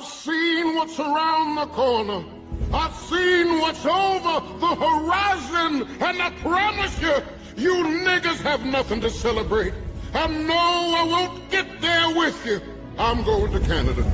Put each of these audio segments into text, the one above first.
I've seen what's around the corner. I've seen what's over the horizon. And I promise you, you niggas have nothing to celebrate. And no, I won't get there with you. I'm going to Canada.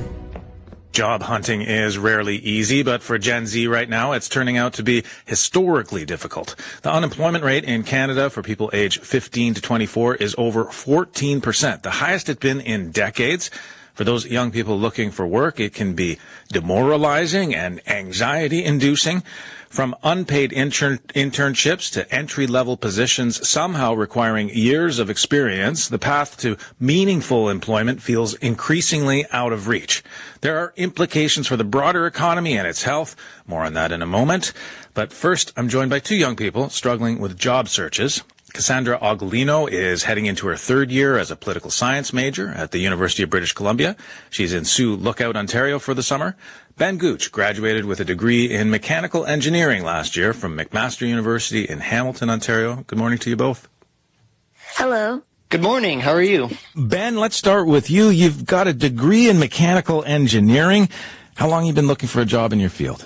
Job hunting is rarely easy, but for Gen Z right now, it's turning out to be historically difficult. The unemployment rate in Canada for people aged 15 to 24 is over 14%, the highest it's been in decades. For those young people looking for work, it can be demoralizing and anxiety-inducing. From unpaid internships to entry-level positions somehow requiring years of experience, the path to meaningful employment feels increasingly out of reach. There are implications for the broader economy and its health. More on that in a moment. But first, I'm joined by two young people struggling with job searches. Cassandra Ogolino is heading into her third year as a political science major at the University of British Columbia. She's in Sioux Lookout, Ontario for the summer. Ben Gooch graduated with a degree in mechanical engineering last year from McMaster University in Hamilton, Ontario. Good morning to you both. Hello. Good morning. How are you? Ben, let's start with you. You've got a degree in mechanical engineering. How long have you been looking for a job in your field?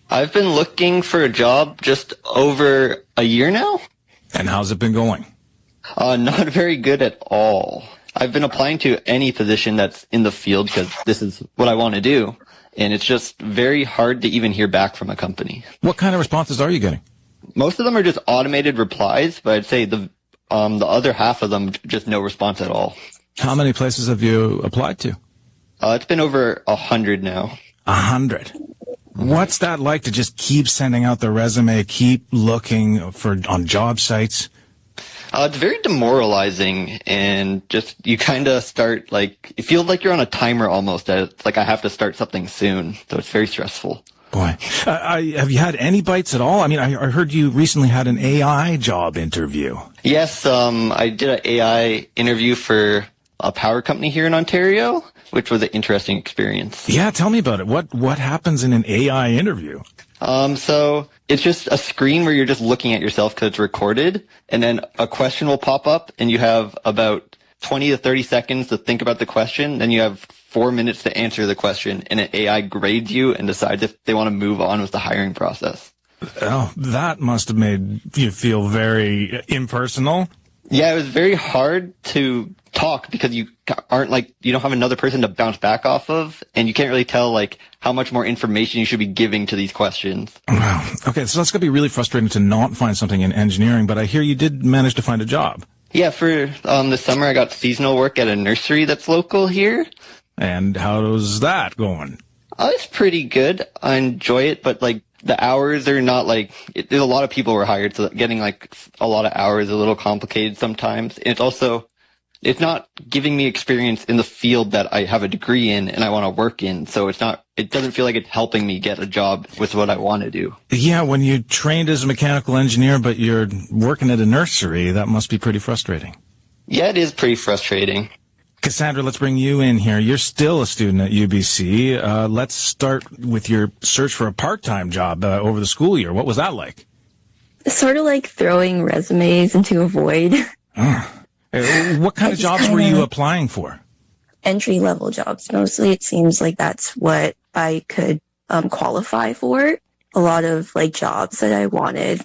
I've been looking for a job just over a year now. And how's it been going? Not very good at all. I've been applying to any position that's in the field because this is what I want to do. And it's just very hard to even hear back from a company. What kind of responses are you getting? Most of them are just automated replies, but I'd say the other half of them, just no response at all. How many places have you applied to? It's been over 100 now. 100. What's that like to just keep sending out the resume, keep looking on job sites? It's very demoralizing, and just you kind of start it feels like you're on a timer almost. It's like I have to start something soon, so it's very stressful. Boy, have you had any bites at all? I mean, I heard you recently had an AI job interview. Yes, I did an AI interview for a power company here in Ontario, which was an interesting experience. Yeah, tell me about it. What happens in an AI interview? So it's just a screen where you're just looking at yourself because it's recorded, and then a question will pop up, and you have about 20 to 30 seconds to think about the question. Then you have 4 minutes to answer the question, and an AI grades you and decides if they want to move on with the hiring process. Oh, that must have made you feel very impersonal. Yeah, it was very hard to talk because you don't have another person to bounce back off of, and you can't really tell how much more information you should be giving to these questions. Wow. Okay, so that's going to be really frustrating to not find something in engineering, but I hear you did manage to find a job. Yeah, for the summer I got seasonal work at a nursery that's local here. And how's that going? It's pretty good. I enjoy it, but the hours are not there's a lot of people were hired, so getting a lot of hours is a little complicated sometimes. And it's not giving me experience in the field that I have a degree in and I want to work in. So it doesn't feel like it's helping me get a job with what I want to do. Yeah, when you trained as a mechanical engineer, but you're working at a nursery, that must be pretty frustrating. Yeah, it is pretty frustrating. Cassandra, let's bring you in here. You're still a student at UBC. Let's start with your search for a part-time job over the school year. What was that like? Sort of like throwing resumes into a void. What kind of jobs were you applying for? Entry-level jobs. Mostly it seems like that's what I could qualify for. A lot of jobs that I wanted,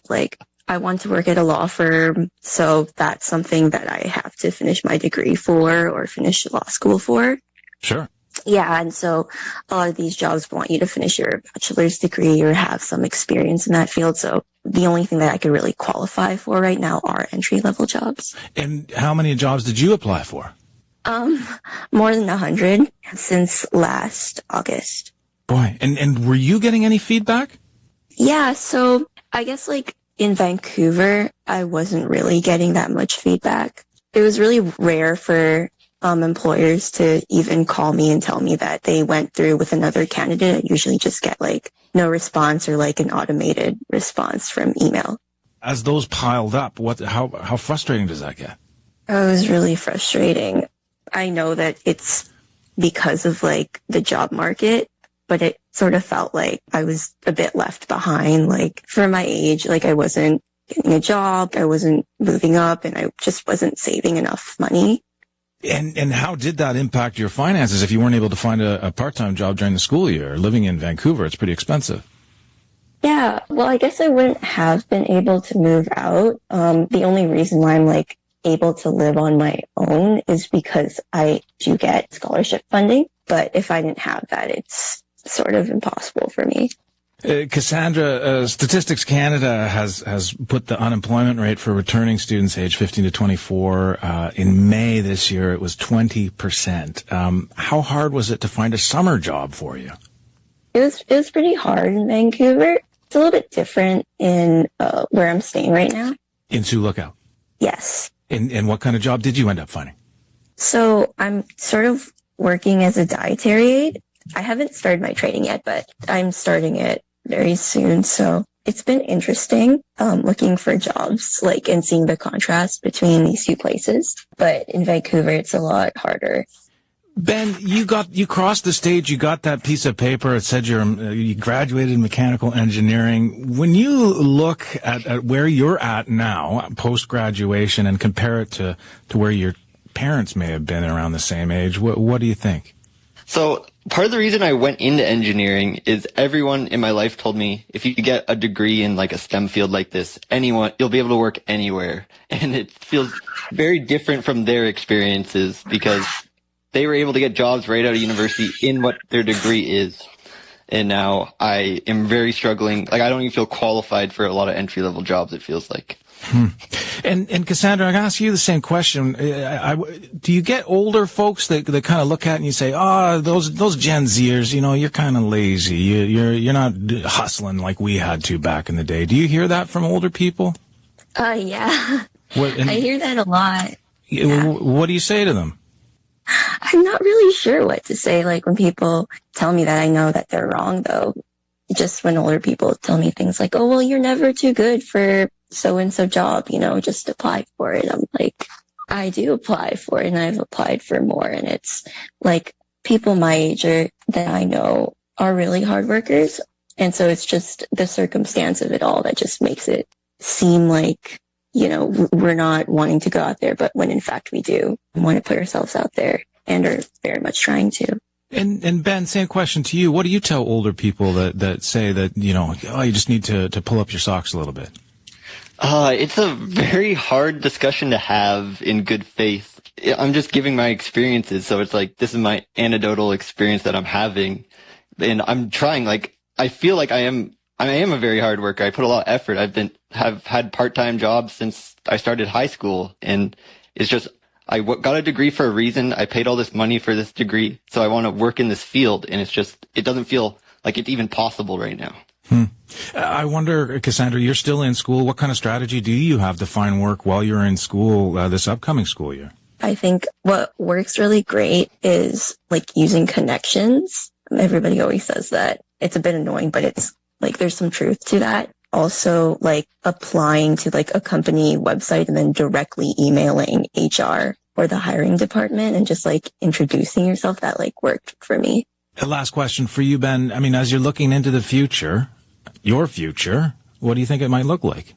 I want to work at a law firm, so that's something that I have to finish my degree for or finish law school for. Sure. Yeah, and so a lot of these jobs want you to finish your bachelor's degree or have some experience in that field. So the only thing that I could really qualify for right now are entry-level jobs. And how many jobs did you apply for? More than 100 since last August. Boy, and were you getting any feedback? Yeah, so I guess in Vancouver, I wasn't really getting that much feedback. It was really rare for employers to even call me and tell me that they went through with another candidate. I usually just get no response or an automated response from email. As those piled up, how frustrating does that get? It was really frustrating. I know that it's because of the job market, but it sort of felt like I was a bit left behind. For my age, I wasn't getting a job, I wasn't moving up, and I just wasn't saving enough money. And how did that impact your finances if you weren't able to find a part-time job during the school year? Living in Vancouver, it's pretty expensive. Yeah, well, I guess I wouldn't have been able to move out. The only reason why I'm like able to live on my own is because I do get scholarship funding. But if I didn't have that, it's sort of impossible for me. Cassandra, Statistics Canada has put the unemployment rate for returning students aged 15 to 24 in May this year. It was 20%. How hard was it to find a summer job for you? It was pretty hard in Vancouver. It's a little bit different in where I'm staying right now. In Sioux Lookout? Yes. And what kind of job did you end up finding? So I'm sort of working as a dietary aide. I haven't started my training yet, but I'm starting it very soon. So it's been interesting looking for jobs, like, and seeing the contrast between these two places. But in Vancouver, it's a lot harder. Ben, you crossed the stage, you got that piece of paper, it said you graduated in mechanical engineering. When you look at where you're at now, post-graduation, and compare it to where your parents may have been around the same age, what do you think? So part of the reason I went into engineering is everyone in my life told me if you get a degree in like a STEM field like this, you'll be able to work anywhere. And it feels very different from their experiences because they were able to get jobs right out of university in what their degree is. And now I am very struggling. Like, I don't even feel qualified for a lot of entry-level jobs, it feels like. And Cassandra, I'm going to ask you the same question. Do you get older folks that kind of look at and you say, those Gen Zers, you're kind of lazy. You're not hustling like we had to back in the day. Do you hear that from older people? Yeah. I hear that a lot. Yeah. What do you say to them? I'm not really sure what to say. Like, when people tell me that, I know that they're wrong, though. Just when older people tell me things like, oh, well, you're never too good for so-and-so job, just apply for it. I'm like, I do apply for it, and I've applied for more. And it's like people my age that I know are really hard workers. And so it's just the circumstance of it all that just makes it seem like, we're not wanting to go out there, but when in fact we do want to put ourselves out there and are very much trying to. And Ben, same question to you. What do you tell older people that say that, you just need to pull up your socks a little bit? It's a very hard discussion to have in good faith. I'm just giving my experiences. So it's like, this is my anecdotal experience that I'm having. And I'm trying, I feel like I am a very hard worker. I put a lot of effort. Have had part-time jobs since I started high school. And it's just, I got a degree for a reason. I paid all this money for this degree. So I want to work in this field. And it's just, it doesn't feel like it's even possible right now. I wonder, Cassandra, you're still in school. What kind of strategy do you have to find work while you're in school this upcoming school year? I think what works really great is using connections. Everybody always says that. It's a bit annoying, but it's there's some truth to that. Also, applying to a company website and then directly emailing HR or the hiring department and just introducing yourself, that worked for me. A last question for you, Ben. I mean, as you're looking into the future, your future, what do you think it might look like?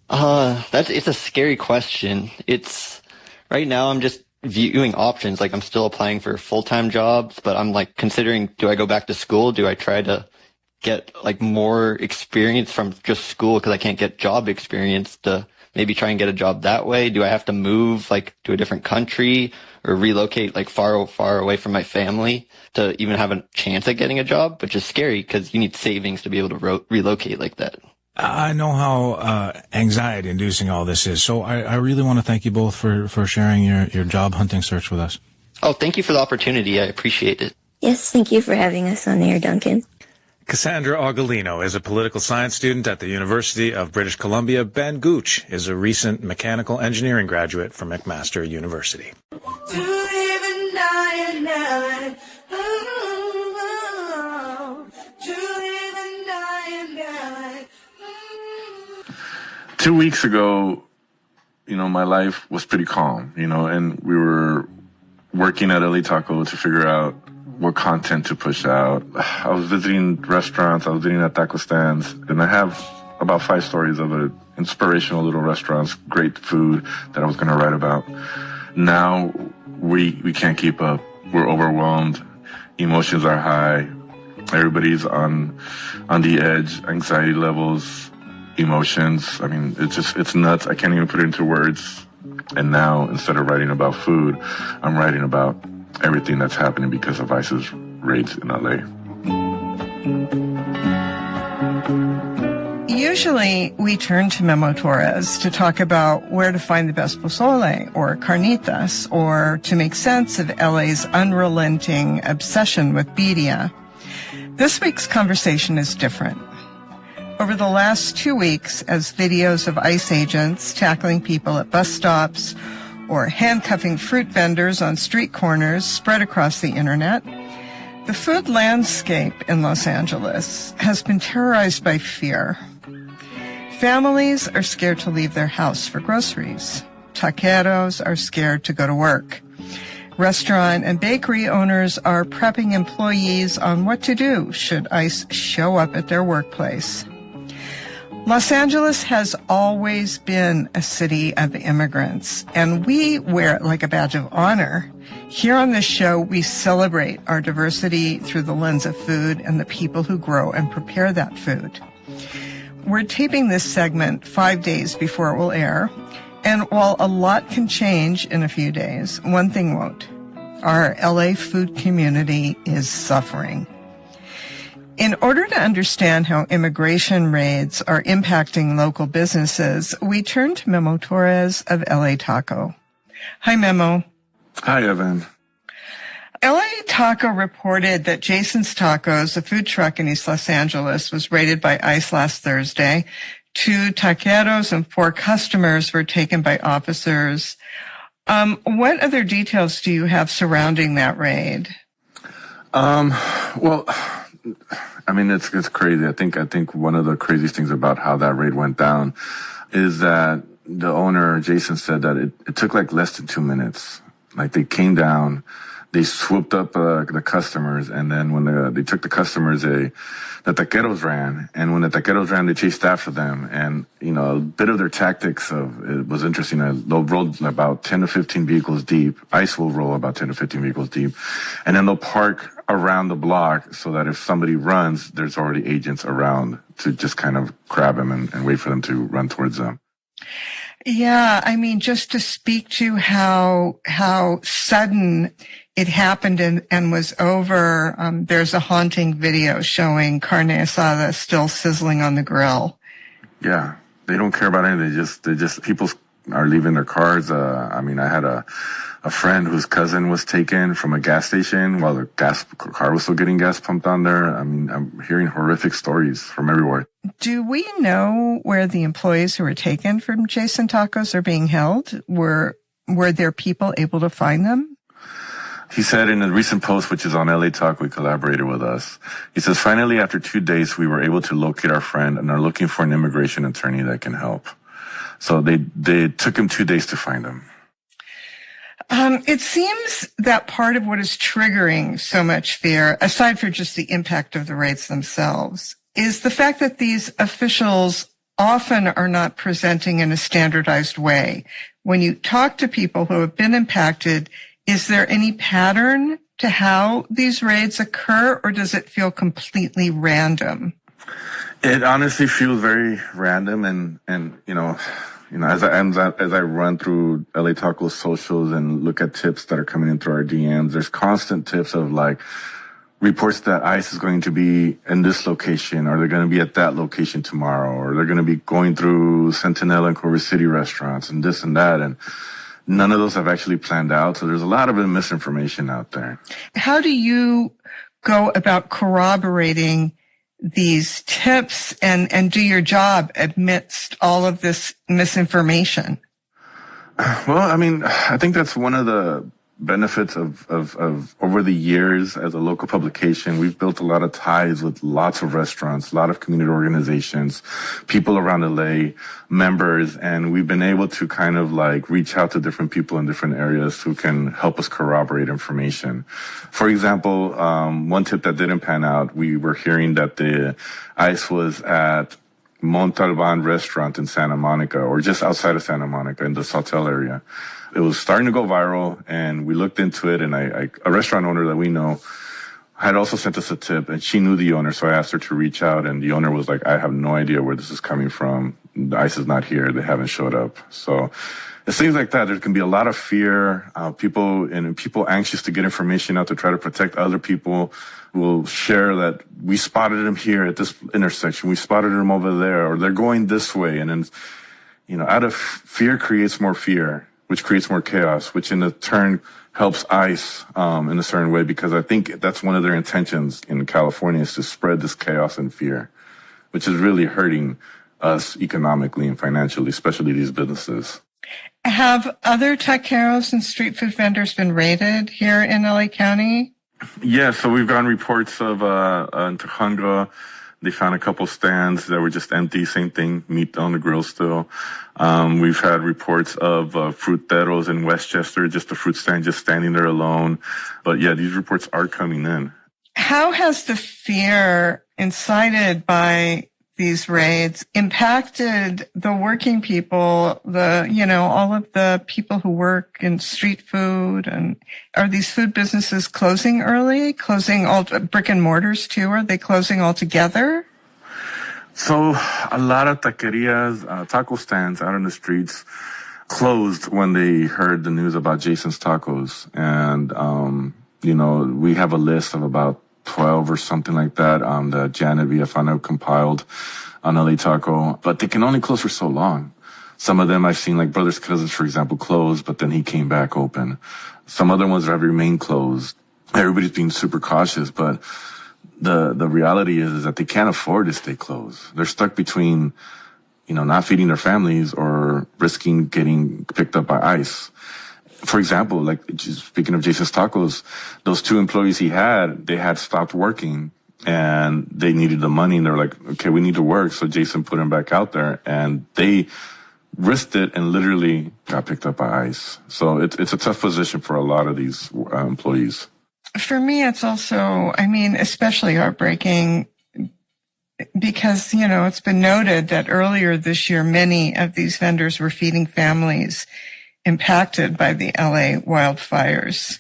It's a scary question. Right now I'm just viewing options. I'm still applying for full-time jobs, but I'm considering, do I go back to school? Do I try to get more experience from just school because I can't get job experience, to maybe try and get a job that way? Do I have to move to a different country or relocate far away from my family to even have a chance at getting a job? Which is scary because you need savings to be able to relocate like that. I know how anxiety inducing all this is, so I really want to thank you both for sharing your job hunting search with us. Oh, thank you for the opportunity. I appreciate it. Yes, thank you for having us on air, Duncan. Cassandra Augolino is a political science student at the University of British Columbia. Ben Gooch is a recent mechanical engineering graduate from McMaster University. To live and die in LA. To live and die in LA. 2 weeks ago, my life was pretty calm, and we were working at LA Taco to figure out what content to push out. I was visiting restaurants, I was visiting at taco stands, and I have about 5 stories of inspirational little restaurants, great food that I was going to write about. Now we can't keep up. We're overwhelmed. Emotions are high. Everybody's on the edge. Anxiety levels, emotions. I mean, it's nuts. I can't even put it into words. And now, instead of writing about food, I'm writing about everything that's happening because of ICE's raids in LA. Usually, we turn to Memo Torres to talk about where to find the best pozole or carnitas, or to make sense of LA's unrelenting obsession with birria. This week's conversation is different. Over the last 2 weeks, as videos of ICE agents tackling people at bus stops or handcuffing fruit vendors on street corners spread across the internet, the food landscape in Los Angeles has been terrorized by fear. Families are scared to leave their house for groceries. Taqueros are scared to go to work. Restaurant and bakery owners are prepping employees on what to do should ICE show up at their workplace. Los Angeles has always been a city of immigrants, and we wear it like a badge of honor. Here on this show, we celebrate our diversity through the lens of food and the people who grow and prepare that food. We're taping this segment 5 days before it will air, and while a lot can change in a few days, one thing won't. Our LA food community is suffering. In order to understand how immigration raids are impacting local businesses, we turn to Memo Torres of LA Taco. Hi, Memo. Hi, Evan. LA Taco reported that Jason's Tacos, a food truck in East Los Angeles, was raided by ICE last Thursday. 2 taqueros and 4 customers were taken by officers. What other details do you have surrounding that raid? Well, I mean, it's crazy. I think one of the craziest things about how that raid went down is that the owner, Jason, said that it took like less than 2 minutes. Like, they came down, they swooped up the customers, and then when they took the customers, the taqueros ran, and when the taqueros ran, they chased after them. And, you know, a bit of their tactics it was interesting. They'll roll about 10 to 15 vehicles deep. ICE will roll about 10 to 15 vehicles deep, and then they'll park around the block so that if somebody runs, there's already agents around to just kind of grab them and wait for them to run towards them. Yeah, I mean, just to speak to how sudden it happened and was over, there's a haunting video showing carne asada still sizzling on the grill. Yeah, they don't care about anything. They just people are leaving their cars. I mean, I had a friend whose cousin was taken from a gas station while the car was still getting gas pumped on there. I mean, I'm hearing horrific stories from everywhere. Do we know where the employees who were taken from Jason Tacos are being held? Were there people able to find them? He said in a recent post, which is on LA Talk, we collaborated with us. He says, finally, after 2 days, we were able to locate our friend and are looking for an immigration attorney that can help. So they took him 2 days to find him. It seems that part of what is triggering so much fear, aside from just the impact of the raids themselves, is the fact that these officials often are not presenting in a standardized way. When you talk to people who have been impacted, is there any pattern to how these raids occur, or does it feel completely random? It honestly feels very random, and you know, as I run through LA Taco's socials and look at tips that are coming in through our DMs, there's constant tips of like reports that ICE is going to be in this location, or they're going to be at that location tomorrow, or they're going to be going through Sentinel and Culver City restaurants and this and that, and none of those have actually planned out. So there's a lot of misinformation out there. How do you go about corroborating these tips and do your job amidst all of this misinformation? Well, I mean, I think that's one of the benefits of over the years as a local publication. We've built a lot of ties with lots of restaurants, a lot of community organizations, people around LA, members, and we've been able to kind of like reach out to different people in different areas who can help us corroborate information. For example, one tip that didn't pan out, we were hearing that the ICE was at Montalban restaurant in Santa Monica, or just outside of Santa Monica in the Sawtell area. It was starting to go viral, and we looked into it, and a restaurant owner that we know had also sent us a tip, and she knew the owner, so I asked her to reach out, and the owner was like, I have no idea where this is coming from. The ICE is not here. They haven't showed up. So it's things like that. There can be a lot of fear. People anxious to get information out to try to protect other people will share that we spotted him here at this intersection. We spotted him over there, or they're going this way. And then, out of fear creates more fear, which creates more chaos, which in turn helps ICE in a certain way, because I think that's one of their intentions in California, is to spread this chaos and fear, which is really hurting us economically and financially, especially these businesses. Have other taqueros and street food vendors been raided here in LA County? Yeah, so we've gotten reports of in Tujunga, they found a couple stands that were just empty, same thing, meat on the grill still. We've had reports of fruteros in Westchester, just a fruit stand just standing there alone. But yeah, these reports are coming in. How has the fear incited by these raids impacted the working people, all of the people who work in street food? And are these food businesses closing early, closing all brick and mortars too? Are they closing altogether? So a lot of taquerias, taco stands out in the streets closed when they heard the news about Jason's Tacos. And, we have a list of about 12 or something like that that Janet Villafana compiled on LA Taco, but they can only close for so long. Some of them I've seen, like Brothers Cousins, for example, closed, but then he came back open. Some other ones have remained closed. Everybody's being super cautious, but the reality is that they can't afford to stay closed. They're stuck between, not feeding their families or risking getting picked up by ICE. For example, like speaking of Jason's Tacos, those 2 employees they had stopped working and they needed the money, and they're like, okay, we need to work. So Jason put them back out there, and they risked it and literally got picked up by ICE. So it's a tough position for a lot of these employees. For me, it's also, especially heartbreaking because, it's been noted that earlier this year, many of these vendors were feeding families impacted by the LA wildfires.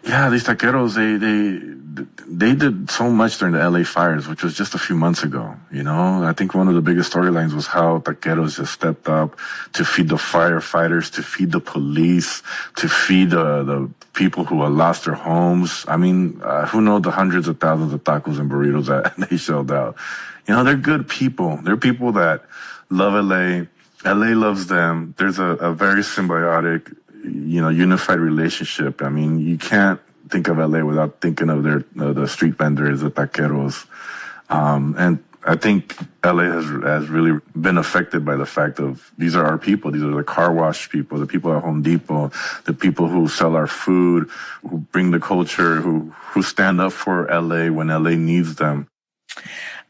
Yeah, these taqueros, they did so much during the LA fires, which was just a few months ago. I think one of the biggest storylines was how taqueros just stepped up to feed the firefighters, to feed the police, to feed the people who had lost their homes. Who knows the hundreds of thousands of tacos and burritos that they shelled out. They're good people. They're people that love LA. LA loves them. There's a very symbiotic, unified relationship. You can't think of LA without thinking of the street vendors, the taqueros. And I think LA has really been affected by the fact of these are our people. These are the car wash people, the people at Home Depot, the people who sell our food, who bring the culture, who stand up for LA when LA needs them.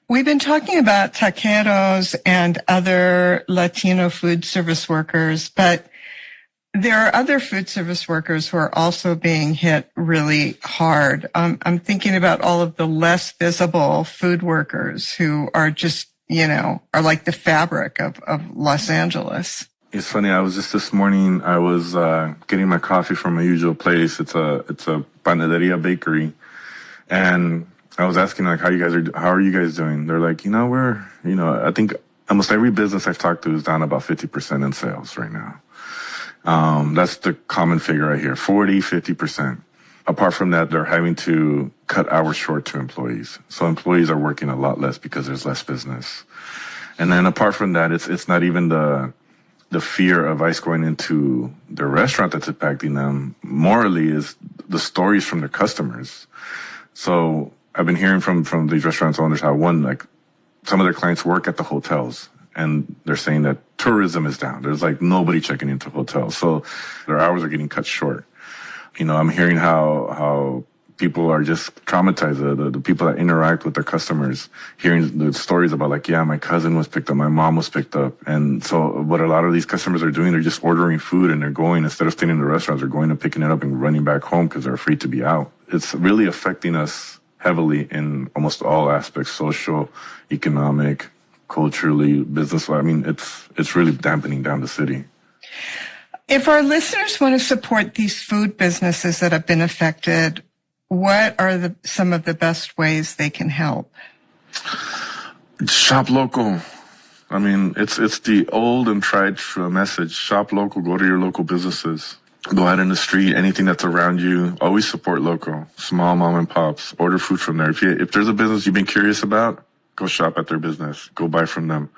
We've been talking about taqueros and other Latino food service workers, but there are other food service workers who are also being hit really hard. I'm thinking about all of the less visible food workers who are just, are like the fabric of Los Angeles. It's funny. I was just this morning, I was getting my coffee from my usual place. It's a panaderia bakery. And I was asking, like, how are you guys doing? They're like, I think almost every business I've talked to is down about 50% in sales right now. That's the common figure I hear, 40, 50%. Apart from that, they're having to cut hours short to employees. So employees are working a lot less because there's less business. And then apart from that, it's not even the fear of ICE going into their restaurant that's impacting them. Morally is the stories from their customers. So I've been hearing from these restaurant owners how some of their clients work at the hotels, and they're saying that tourism is down. There's nobody checking into hotels. So their hours are getting cut short. I'm hearing how people are just traumatized, the people that interact with their customers, hearing the stories about my cousin was picked up, my mom was picked up. And so what a lot of these customers are doing, they're just ordering food and they're going, instead of staying in the restaurants, they're going and picking it up and running back home because they're afraid to be out. It's really affecting us heavily in almost all aspects, social, economic, culturally, business. I mean, it's really dampening down the city. If our listeners want to support these food businesses that have been affected, what are some of the best ways they can help? Shop local. I mean, it's the old and tried true message. Shop local. Go to your local businesses. Go out in the street. Anything that's around you. Always support local. Small mom and pops. Order food from there. If there's a business you've been curious about, go shop at their business. Go buy from them.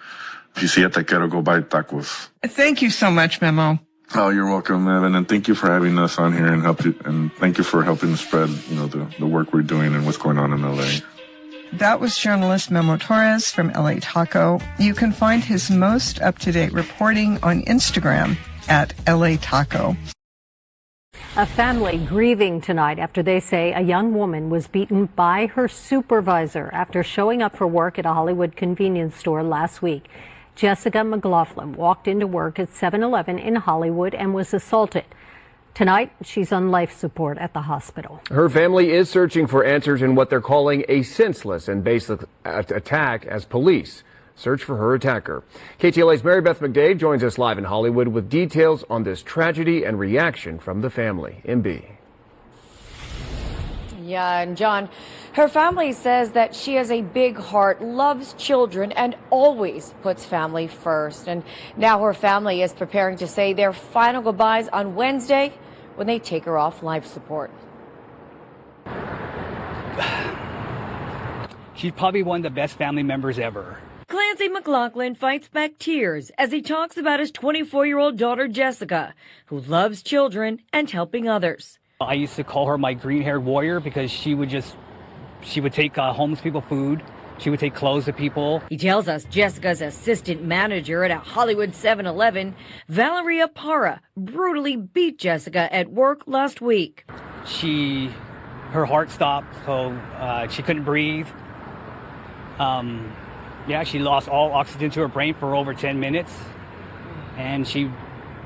If you see a taquero, go buy tacos. Thank you so much, Memo. Oh, you're welcome, Evan, and thank you for having us on here and thank you for helping spread, the work we're doing and what's going on in LA. That was journalist Memo Torres from LA Taco. You can find his most up-to-date reporting on Instagram at LA Taco. A family grieving tonight after they say a young woman was beaten by her supervisor after showing up for work at a Hollywood convenience store last week. Jessica McLaughlin walked into work at 7-Eleven in Hollywood and was assaulted. Tonight, she's on life support at the hospital. Her family is searching for answers in what they're calling a senseless and baseless attack as police search for her attacker. KTLA's Mary Beth McDade joins us live in Hollywood with details on this tragedy and reaction from the family. MB. Yeah, and John, her family says that she has a big heart, loves children, and always puts family first. And now her family is preparing to say their final goodbyes on Wednesday when they take her off life support. She's probably one of the best family members ever. Clancy McLaughlin fights back tears as he talks about his 24-year-old daughter, Jessica, who loves children and helping others. I used to call her my green-haired warrior because she would take homeless people food. She would take clothes to people. He tells us Jessica's assistant manager at a Hollywood 7-Eleven, Valeria Parra, brutally beat Jessica at work last week. Her heart stopped, so she couldn't breathe. She lost all oxygen to her brain for over 10 minutes. And she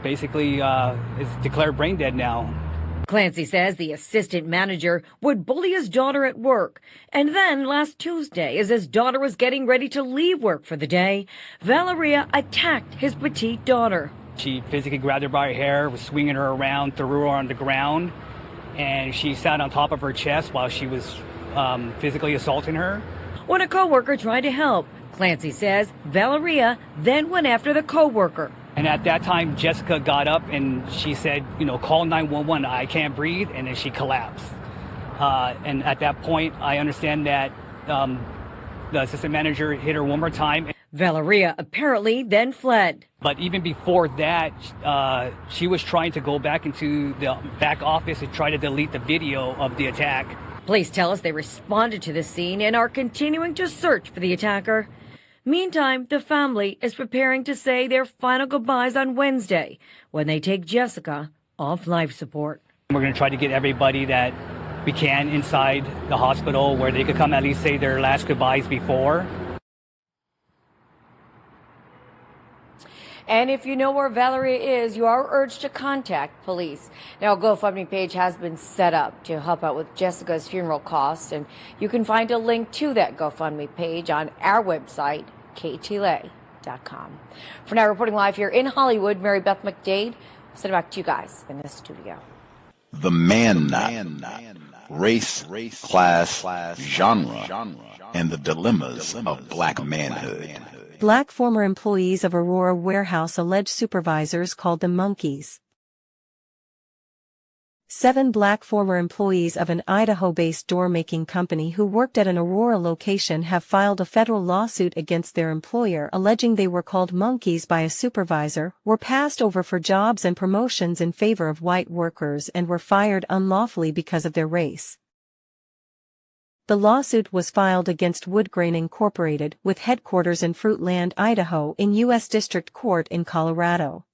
basically is declared brain dead now. Clancy says the assistant manager would bully his daughter at work. And then last Tuesday, as his daughter was getting ready to leave work for the day, Valeria attacked his petite daughter. She physically grabbed her by her hair, was swinging her around, threw her on the ground, and she sat on top of her chest while she was physically assaulting her. When a coworker tried to help, Clancy says Valeria then went after the coworker. And at that time, Jessica got up and she said, call 911, I can't breathe, and then she collapsed. And at that point, I understand that the assistant manager hit her one more time. Valeria apparently then fled. But even before that, she was trying to go back into the back office and try to delete the video of the attack. Police tell us they responded to the scene and are continuing to search for the attacker. Meantime, the family is preparing to say their final goodbyes on Wednesday when they take Jessica off life support. We're going to try to get everybody that we can inside the hospital where they could come at least say their last goodbyes before. And if you know where Valeria is, you are urged to contact police. Now, a GoFundMe page has been set up to help out with Jessica's funeral costs, and you can find a link to that GoFundMe page on our website, KTLA.com. For now, reporting live here in Hollywood, Mary Beth McDade. I'll send it back to you guys in the studio. The man knot, race, class, genre, and the dilemmas of black manhood. Black former employees of Aurora Warehouse allege supervisors called them monkeys. 7 black former employees of an Idaho-based door-making company who worked at an Aurora location have filed a federal lawsuit against their employer alleging they were called monkeys by a supervisor, were passed over for jobs and promotions in favor of white workers, and were fired unlawfully because of their race. The lawsuit was filed against Woodgrain Incorporated, with headquarters in Fruitland, Idaho, in U.S. District Court in Colorado.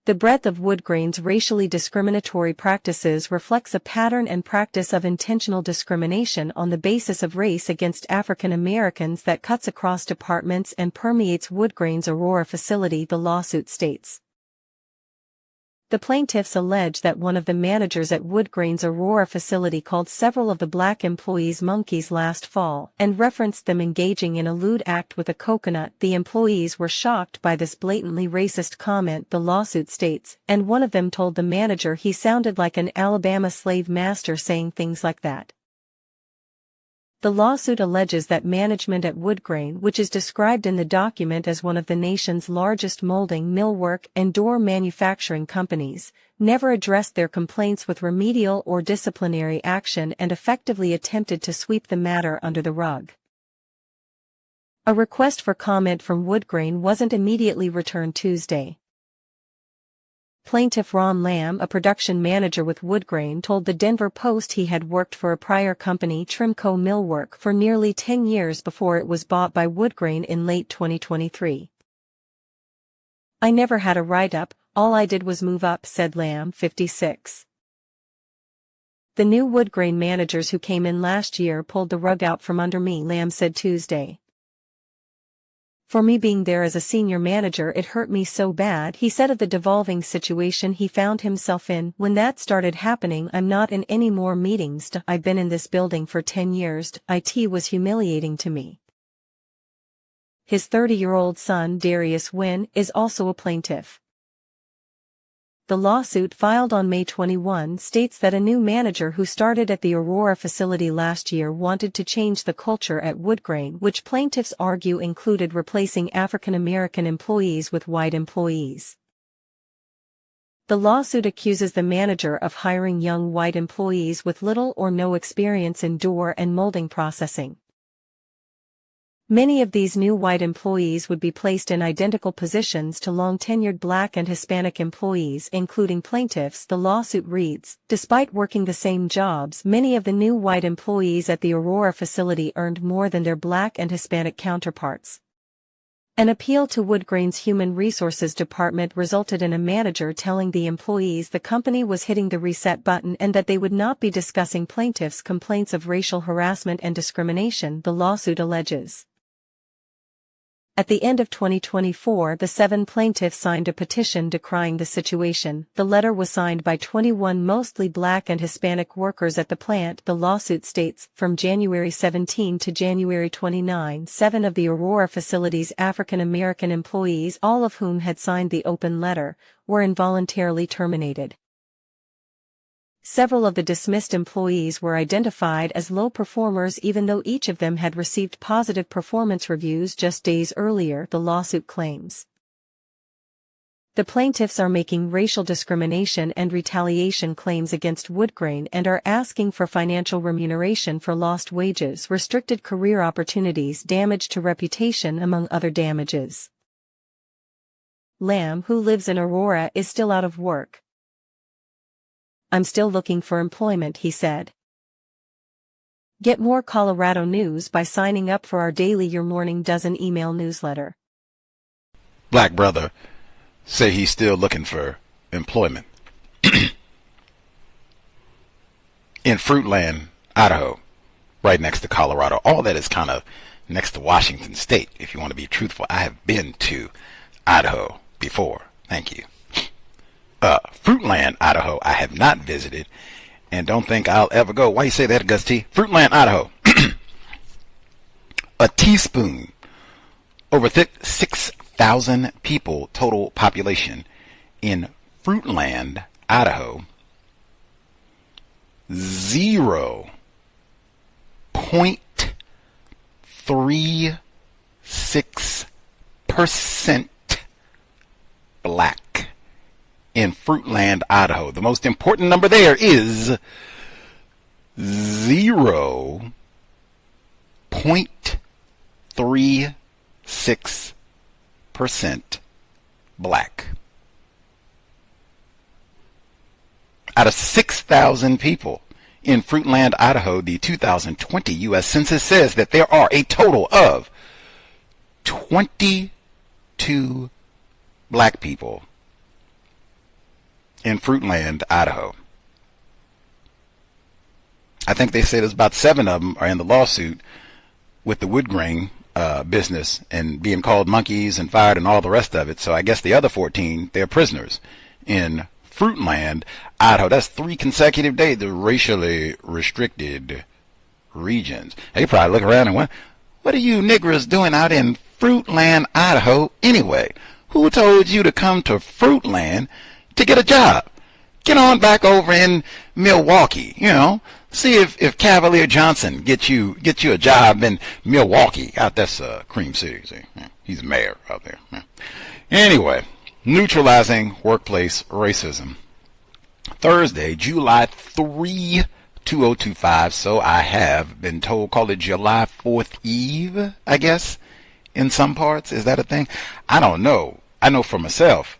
The breadth of Woodgrain's racially discriminatory practices reflects a pattern and practice of intentional discrimination on the basis of race against African Americans that cuts across departments and permeates Woodgrain's Aurora facility, the lawsuit states. The plaintiffs allege that one of the managers at Woodgrain's Aurora facility called several of the black employees monkeys last fall and referenced them engaging in a lewd act with a coconut. The employees were shocked by this blatantly racist comment, the lawsuit states, and one of them told the manager he sounded like an Alabama slave master saying things like that. The lawsuit alleges that management at Woodgrain, which is described in the document as one of the nation's largest molding, millwork, and door manufacturing companies, never addressed their complaints with remedial or disciplinary action and effectively attempted to sweep the matter under the rug. A request for comment from Woodgrain wasn't immediately returned Tuesday. Plaintiff Ron Lamb, a production manager with Woodgrain, told the Denver Post he had worked for a prior company, Trimco Millwork, for nearly 10 years before it was bought by Woodgrain in late 2023. "I never had a write-up, all I did was move up," said Lamb, 56. "The new Woodgrain managers who came in last year pulled the rug out from under me," Lamb said Tuesday. "For me being there as a senior manager, it hurt me so bad," he said of the devolving situation he found himself in. "When that started happening, I'm not in any more meetings. I've been in this building for 10 years. It was humiliating to me." His 30-year-old son, Darius Wynn, is also a plaintiff. The lawsuit, filed on May 21, states that a new manager who started at the Aurora facility last year wanted to change the culture at Woodgrain, which plaintiffs argue included replacing African American employees with white employees. The lawsuit accuses the manager of hiring young white employees with little or no experience in door and molding processing. Many of these new white employees would be placed in identical positions to long-tenured black and Hispanic employees, including plaintiffs. The lawsuit reads, "Despite working the same jobs, many of the new white employees at the Aurora facility earned more than their black and Hispanic counterparts." An appeal to Woodgrain's Human Resources Department resulted in a manager telling the employees the company was hitting the reset button and that they would not be discussing plaintiffs' complaints of racial harassment and discrimination, the lawsuit alleges. At the end of 2024, the 7 plaintiffs signed a petition decrying the situation. The letter was signed by 21 mostly black and Hispanic workers at the plant, the lawsuit states. From January 17 to January 29, 7 of the Aurora facility's African American employees, all of whom had signed the open letter, were involuntarily terminated. Several of the dismissed employees were identified as low performers even though each of them had received positive performance reviews just days earlier, the lawsuit claims. The plaintiffs are making racial discrimination and retaliation claims against Woodgrain and are asking for financial remuneration for lost wages, restricted career opportunities, damage to reputation, among other damages. Lamb, who lives in Aurora, is still out of work. "I'm still looking for employment," he said. Get more Colorado news by signing up for our daily Your Morning Dozen email newsletter. Black brother say he's still looking for employment. In Fruitland, Idaho, right next to Colorado. All that is kind of next to Washington State, if you want to be truthful. I have been to Idaho before. Thank you. Fruitland, Idaho, I have not visited and don't think I'll ever go. Why you say that, Gus T? Fruitland, Idaho. A teaspoon. Over 6,000 people total population in Fruitland, Idaho. 0.36% black. In Fruitland, Idaho. The most important number there is 0.36% black. Out of 6,000 people in Fruitland, Idaho, the 2020 U.S. Census says that there are a total of 22 black people in Fruitland, Idaho. I think they say there's about 7 of them are in the lawsuit with the Woodgrain business and being called monkeys and fired and all the rest of it. So I guess the other 14, they're prisoners in Fruitland, Idaho. That's 3 consecutive days. The racially restricted regions. They probably look around and went, what are you niggers doing out in Fruitland, Idaho anyway? Who told you to come to Fruitland to get a job? Get on back over in Milwaukee, See if Cavalier Johnson get you a job in Milwaukee. That's Cream City. See? Yeah, he's mayor out there. Yeah. Anyway, neutralizing workplace racism. Thursday, July 3, 2025. So I have been told, call it July 4th Eve, I guess, in some parts. Is that a thing? I don't know. I know for myself,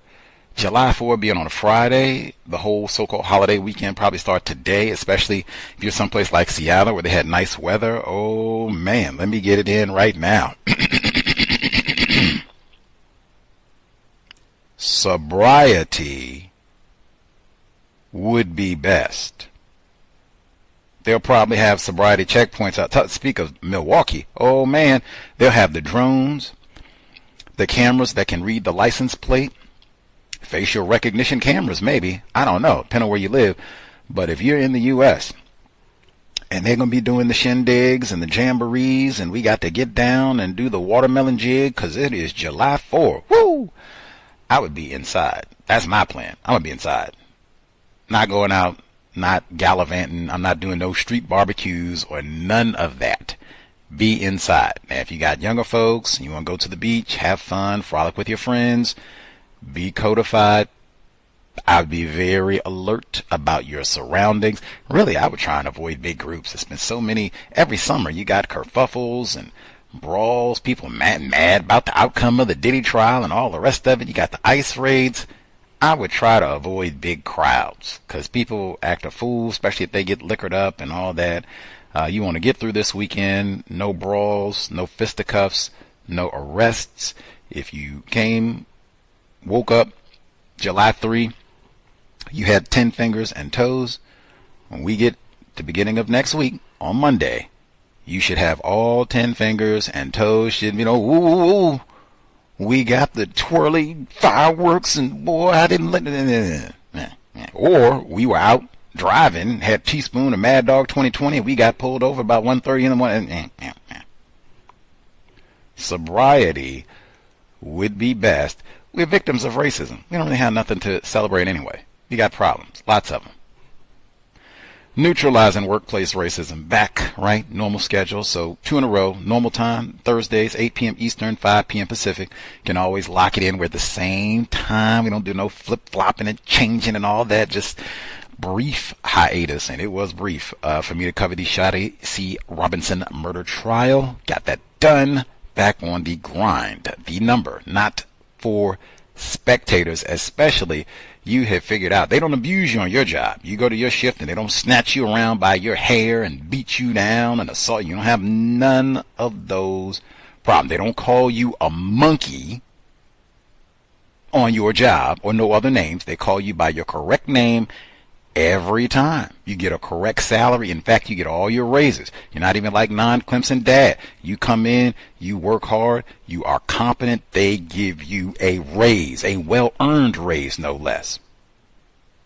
July 4th being on a Friday, the whole so-called holiday weekend probably start today, especially if you're someplace like Seattle where they had nice weather. Oh, man, let me get it in right now. Sobriety would be best. They'll probably have sobriety checkpoints out. Speak of Milwaukee. Oh, man, they'll have the drones, the cameras that can read the license plate, facial recognition cameras, maybe. I don't know, depending on where you live. But if you're in the U.S. and they're going to be doing the shindigs and the jamborees, and we got to get down and do the watermelon jig because it is July 4th. Woo! I would be inside. That's my plan. I'm going to be inside. Not going out, not gallivanting. I'm not doing no street barbecues or none of that. Be inside. Now, if you got younger folks, you want to go to the beach, have fun, frolic with your friends, be codified. I would be very alert about your surroundings. Really, I would try and avoid big groups. There's been so many. Every summer, you got kerfuffles and brawls, people mad about the outcome of the Diddy trial and all the rest of it. You got the ICE raids. I would try to avoid big crowds because people act a fool, especially if they get liquored up and all that. You want to get through this weekend. No brawls, no fisticuffs, no arrests. If you woke up July 3, you had 10 fingers and toes. When we get to the beginning of next week, on Monday, you should have all 10 fingers and toes. Should, ooh, we got the twirly fireworks, and boy, I didn't let. Or we were out driving, had Teaspoon of Mad Dog 2020, and we got pulled over about 1:30 in the morning. Sobriety would be best. We're victims of racism. We don't really have nothing to celebrate anyway. We got problems, lots of them. Neutralizing workplace racism, back, right? Normal schedule. So 2 in a row, normal time, Thursdays, 8 p.m. Eastern, 5 p.m. Pacific. Can always lock it in. We're at the same time. We don't do no flip-flopping and changing and all that. Just brief hiatus, and it was brief, for me to cover the Shadi C. Robinson murder trial. Got that done. Back on the grind. The number, not for spectators, especially. You have figured out they don't abuse you on your job. You go to your shift and they don't snatch you around by your hair and beat you down and assault you. You don't have none of those problems. They don't call you a monkey on your job or no other names. They call you by your correct name every time. You get a correct salary. In fact, you get all your raises. You're not even like non-Clemson dad. You come in, you work hard, you are competent, they give you a raise, a well-earned raise, no less.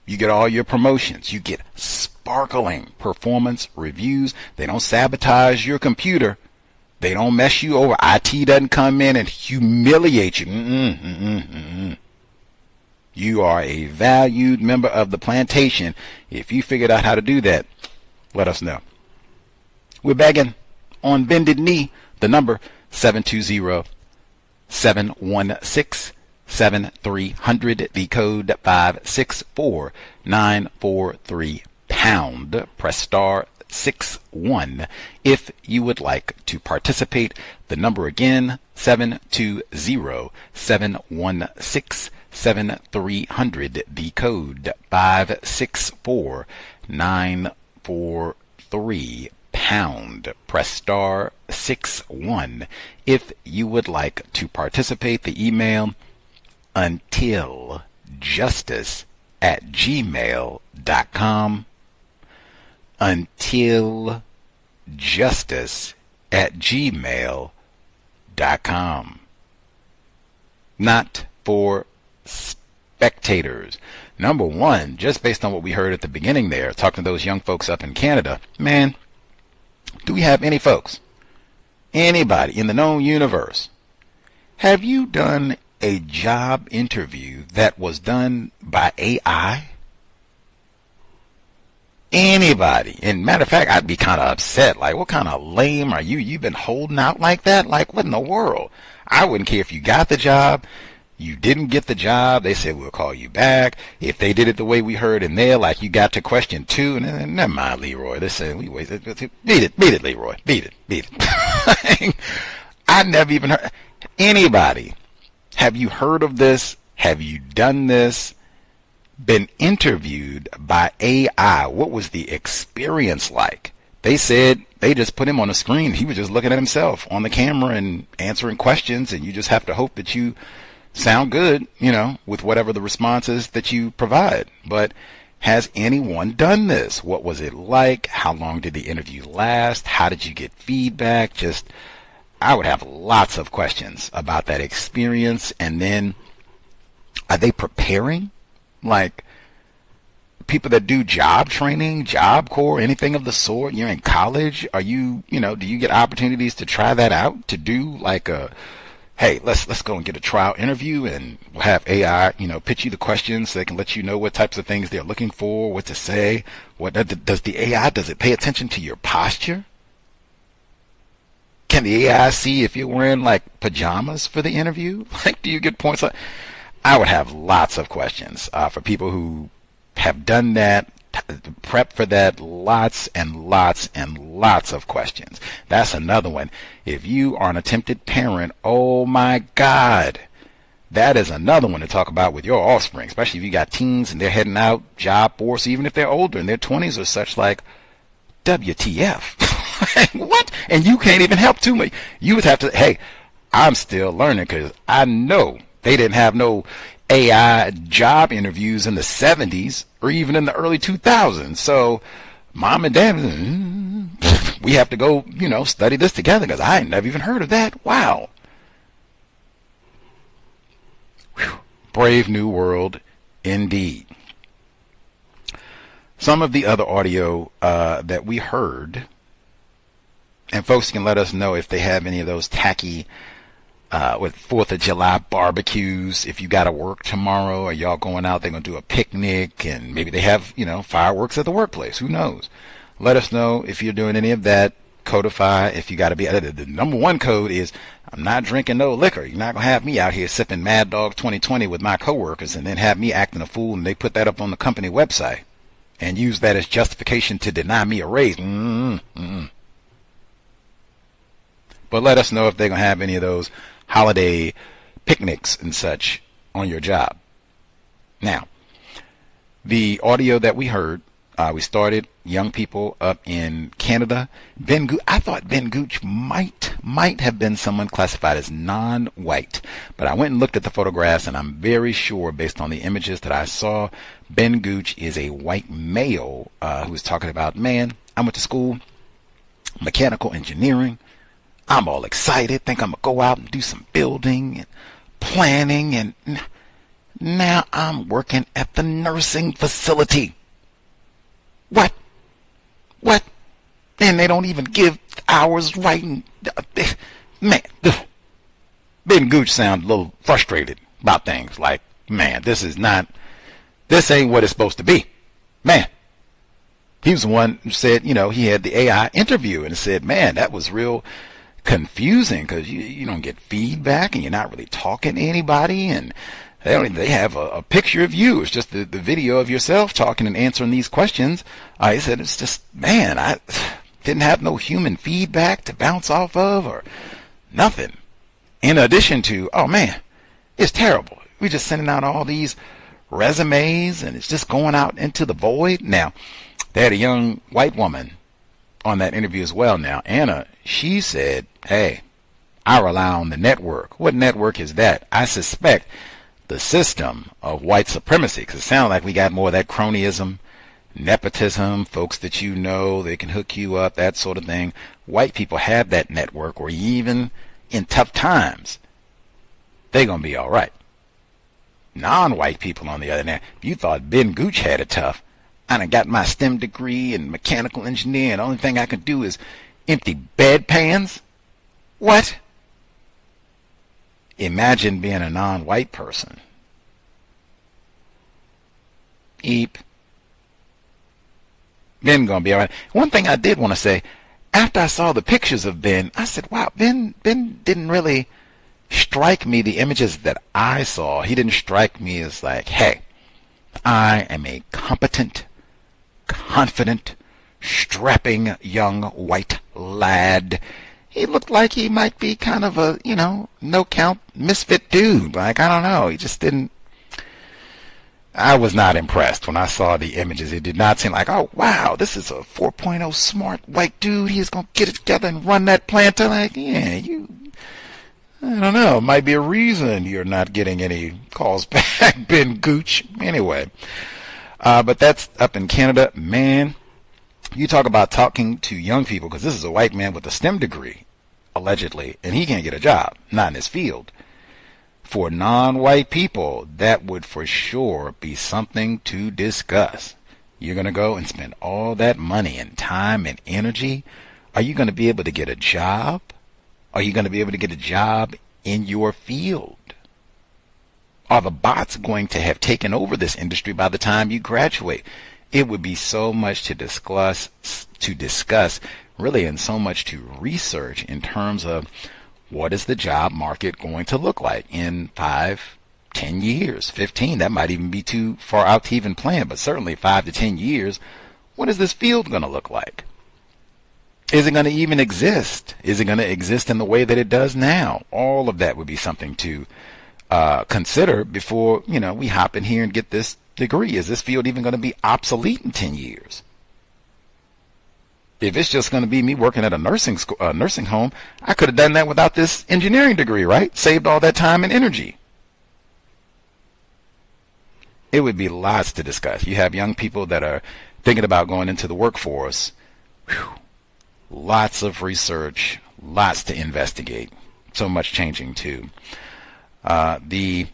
You get all your promotions. You get sparkling performance reviews. They don't sabotage your computer. They don't mess you over. IT doesn't come in and humiliate you. You are a valued member of the plantation. If you figured out how to do that, let us know. We're begging on bended knee. The number 720-716-7300. The code 564943 pound. Press star 61 if you would like to participate. The number again 720-716-7300. The code 564943 pound. Press star 61 if you would like to participate. The email untiljustice@gmail.com. untiljustice@gmail.com. Not for spectators. Number one, just based on what we heard at the beginning there, talking to those young folks up in Canada, man, do we have any folks, anybody in the known universe, have you done a job interview that was done by AI? Anybody? And matter of fact, I'd be kind of upset. Like, what kind of lame are you? You've been holding out like that? Like, what in the world? I wouldn't care if you got the job. You didn't get the job. They said, we'll call you back. If they did it the way we heard in there, like you got to question 2, and then, never mind, Leroy. They said, beat it, Leroy. Beat it. I never even heard. Anybody, have you heard of this? Have you done this? Been interviewed by AI? What was the experience like? They said they just put him on a screen. He was just looking at himself on the camera and answering questions, and you just have to hope that you sound good, with whatever the response is that you provide. But has anyone done this? What was it like? How long did the interview last? How did you get feedback? I would have lots of questions about that experience. And then, are they preparing? Like, people that do job training, Job Corps, anything of the sort, you're in college, are you, do you get opportunities to try that out? To do like hey, let's go and get a trial interview, and we'll have AI, pitch you the questions so they can let you know what types of things they're looking for, what to say. What does the AI, does it pay attention to your posture? Can the AI see if you're wearing like pajamas for the interview? Like, do you get points? I would have lots of questions for people who have done that, prep for that, lots and lots and lots of questions. That's another one. If you are an attempted parent, oh my God, that is another one to talk about with your offspring, especially if you got teens and they're heading out, job force, even if they're older in their 20s or such, like, WTF? What? And you can't even help too much. You would have to, hey, I'm still learning, because I know they didn't have no AI job interviews in the 70s or even in the early 2000s. So mom and dad, we have to go, study this together, because I ain't never even heard of that. Wow. Whew. Brave new world indeed. Some of the other audio that we heard, and folks can let us know if they have any of those tacky with 4th of July barbecues. If you got to work tomorrow, or y'all going out, they're going to do a picnic, and maybe they have, fireworks at the workplace. Who knows? Let us know if you're doing any of that. Codify if you got to be. The number one code is, I'm not drinking no liquor. You're not going to have me out here sipping Mad Dog 2020 with my coworkers and then have me acting a fool, and they put that up on the company website and use that as justification to deny me a raise. But let us know if they're going to have any of those holiday picnics and such on your job. Now, the audio that we heard, we started young people up in Canada. I thought Ben Gooch might have been someone classified as non-white, but I went and looked at the photographs, and I'm very sure, based on the images that I saw, Ben Gooch is a white male who was talking about, man, I went to school, mechanical engineering. I'm all excited, think I'm going to go out and do some building and planning, and now I'm working at the nursing facility. What? And they don't even give hours right. Man, Ben Gooch sounds a little frustrated about things. Like, man, this ain't what it's supposed to be. Man. He was the one who said, he had the AI interview and said, man, that was real confusing, because you don't get feedback and you're not really talking to anybody, and they have a picture of you. It's just the video of yourself talking and answering these questions. He said, it's just, man, I didn't have no human feedback to bounce off of or nothing. In addition to, oh man, it's terrible. We're just sending out all these resumes and it's just going out into the void. Now, they had a young white woman on that interview as well. Now, Anna, she said, hey, I rely on the network. What network is that? I suspect the system of white supremacy, because it sounds like we got more of that cronyism, nepotism, folks that they can hook you up, that sort of thing. White people have that network, or even in tough times, they're going to be all right. Non-white people, on the other hand, if you thought Ben Gooch had it tough, I done got my STEM degree in mechanical engineering. The only thing I could do is empty bedpans. What? Imagine being a non-white person. Eep. Ben gonna be all right. One thing I did want to say, after I saw the pictures of Ben, I said, wow, Ben didn't really strike me, the images that I saw. He didn't strike me as like, hey, I am a competent, confident, strapping young white lad. He looked like he might be kind of a, no count misfit dude. Like, I don't know. He just didn't. I was not impressed when I saw the images. It did not seem like, oh, wow, this is a 4.0 smart white dude. He's going to get it together and run that planter. Like, yeah, I don't know. It might be a reason you're not getting any calls back, Ben Gooch. Anyway, but that's up in Canada. Man, you talk about talking to young people, because this is a white man with a STEM degree, allegedly, and he can't get a job, not in his field. For non-white people, that would for sure be something to discuss. You're going to go and spend all that money and time and energy. Are you going to be able to get a job? Are you going to be able to get a job in your field? Are the bots going to have taken over this industry by the time you graduate? It would be so much to discuss, really, and so much to research in terms of what is the job market going to look like in 5, 10 years, 15. That might even be too far out to even plan, but certainly 5 to 10 years. What is this field going to look like? Is it going to even exist? Is it going to exist in the way that it does now? All of that would be something to consider before, we hop in here and get this degree. Is this field even going to be obsolete in 10 years? If it's just going to be me working at a nursing home, I could have done that without this engineering degree, right? Saved all that time and energy. It would be lots to discuss. You have young people that are thinking about going into the workforce. Whew. Lots of research, lots to investigate. So much changing too. The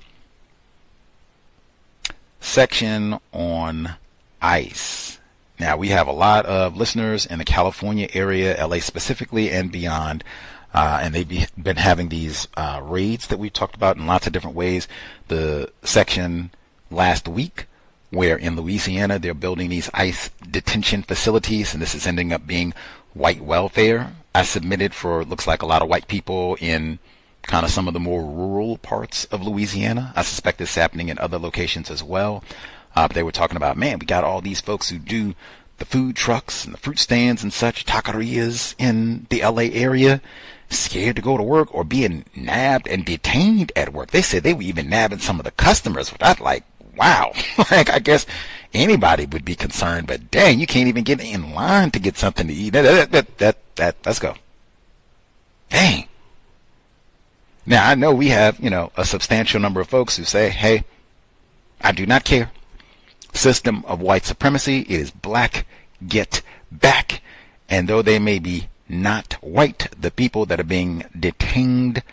section on ICE. Now, we have a lot of listeners in the California area, LA specifically, and beyond, and they've been having these raids that we talked about in lots of different ways. The section last week, where in Louisiana they're building these ICE detention facilities, and this is ending up being white welfare. I submitted for, looks like, a lot of white people in kind of some of the more rural parts of Louisiana. I suspect this is happening in other locations as well. But they were talking about, man, we got all these folks who do the food trucks and the fruit stands and such, taquerias in the LA area, scared to go to work or being nabbed and detained at work. They said they were even nabbing some of the customers. Which I like, wow. Like, I guess anybody would be concerned, but dang, you can't even get in line to get something to eat. Let's go. Dang. Now, I know we have, a substantial number of folks who say, hey, I do not care. System of white supremacy, it is black, get back. And though they may be not white, the people that are being detained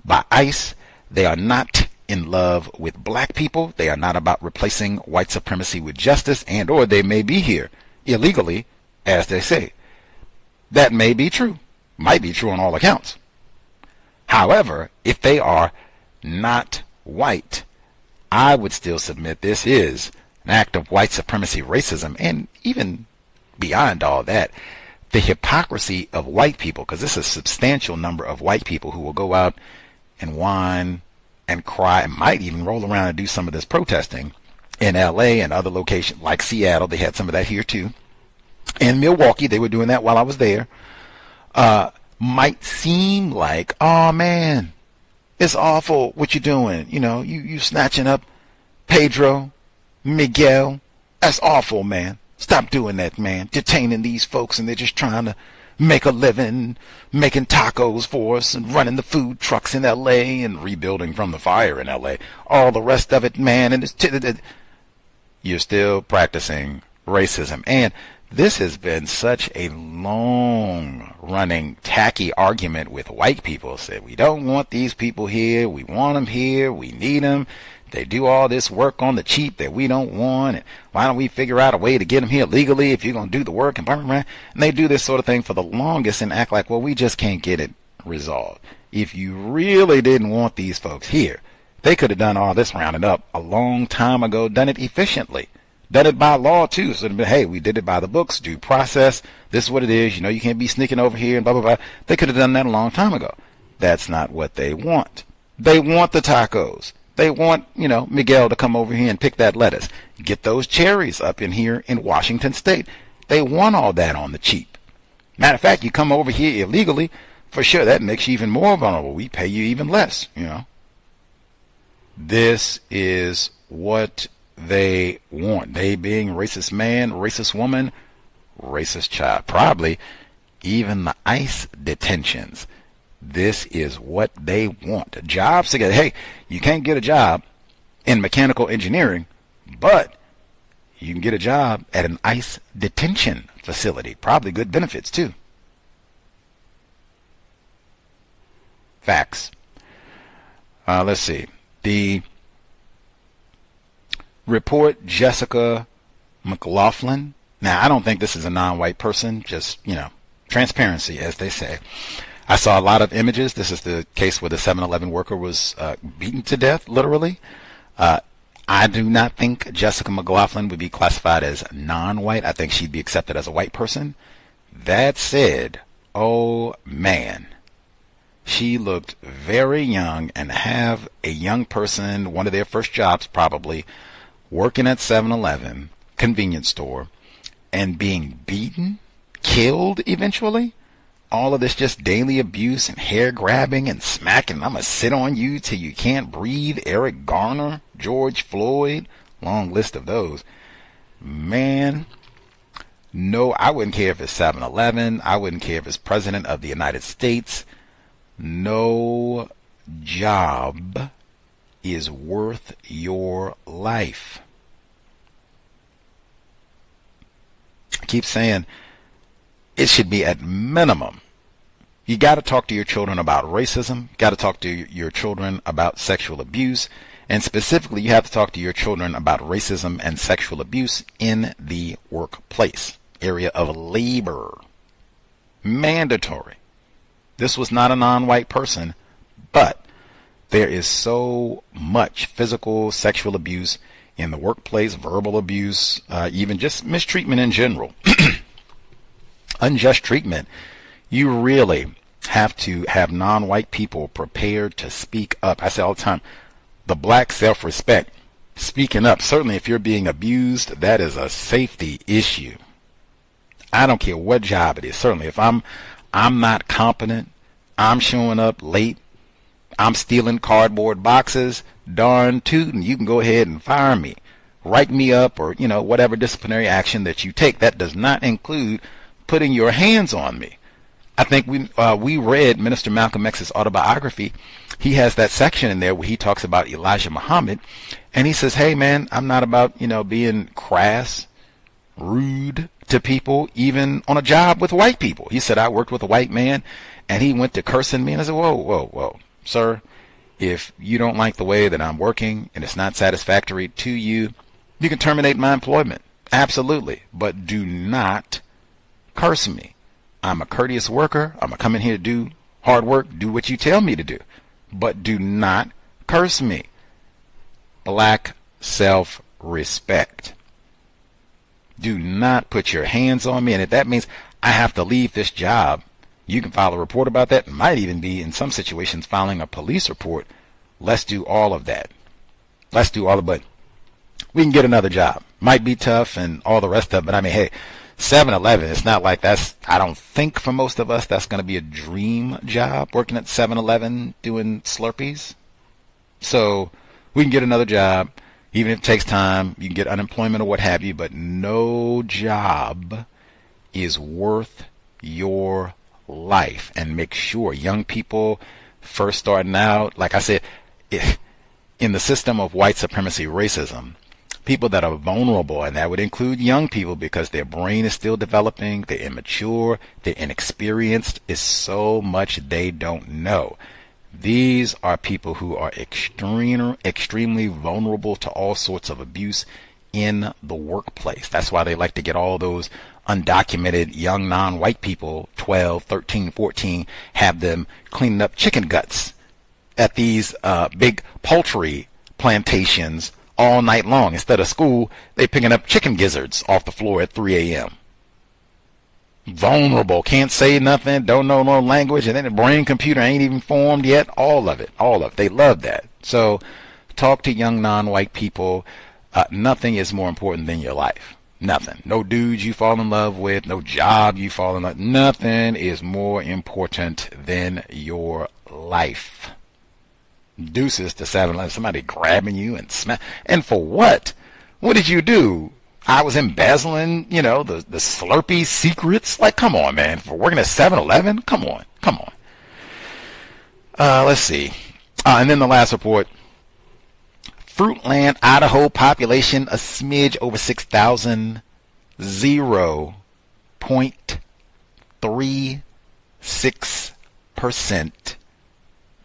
by ICE, they are not in love with black people. They are not about replacing white supremacy with justice, and or they may be here illegally, as they say. That may be true, might be true on all accounts. However, if they are not white, I would still submit this is an act of white supremacy racism, and even beyond all that, the hypocrisy of white people, because this is a substantial number of white people who will go out and whine and cry and might even roll around and do some of this protesting in LA and other locations like Seattle. They had some of that here too. In Milwaukee, they were doing that while I was there. Might seem like, oh man, it's awful what you're doing. You snatching up Pedro, Miguel. That's awful, man. Stop doing that, man. Detaining these folks, and they're just trying to make a living, making tacos for us and running the food trucks in LA and rebuilding from the fire in LA. All the rest of it, man. And you're still practicing racism. And this has been such a long-running, tacky argument with white people. Said, we don't want these people here. We want them here. We need them. They do all this work on the cheap that we don't want. And why don't we figure out a way to get them here legally if you're going to do the work? And they do this sort of thing for the longest and act like, well, we just can't get it resolved. If you really didn't want these folks here, they could have done all this rounding up a long time ago, done it efficiently, done it by law too. So, hey, we did it by the books, due process. This is what it is. You can't be sneaking over here and blah, blah, blah. They could have done that a long time ago. That's not what they want. They want the tacos. They want, Miguel to come over here and pick that lettuce. Get those cherries up in here in Washington State. They want all that on the cheap. Matter of fact, you come over here illegally, for sure, that makes you even more vulnerable. We pay you even less, This is what they want. They being racist man, racist woman, racist child. Probably even the ICE detentions. This is what they want. Jobs to get. Hey, you can't get a job in mechanical engineering, but you can get a job at an ICE detention facility. Probably good benefits too. Facts. Let's see. The report Jessica McLaughlin. Now, I don't think this is a non-white person. Just, transparency, as they say. I saw a lot of images. This is the case where the 7-Eleven worker was beaten to death, literally. I do not think Jessica McLaughlin would be classified as non-white. I think she'd be accepted as a white person. That said, oh man, she looked very young, and have a young person, one of their first jobs probably, working at 7-Eleven, convenience store, and being beaten, killed eventually. All of this just daily abuse and hair grabbing and smacking. I'm going to sit on you till you can't breathe. Eric Garner, George Floyd, long list of those. Man, no, I wouldn't care if it's 7-Eleven. I wouldn't care if it's President of the United States. No job is worth your life. I keep saying it should be at minimum. You got to talk to your children about racism. Got to talk to your children about sexual abuse. And specifically, you have to talk to your children about racism and sexual abuse in the workplace, area of labor. Mandatory. This was not a non-white person, but there is so much physical, sexual abuse in the workplace, verbal abuse, even just mistreatment in general. Unjust treatment. You really have to have non-white people prepared to speak up. I say all the time, the black self-respect, speaking up. Certainly if you're being abused, that is a safety issue. I don't care what job it is. Certainly if I'm not competent, I'm showing up late, I'm stealing cardboard boxes, darn tootin', you can go ahead and fire me. Write me up, or, whatever disciplinary action that you take. That does not include putting your hands on me. I think we read Minister Malcolm X's autobiography. He has that section in there where he talks about Elijah Muhammad, and he says, hey man, I'm not about, being crass, rude to people, even on a job with white people. He said, I worked with a white man and he went to cursing me, and I said, whoa, sir, if you don't like the way that I'm working and it's not satisfactory to you, you can terminate my employment. Absolutely. But do not curse me. I'm a courteous worker. I'm going to come in here to do hard work, do what you tell me to do. But do not curse me. Black self-respect. Do not put your hands on me. And if that means I have to leave this job, you can file a report about that. It might even be, in some situations, filing a police report. Let's do all of that. Let's do all of it. But we can get another job. Might be tough and all the rest of it. But I mean, hey, 7-Eleven, it's not like I don't think for most of us that's going to be a dream job, working at 7-Eleven doing Slurpees. So we can get another job, even if it takes time. You can get unemployment or what have you, but no job is worth your life. And make sure young people first starting out, like I said, in the system of white supremacy racism, people that are vulnerable, and that would include young people because their brain is still developing, they're immature, they're inexperienced, is so much they don't know. These are people who are extremely vulnerable to all sorts of abuse in the workplace. That's why they like to get all those undocumented young non-white people, 12, 13, 14, have them cleaning up chicken guts at these big poultry plantations all night long. Instead of school, they picking up chicken gizzards off the floor at 3 a.m. Vulnerable, can't say nothing, don't know no language, and then the brain computer ain't even formed yet. All of it. They love that. So talk to young non-white people. Nothing is more important than your life. Nothing. No dudes you fall in love with, no job you fall in love with. Nothing is more important than your life. Deuces to 7-Eleven. Somebody grabbing you and smack. And for what? What did you do? I was embezzling, the Slurpee secrets. Like, come on, man. For working at 7-Eleven? Come on. Let's see. And then the last report. Fruitland, Idaho population a smidge over 6,000, 0.36%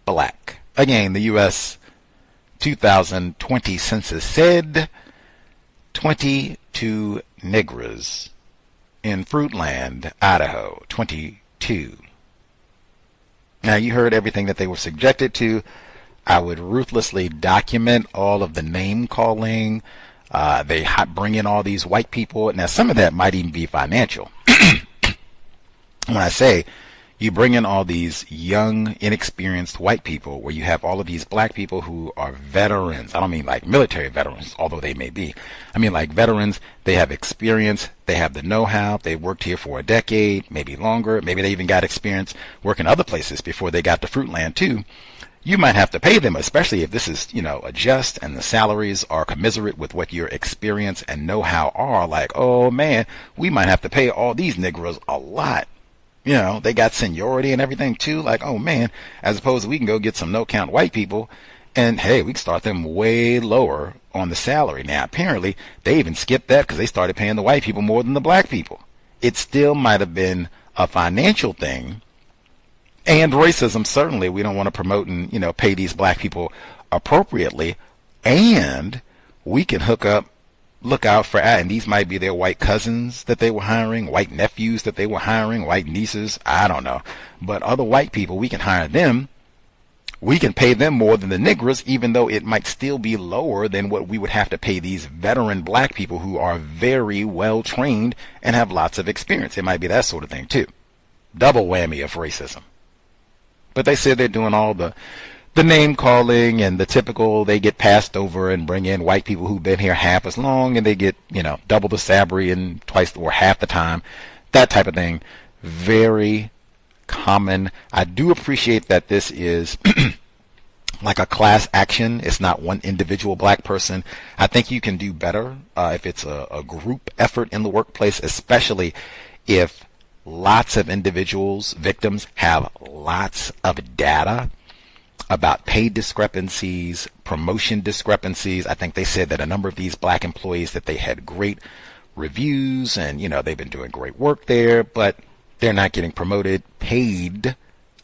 black. Again, the U.S. 2020 census said 22 Negroes in Fruitland, Idaho, 22. Now, you heard everything that they were subjected to. I would ruthlessly document all of the name calling. They bring in all these white people. Now, some of that might even be financial. When I say you bring in all these young, inexperienced white people, where you have all of these black people who are veterans. I don't mean like military veterans, although they may be. I mean like veterans. They have experience. They have the know-how. They worked here for a decade, maybe longer. Maybe they even got experience working other places before they got to Fruitland too. You might have to pay them, especially if this is, a just and the salaries are commiserate with what your experience and know-how are. Like, oh man, we might have to pay all these Negroes a lot. They got seniority and everything too. Like, oh man, as opposed to we can go get some no-count white people and hey, we can start them way lower on the salary. Now, apparently they even skipped that because they started paying the white people more than the black people. It still might have been a financial thing. And racism, certainly, we don't want to promote and, pay these black people appropriately. And we can look out for, and these might be their white cousins that they were hiring, white nephews that they were hiring, white nieces, I don't know. But other white people, we can hire them. We can pay them more than the Negroes, even though it might still be lower than what we would have to pay these veteran black people who are very well trained and have lots of experience. It might be that sort of thing, too. Double whammy of racism. But they said they're doing all the name calling and the typical, they get passed over and bring in white people who've been here half as long and they get, double the salary and twice or half the time. That type of thing. Very common. I do appreciate that this is like a class action. It's not one individual black person. I think you can do better if it's a group effort in the workplace, especially if lots of individuals, victims, have lots of data about pay discrepancies, promotion discrepancies. I think they said that a number of these black employees, that they had great reviews and, they've been doing great work there, but they're not getting promoted, paid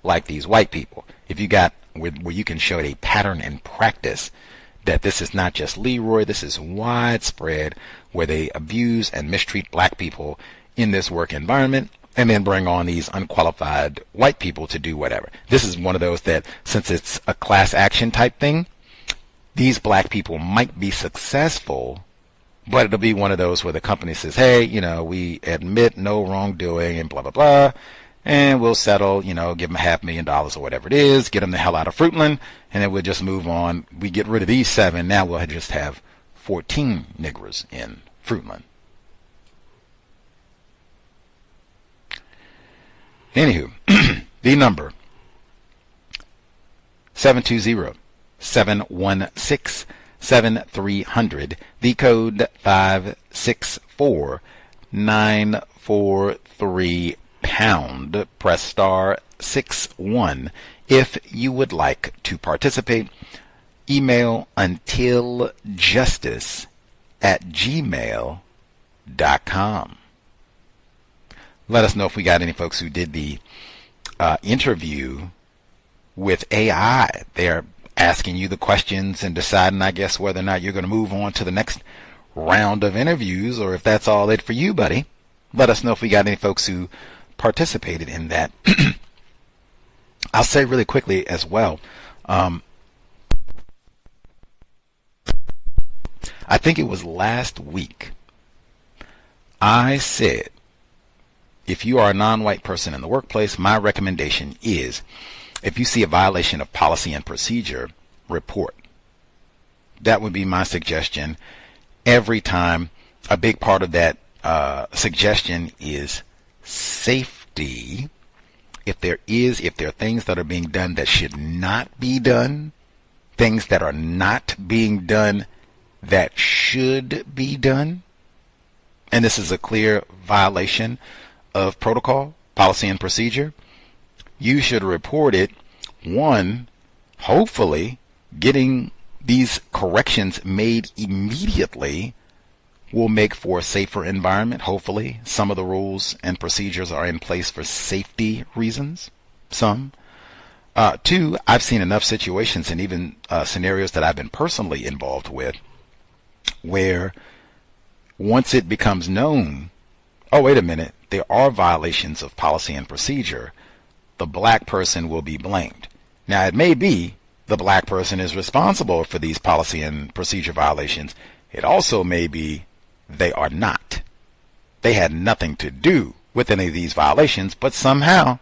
like these white people. If you got where you can show a pattern and practice that this is not just Leroy, this is widespread, where they abuse and mistreat black people in this work environment, and then bring on these unqualified white people to do whatever. This is one of those that, since it's a class action type thing, these black people might be successful, but it'll be one of those where the company says, hey, we admit no wrongdoing and blah, blah, blah, and we'll settle, give them $500,000 or whatever it is, get them the hell out of Fruitland, and then we'll just move on. We get rid of these 7. Now we'll just have 14 Negroes in Fruitland. Anywho, the number 720-716-7300, the code 564-943 pound. Press star 61 if you would like to participate. Email untiljustice@gmail.com. Let us know if we got any folks who did the interview with AI. They're asking you the questions and deciding, I guess, whether or not you're going to move on to the next round of interviews, or if that's all it for you, buddy. Let us know if we got any folks who participated in that. I'll say really quickly as well, I think it was last week, I said, if you are a non-white person in the workplace, my recommendation is, if you see a violation of policy and procedure, report. That would be my suggestion every time. A big part of that suggestion is safety. If there are things that are being done that should not be done, things that are not being done that should be done, and this is a clear violation of protocol, policy, and procedure, you should report it. One, hopefully getting these corrections made immediately will make for a safer environment. Hopefully some of the rules and procedures are in place for safety reasons. Some. Two, I've seen enough situations and even scenarios that I've been personally involved with where once it becomes known, oh, wait a minute, there are violations of policy and procedure, the black person will be blamed. Now, it may be the black person is responsible for these policy and procedure violations. It also may be they are not. They had nothing to do with any of these violations, but somehow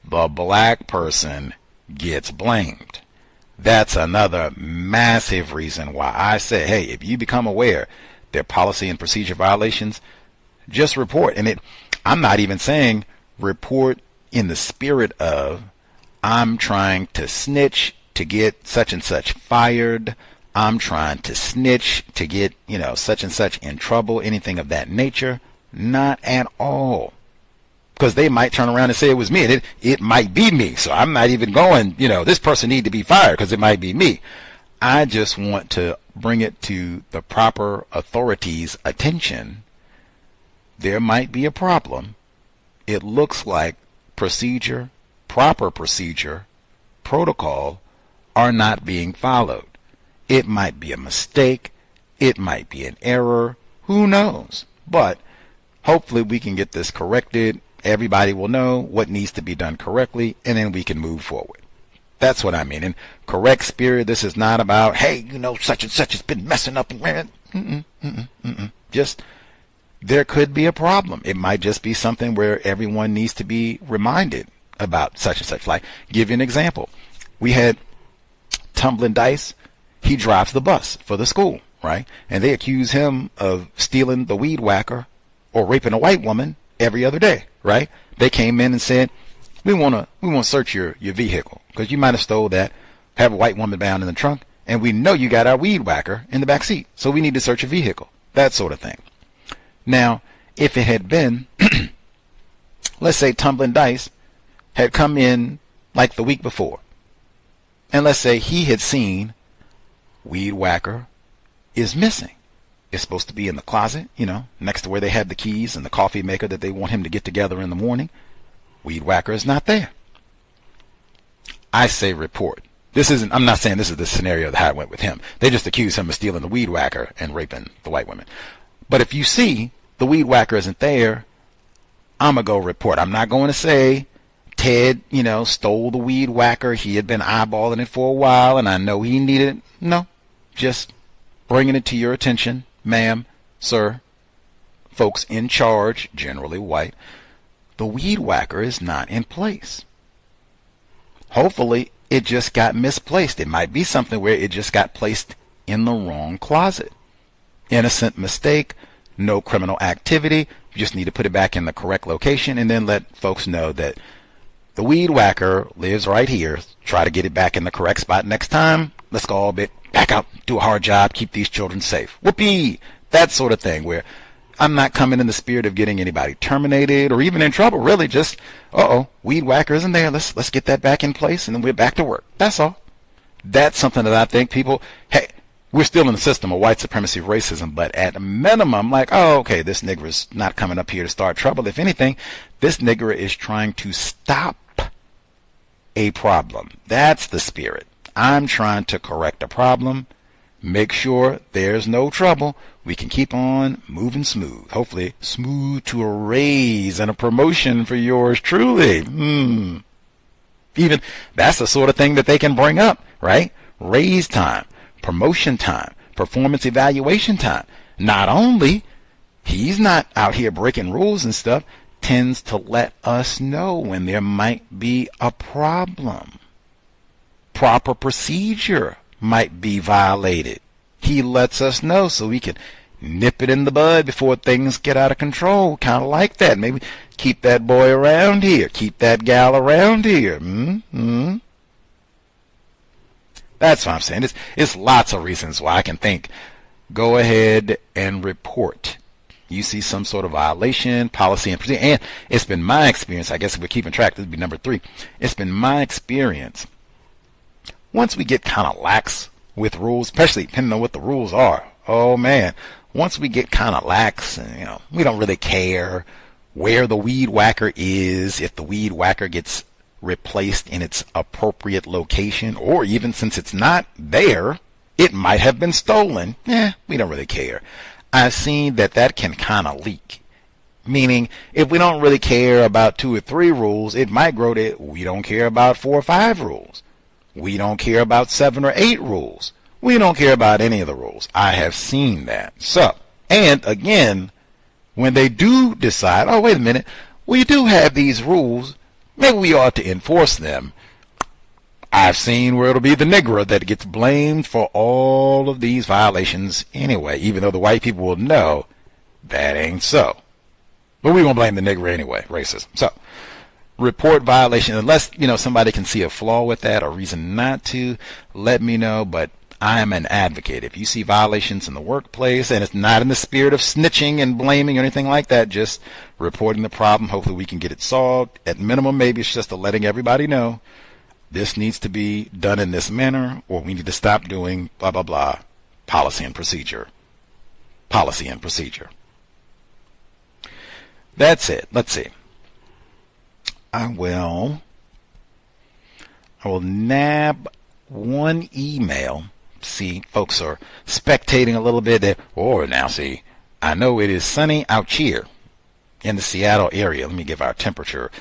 the black person gets blamed. That's another massive reason why I say, hey, if you become aware there are policy and procedure violations, just report. And I'm not even saying report in the spirit of, I'm trying to snitch to get such and such fired, I'm trying to snitch to get, such and such in trouble, anything of that nature. Not at all. Because they might turn around and say it was me, and it might be me. So I'm not even going, this person need to be fired because it might be me. I just want to bring it to the proper authorities' attention. There might be a problem. It looks like procedure, proper procedure, protocol are not being followed. It might be a mistake. It might be an error. Who knows? But hopefully we can get this corrected. Everybody will know what needs to be done correctly, and then we can move forward. That's what I mean. In correct spirit, this is not about, hey, such and such has been messing up. Just, there could be a problem. It might just be something where everyone needs to be reminded about such and such. Like, give you an example. We had Tumbling Dice. He drives the bus for the school, right? And they accuse him of stealing the weed whacker or raping a white woman every other day, right? They came in and said, we want to search your vehicle because you might have stole that, have a white woman bound in the trunk, and we know you got our weed whacker in the back seat, so we need to search your vehicle. That sort of thing. Now, if it had been, let's say Tumbling Dice had come in like the week before, and let's say he had seen weed whacker is missing. It's supposed to be in the closet, next to where they have the keys and the coffee maker that they want him to get together in the morning. Weed whacker is not there. I say report. I'm not saying this is the scenario that how it went with him. They just accuse him of stealing the weed whacker and raping the white women. But if you see the weed whacker isn't there, I'm going to go report. I'm not going to say Ted, stole the weed whacker. He had been eyeballing it for a while and I know he needed it. No, just bringing it to your attention, ma'am, sir, folks in charge, generally white. The weed whacker is not in place. Hopefully it just got misplaced. It might be something where it just got placed in the wrong closet. Innocent mistake, no criminal activity. You just need to put it back in the correct location and then let folks know that the weed whacker lives right here. Try to get it back in the correct spot next time. Let's go all bit back out, do a hard job, keep these children safe. Whoopee! That sort of thing where I'm not coming in the spirit of getting anybody terminated or even in trouble. Really, just, weed whacker isn't there. Let's get that back in place and then we're back to work. That's all. That's something that I think people, hey, we're still in the system of white supremacy racism, but at a minimum, like, okay, this nigger is not coming up here to start trouble. If anything, this nigger is trying to stop a problem. That's the spirit. I'm trying to correct a problem, make sure there's no trouble. We can keep on moving smooth. Hopefully smooth to a raise and a promotion for yours truly. Even that's the sort of thing that they can bring up, right? Raise time, promotion time, performance evaluation time. Not only he's not out here breaking rules and stuff, tends to let us know when there might be a problem. Proper procedure might be violated. He lets us know so we can nip it in the bud before things get out of control. Kind of like that. Maybe keep that boy around here. Keep that gal around here. That's what I'm saying. It's lots of reasons why I can think. Go ahead and report. You see some sort of violation, policy, and procedure. And it's been my experience, I guess if we're keeping track, this would be number 3. It's been my experience, once we get kind of lax with rules, especially depending on what the rules are, oh man, once we get kind of lax and, we don't really care where the weed whacker is, if the weed whacker gets replaced in its appropriate location, or even since it's not there, it might have been stolen. We don't really care. I've seen that can kind of leak. Meaning, if we don't really care about 2 or 3 rules, it might grow to we don't care about 4 or 5 rules. We don't care about 7 or 8 rules. We don't care about any of the rules. I have seen that. So, and again, when they do decide, oh, wait a minute, we do have these rules, maybe we ought to enforce them. I've seen where it'll be the Negro that gets blamed for all of these violations anyway, even though the white people will know that ain't so. But we're going to blame the Negro anyway, racism. So, report violation, unless, somebody can see a flaw with that or reason not to, let me know. But I am an advocate. If you see violations in the workplace, and it's not in the spirit of snitching and blaming or anything like that, just reporting the problem, hopefully we can get it solved. At minimum, maybe it's just letting everybody know this needs to be done in this manner, or we need to stop doing blah, blah, blah, policy and procedure. Policy and procedure. That's it. Let's see. I will nab one email. See, folks are spectating a little bit there. Or now, see, I know it is sunny out here in the Seattle area. Let me give our temperature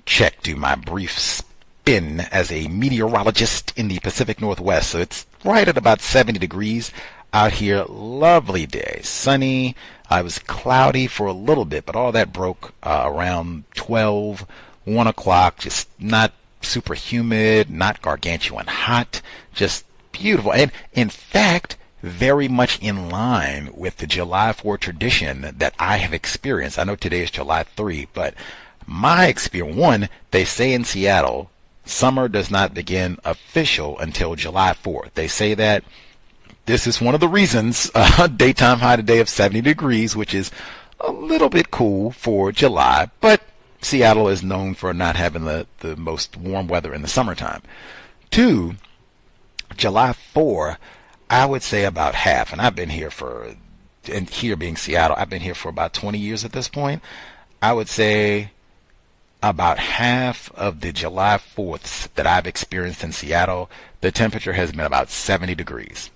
check to my brief spin as a meteorologist in the Pacific Northwest. So it's right at about 70 degrees out here. Lovely day. Sunny. It was cloudy for a little bit, but all that broke around 12, 1 o'clock. Just not super humid, not gargantuan hot. Just beautiful. And in fact, very much in line with the July 4 tradition that I have experienced. I know today is July 3, but my experience, one, they say in Seattle, summer does not begin official until July 4th. They say that this is one of the reasons, daytime high today of 70 degrees, which is a little bit cool for July, but Seattle is known for not having the most warm weather in the summertime. 2, July 4, I would say about half, and I've been here and here being Seattle, I've been here for about 20 years at this point. I would say about half of the July 4ths that I've experienced in Seattle, the temperature has been about 70 degrees.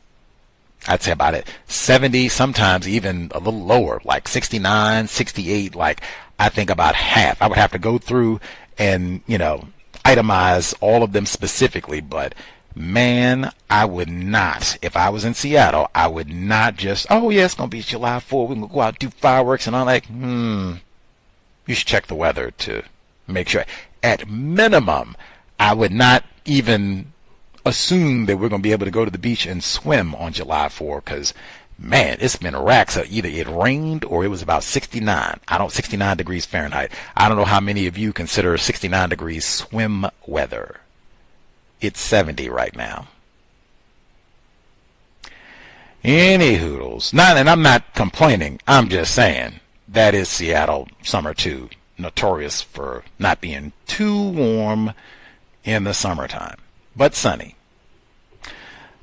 I'd say about 70, sometimes even a little lower, like 69, 68, like I think about half. I would have to go through and, itemize all of them specifically, but man, I would not, if I was in Seattle, I would not just, oh yeah, it's going to be July 4, we're going to go out and do fireworks, and I'm like, you should check the weather to make sure. At minimum, I would not even assume that we're going to be able to go to the beach and swim on July 4, because man, it's been racks. So either it rained or it was about 69. 69 degrees Fahrenheit. I don't know how many of you consider 69 degrees swim weather. It's 70 right now. Any hoodles. And I'm not complaining. I'm just saying that is Seattle summer too. Notorious for not being too warm in the summertime, but sunny.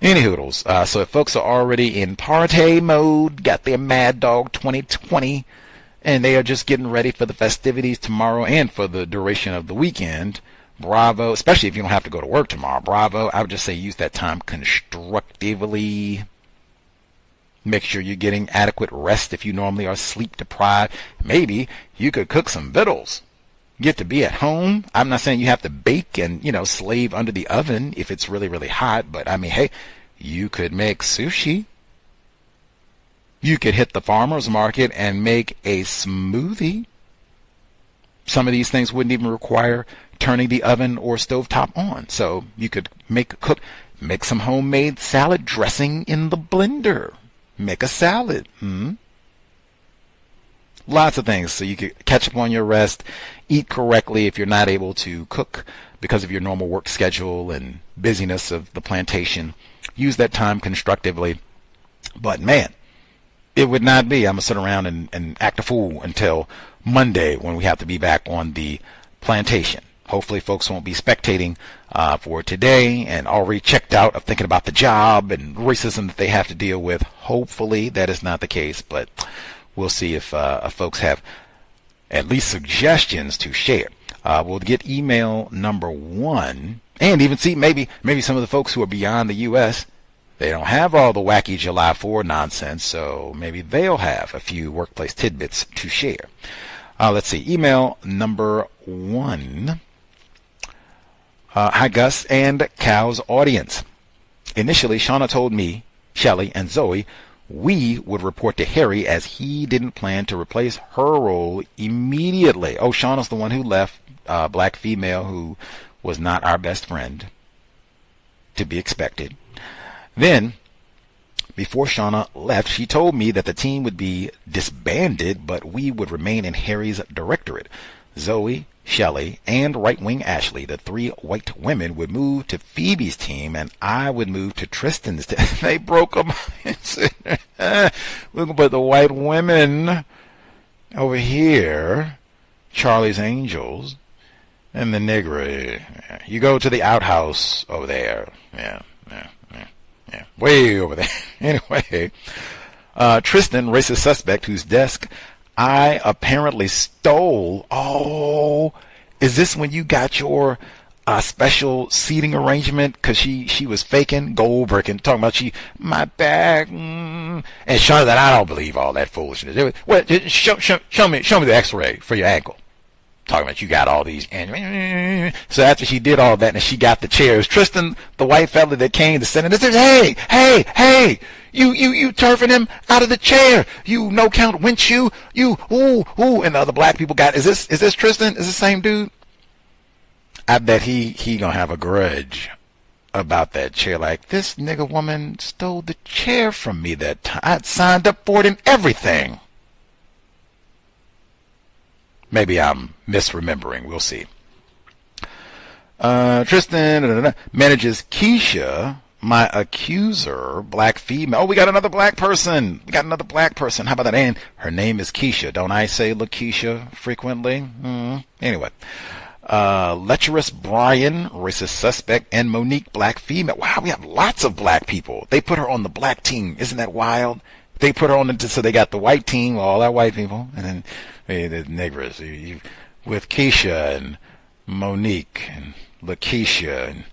Any hoodles. So if folks are already in party mode, got their Mad Dog 2020, and they are just getting ready for the festivities tomorrow and for the duration of the weekend, bravo, especially if you don't have to go to work tomorrow. Bravo. I would just say use that time constructively. Make sure you're getting adequate rest if you normally are sleep deprived. Maybe you could cook some victuals. Get to be at home. I'm not saying you have to bake and, slave under the oven if it's really, really hot. But I mean, hey, you could make sushi. You could hit the farmer's market and make a smoothie. Some of these things wouldn't even require turning the oven or stovetop on. So you could make some homemade salad dressing in the blender. Make a salad. Lots of things so you could catch up on your rest, eat correctly if you're not able to cook because of your normal work schedule and busyness of the plantation. Use that time constructively. But man, it would not be I'm going to sit around and act a fool until Monday when we have to be back on the plantation. Hopefully folks won't be spectating for today and already checked out of thinking about the job and racism that they have to deal with. Hopefully that is not the case, but we'll see if folks have at least suggestions to share. We'll get email number 1 and even see maybe some of the folks who are beyond the U.S., they don't have all the wacky July 4 nonsense, so maybe they'll have a few workplace tidbits to share. Let's see. Email number 1. Hi, Gus and Cal's audience. Initially, Shauna told me, Shelly, and Zoe we would report to Harry as he didn't plan to replace her role immediately. Oh, Shauna's the one who left, black female who was not our best friend. To be expected. Then, before Shauna left, she told me that the team would be disbanded, but we would remain in Harry's directorate. Zoe, Shelley, and right-wing Ashley, the 3 white women, would move to Phoebe's team, and I would move to Tristan's team. They broke them. We're going to put the white women over here, Charlie's Angels, and the Negro. You go to the outhouse over there. Yeah. Way over there. Anyway, Tristan, racist suspect, whose desk I apparently stole. Oh, is this when you got your special seating arrangement? Because she was faking Goldberg and talking about my bag. And Sean said, I don't believe all that foolishness. Well, show me the x-ray for your ankle. Talking about you got all these. So after she did all that and she got the chairs, Tristan, the white fella that came to sit in, said, hey, you turfing him out of the chair. You no count winch you, ooh. And the other black people got, is this Tristan? Is this the same dude? I bet he gonna have a grudge about that chair. Like, this nigga woman stole the chair from me that time. I'd signed up for it and everything. Maybe I'm misremembering. We'll see. Tristan manages Keisha, my accuser, black female. Oh, we got another black person. How about that? And her name is Keisha. Don't I say LaKeisha frequently? Anyway. Lecherous Brian, racist suspect, and Monique, black female. Wow, we have lots of black people. They put her on the black team. Isn't that wild? They put her on so they got the white team, all our white people, and then the niggers with Keisha and Monique and LaKeisha, and I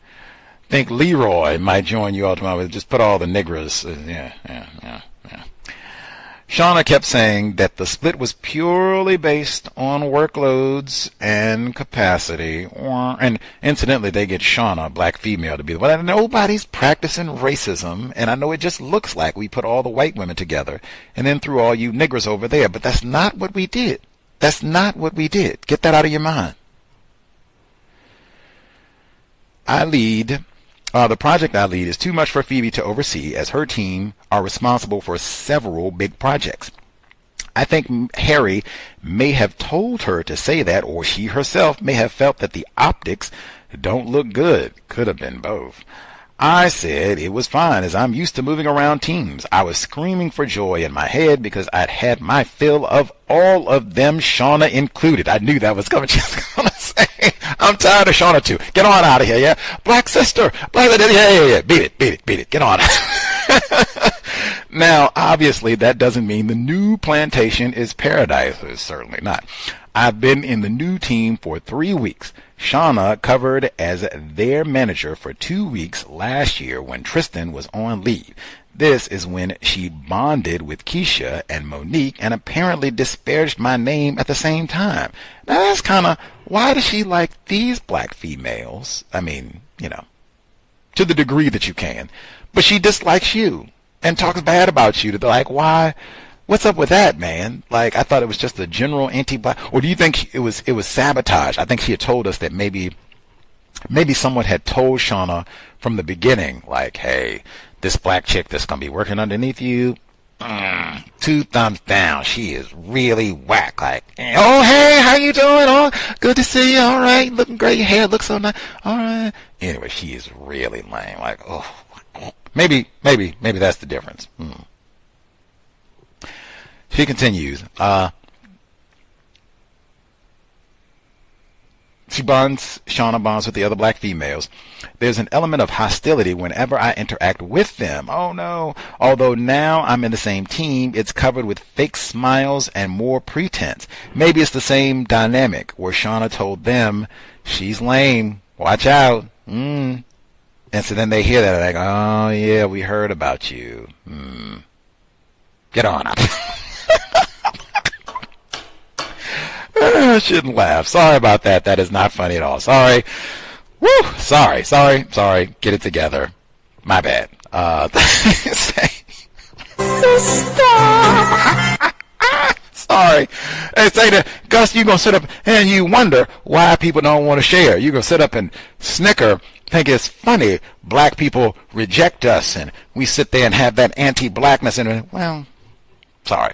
think Leroy might join you all tomorrow. Just put all the niggers. Yeah. Shauna kept saying that the split was purely based on workloads and capacity. And incidentally, they get Shauna, black female, to be the one. Nobody's practicing racism, and I know it just looks like we put all the white women together and then threw all you niggers over there, but that's not what we did. Get that out of your mind. The project I lead is too much for Phoebe to oversee, as her team are responsible for several big projects. I think Harry may have told her to say that, or she herself may have felt that the optics don't look good. Could have been both. I said it was fine, as I'm used to moving around teams. I was screaming for joy in my head because I'd had my fill of all of them, Shauna included. I knew that was coming. She's gonna say, I'm tired of Shauna too. Get on out of here, yeah? Black sister. Yeah. Beat it. Get on. Now, obviously, that doesn't mean the new plantation is paradise. It's certainly not. I've been in the new team for 3 weeks. Shauna covered as their manager for 2 weeks last year when Tristan was on leave. This is when she bonded with Keisha and Monique and apparently disparaged my name at the same time. Now, that's kind of, why does she like these black females? I mean, to the degree that you can. But she dislikes you and talks bad about you. They're like, why? What's up with that, man? Like, I thought it was just a general anti-black. Or do you think it was sabotage? I think she had told us that maybe someone had told Shauna from the beginning, like, hey, this black chick that's going to be working underneath you, 2 thumbs down. She is really whack. Like, oh, hey, how you doing? Oh, good to see you. All right. Looking great. Your hair looks so nice. All right. Anyway, she is really lame. Like, oh, maybe that's the difference. She continues. Shauna bonds with the other black females. There's an element of hostility whenever I interact with them. Oh no. Although now I'm in the same team, it's covered with fake smiles and more pretense. Maybe it's the same dynamic where Shauna told them, she's lame, watch out. And so then they hear that, like, oh yeah, we heard about you. Get on up. I shouldn't laugh. Sorry about that. That is not funny at all. Sorry. Woo! Sorry. Get it together. My bad. Stop. Sorry. Hey, say to Gus, you're going to sit up and you wonder why people don't want to share. You're going to sit up and snicker, think it's funny. Black people reject us and we sit there and have that anti-blackness. And, well, sorry.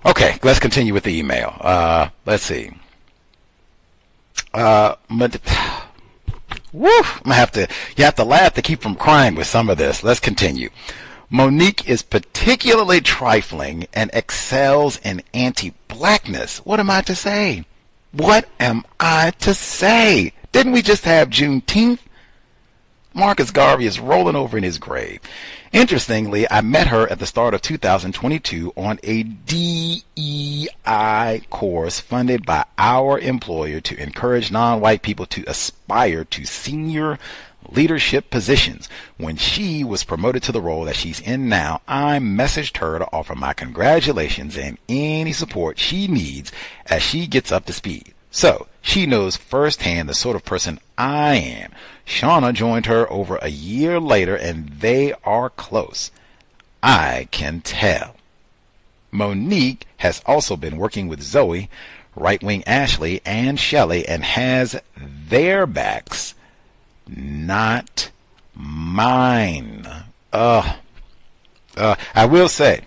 Okay, let's continue with the email. Let's see. Woo, I'm gonna you have to laugh to keep from crying with some of this. Let's continue. Monique is particularly trifling and excels in anti-blackness. What am I to say? Didn't we just have Juneteenth? Marcus Garvey is rolling over in his grave. Interestingly, I met her at the start of 2022 on a DEI course funded by our employer to encourage non-white people to aspire to senior leadership positions. When she was promoted to the role that she's in now, I messaged her to offer my congratulations and any support she needs as she gets up to speed. So, she knows firsthand the sort of person I am. Shauna joined her over a year later and they are close. I can tell. Monique has also been working with Zoe, Right Wing Ashley, and Shelley and has their backs, not mine. I will say,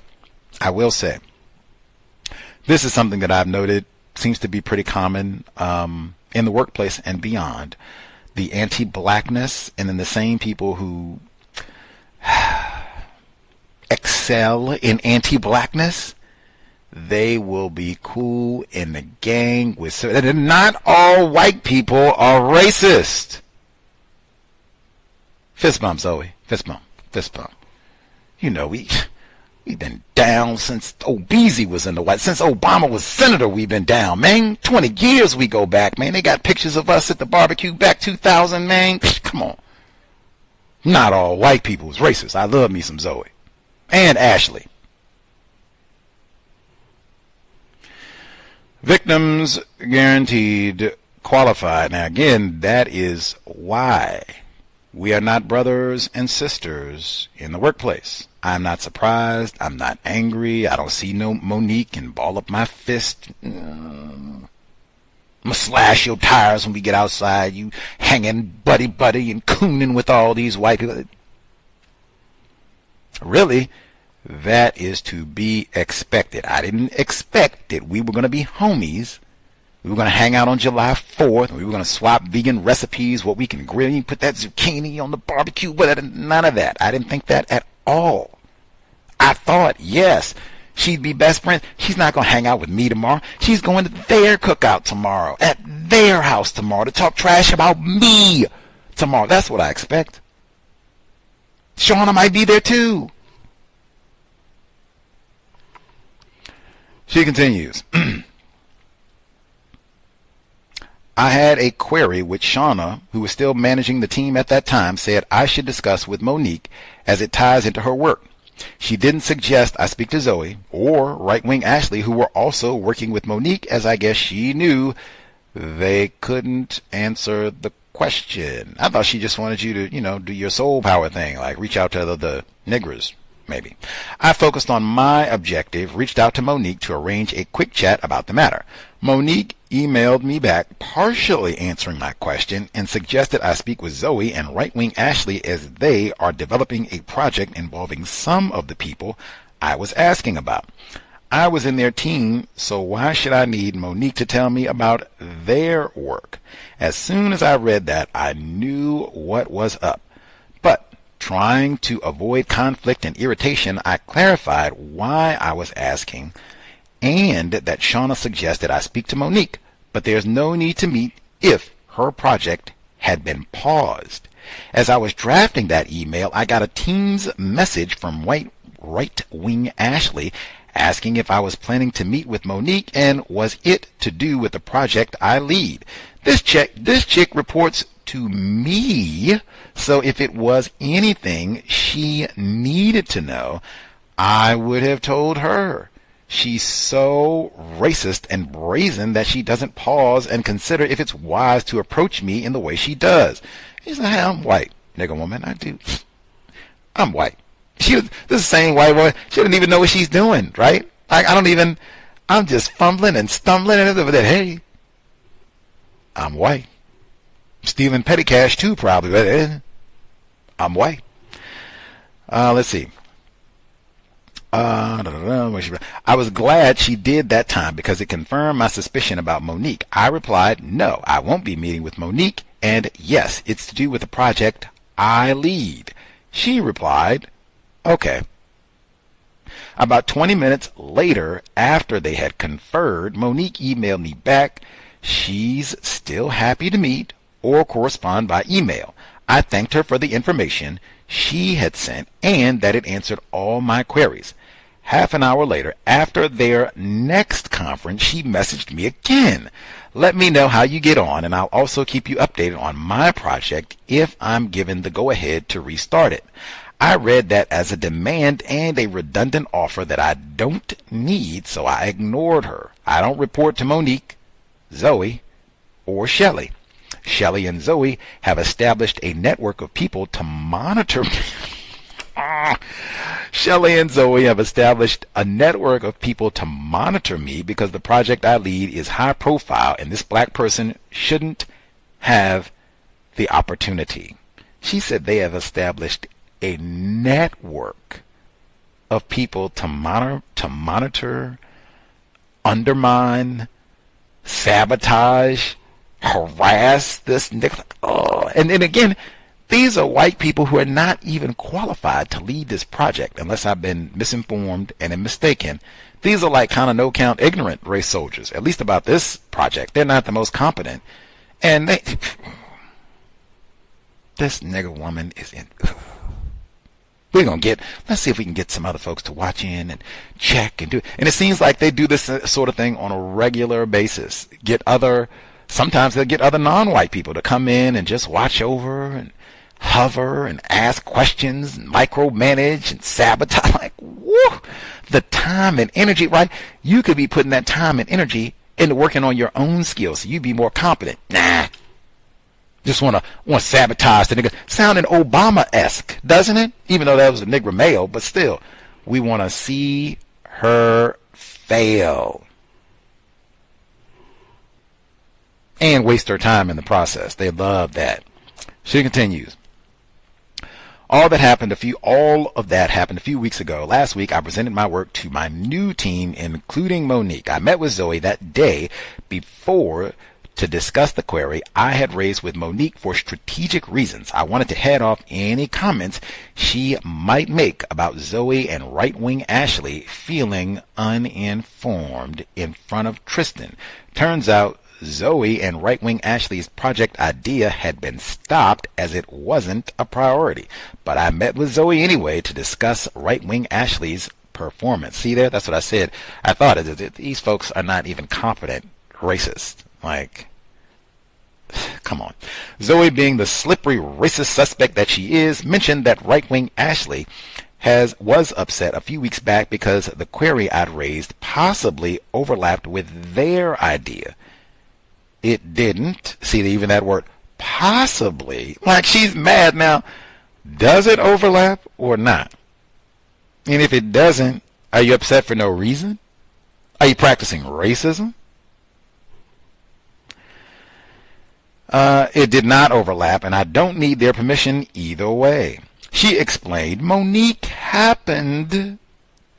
this is something that I've noted seems to be pretty common in the workplace and beyond. The anti-blackness, and then the same people who excel in anti-blackness, they will be cool in the gang with. Not all white people are racist. Fist bump, Zoe. Fist bump. We've been down since Obeezy was in the White. Since Obama was senator, we've been down, man. 20 years we go back, man. They got pictures of us at the barbecue back 2000, man. Come on. Not all white people is racist. I love me some Zoe. And Ashley. Victims guaranteed qualified. Now, again, that is why we are not brothers and sisters in the workplace. I'm not surprised. I'm not angry. I don't see no Monique and ball up my fist. I'm gonna slash your tires when we get outside. You hanging buddy and cooning with all these white people. Really, that is to be expected. I didn't expect that we were going to be homies. We were going to hang out on July 4th. We were going to swap vegan recipes, what we can grill. You put that zucchini on the barbecue. But none of that. I didn't think that at all. I thought, yes, she'd be best friends. She's not going to hang out with me tomorrow. She's going to their cookout tomorrow, at their house tomorrow, to talk trash about me tomorrow. That's what I expect. Shauna might be there too. She continues. I had a query which Shauna, who was still managing the team at that time, said I should discuss with Monique as it ties into her work. She didn't suggest I speak to Zoe or right-wing Ashley, who were also working with Monique, as I guess she knew they couldn't answer the question. I thought she just wanted you to, do your soul power thing, like reach out to the niggers, maybe. I focused on my objective, reached out to Monique to arrange a quick chat about the matter. Monique emailed me back, partially answering my question, and suggested I speak with Zoe and right-wing Ashley as they are developing a project involving some of the people I was asking about. I was in their team, so why should I need Monique to tell me about their work? As soon as I read that, I knew what was up. But trying to avoid conflict and irritation, I clarified why I was asking and that Shauna suggested I speak to Monique, but there's no need to meet if her project had been paused. As I was drafting that email, I got a Teams message from right-wing Ashley asking if I was planning to meet with Monique and was it to do with the project I lead. This chick reports to me, so if it was anything she needed to know, I would have told her. She's so racist and brazen that she doesn't pause and consider if it's wise to approach me in the way she does. She's like, hey, I'm white, nigga woman. I'm white. This is the same white woman. She doesn't even know what she's doing, right? I'm just fumbling and stumbling and over there. Hey, I'm white. Stealing petty cash too, probably. But I'm white. Let's see. I was glad she did that time because it confirmed my suspicion about Monique. I replied, no, I won't be meeting with Monique, and yes, it's to do with the project I lead. She replied, okay. About 20 minutes later, after they had conferred, Monique emailed me back. She's still happy to meet or correspond by email. I thanked her for the information she had sent and that it answered all my queries. Half an hour later, after their next conference, she messaged me again. Let me know how you get on, and I'll also keep you updated on my project if I'm given the go-ahead to restart it. I read that as a demand and a redundant offer that I don't need, so I ignored her. I don't report to Monique, Zoe, or Shelley. Shelley and Zoe have established a network of people to monitor me. Shelley and Zoe have established a network of people to monitor me because the project I lead is high profile and this black person shouldn't have the opportunity. She said they have established a network of people to monitor, undermine, sabotage, harass this nigga. Oh. And then again, these are white people who are not even qualified to lead this project, unless I've been misinformed and mistaken. These are like kind of no-count ignorant race soldiers, at least about this project. They're not the most competent. And this nigga woman is in. Let's see if we can get some other folks to watch in and check and do it. And it seems like they do this sort of thing on a regular basis. Sometimes they'll get other non-white people to come in and just watch over and hover and ask questions and micromanage and sabotage. Like, woo! The time and energy, right? You could be putting that time and energy into working on your own skills so you'd be more competent. Nah. Just want to sabotage the nigga. Sounding Obama-esque, doesn't it? Even though that was a nigger male, but still. We want to see her fail. And waste her time in the process. They love that. She continues. All of that happened a few weeks ago. Last week, I presented my work to my new team, including Monique. I met with Zoe that day before to discuss the query I had raised with Monique for strategic reasons. I wanted to head off any comments she might make about Zoe and right-wing Ashley feeling uninformed in front of Tristan. Turns out Zoe and right-wing Ashley's project idea had been stopped as it wasn't a priority. But I met with Zoe anyway to discuss right-wing Ashley's performance. See there? That's what I said. I thought these folks are not even competent racists. Like, come on. Zoe, being the slippery racist suspect that she is, mentioned that right-wing Ashley was upset a few weeks back because the query I'd raised possibly overlapped with their idea. It didn't. See, even that word, possibly. Like, she's mad now. Does it overlap or not? And if it doesn't, are you upset for no reason? Are you practicing racism? It did not overlap, and I don't need their permission either way. She explained Monique happened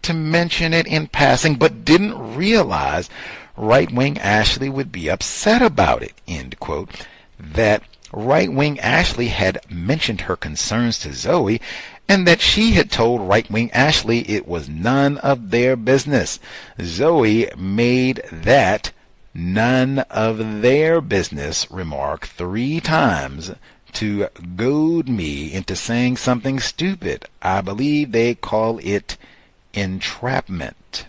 to mention it in passing, but didn't realize right-wing Ashley would be upset about it, end quote. That right-wing Ashley had mentioned her concerns to Zoe, and that she had told right-wing Ashley it was none of their business. Zoe made that none of their business remark 3 times to goad me into saying something stupid. I believe they call it entrapment.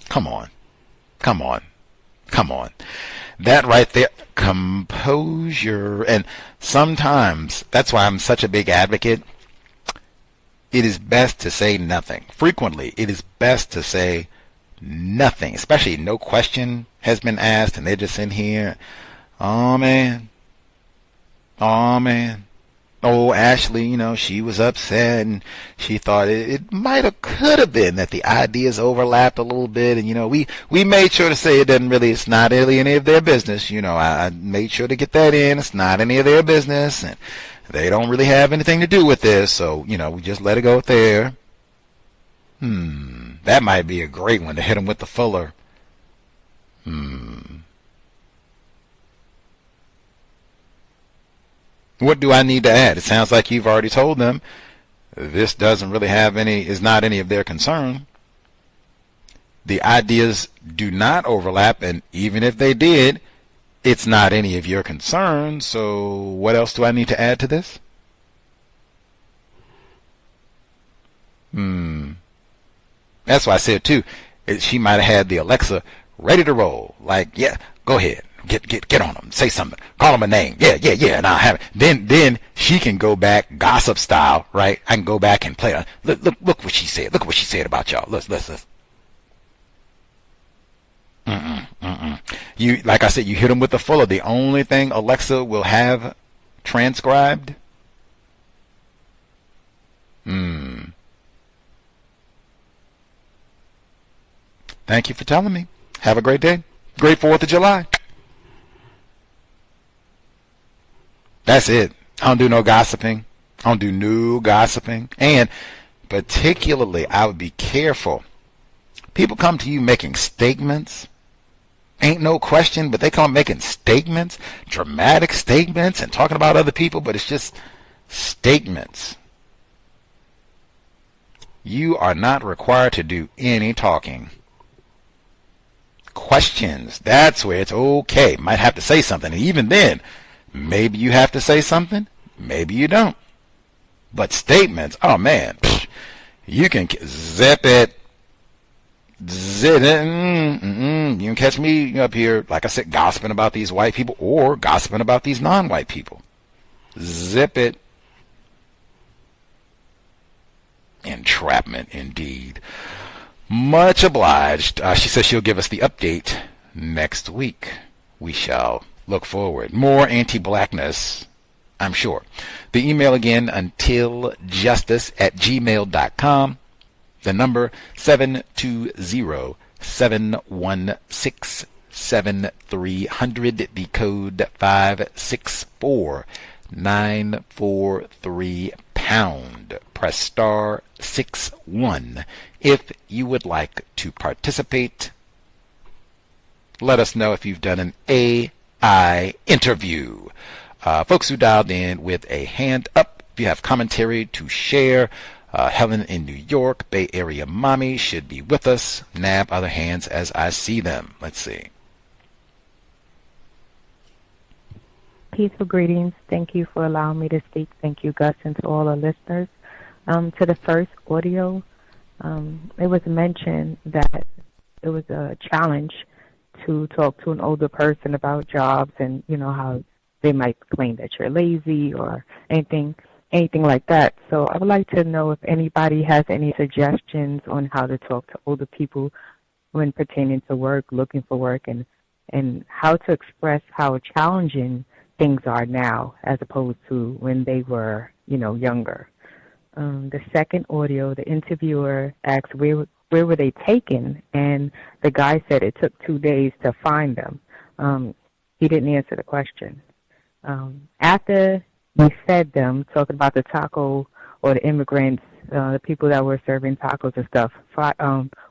Come on. Come on. Come on. That right there, composure. And sometimes, that's why I'm such a big advocate, it is best to say nothing. Frequently, it is best to say nothing, especially no question has been asked and they're just in here, oh man, oh Ashley, she was upset and she thought it might have could have been that the ideas overlapped a little bit, and we made sure to say it's not really any of their business. I made sure to get that in. It's not any of their business and they don't really have anything to do with this, so we just let it go there. That might be a great one to hit them with the fuller. What do I need to add? It sounds like you've already told them this doesn't really is not any of their concern. The ideas do not overlap, and even if they did, it's not any of your concern. So what else do I need to add to this? That's why I said too, she might have had the Alexa ready to roll. Like, yeah, go ahead. Get on them. Say something. Call them a name. Yeah. And I'll have it. Then she can go back gossip style, right? I can go back and play. Look what she said. Look what she said about y'all. Listen. You, like I said, you hit them with the fuller. The only thing Alexa will have transcribed. Thank you for telling me. Have a great day. Great 4th of July. That's it. I don't do no gossiping. And particularly, I would be careful. People come to you making statements. Ain't no question, but they come making statements, dramatic statements, and talking about other people, but it's just statements. You are not required to do any talking. Questions, that's where it's okay. Might have to say something. And even then, maybe you have to say something, maybe you don't. But statements, oh man, you can zip it. You can catch me up here, like I said, gossiping about these white people or gossiping about these non-white people. Zip it. Entrapment, indeed. Much obliged. She says she'll give us the update next week. We shall look forward. More anti-blackness, I'm sure. The email again, untiljustice@gmail.com. The number 720-716-7300. The code 564-943#. Press star 61 if you would like to participate. Let us know if you've done an AI interview. Folks who dialed in with a hand up, if you have commentary to share. Helen in New York, Bay Area Mommy should be with us. Nab other hands as I see them. Let's see. peaceful greetings. Thank you for allowing me to speak. Thank you, Gus, and to all our listeners. To the first audio, it was mentioned that it was a challenge to talk to an older person about jobs and, you know, how they might claim that you're lazy or anything like that. So I would like to know if anybody has any suggestions on how to talk to older people when pertaining to work, looking for work, and how to express how challenging things are now as opposed to when they were, you know, younger. The second audio, the interviewer asked where were they taken, and the guy said it took 2 days to find them. He didn't answer the question. After we fed them, talking about the taco or the immigrants, the people that were serving tacos and stuff,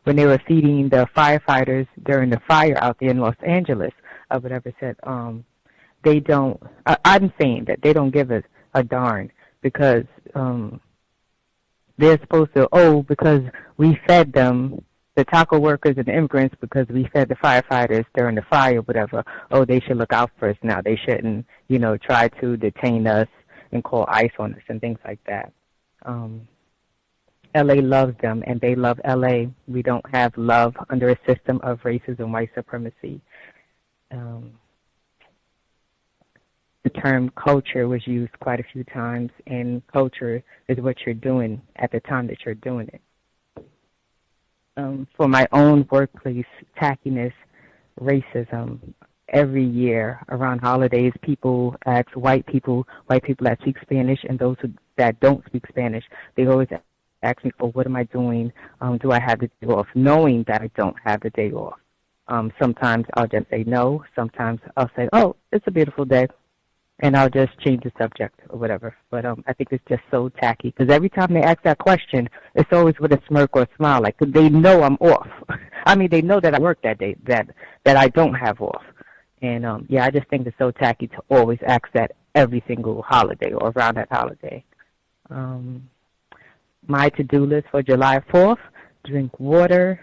when they were feeding the firefighters during the fire out there in Los Angeles, or whatever, said they don't, I'm saying that they don't give a darn because they're supposed to, because we fed them, the taco workers and the immigrants, because we fed the firefighters during the fire, whatever, they should look out for us now. They shouldn't, you know, try to detain us and call ICE on us and things like that. LA loves them, and they love LA. We don't have love under a system of racism, white supremacy. The term culture was used quite a few times, and culture is what you're doing at the time that you're doing it. For my own workplace tackiness, racism, every year around holidays, people ask white people that speak Spanish and those that don't speak Spanish, they always ask me, what am I doing? Do I have the day off? Knowing that I don't have the day off. Sometimes I'll just say no. Sometimes I'll say, it's a beautiful day. And I'll just change the subject or whatever. But I think it's just so tacky because every time they ask that question, it's always with a smirk or a smile, like they know I'm off. I mean, they know that I work that day, that I don't have off. And I just think it's so tacky to always ask that every single holiday or around that holiday. My to-do list for July 4th: drink water.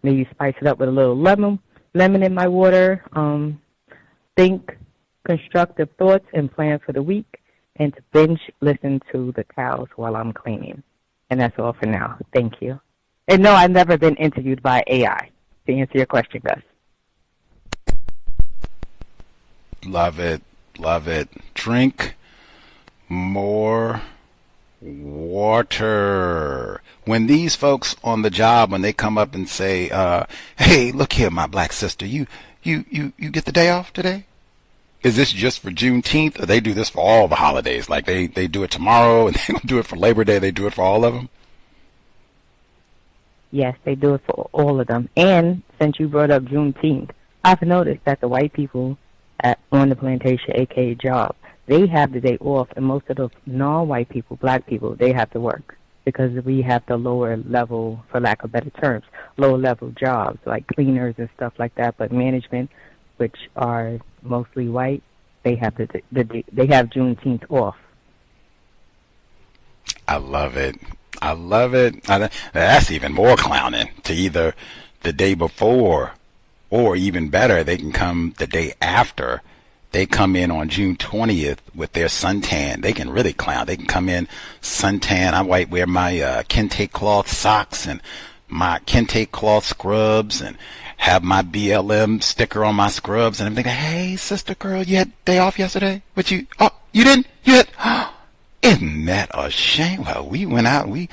Maybe spice it up with a little lemon in my water. Think constructive thoughts and plans for the week, and to binge listen to the cows while I'm cleaning. And that's all for now. Thank you. And no, I've never been interviewed by AI, to answer your question, Gus. Love it. Love it. Drink more water. When these folks on the job, when they come up and say, hey, look here, my black sister, you get the day off today? Is this just for Juneteenth, or they do this for all the holidays? Like they do it tomorrow, and they don't do it for Labor Day. They do it for all of them? Yes, they do it for all of them. And since you brought up Juneteenth, I've noticed that the white people on the plantation, aka job, they have the day off, and most of the non-white people, black people, they have to work because we have the lower level, for lack of better terms, lower level jobs like cleaners and stuff like that. But management, which are mostly white, they have they have Juneteenth off. I love it. I love it. That's even more clowning, to either the day before or even better, they can come the day after. They come in on June 20th with their suntan. They can really clown. They can come in suntan. I wear my kente cloth socks and my kente cloth scrubs and have my BLM sticker on my scrubs, and I'm thinking, hey, sister girl, you had day off yesterday? But you didn't? You had? Isn't that a shame? Well, we went out, we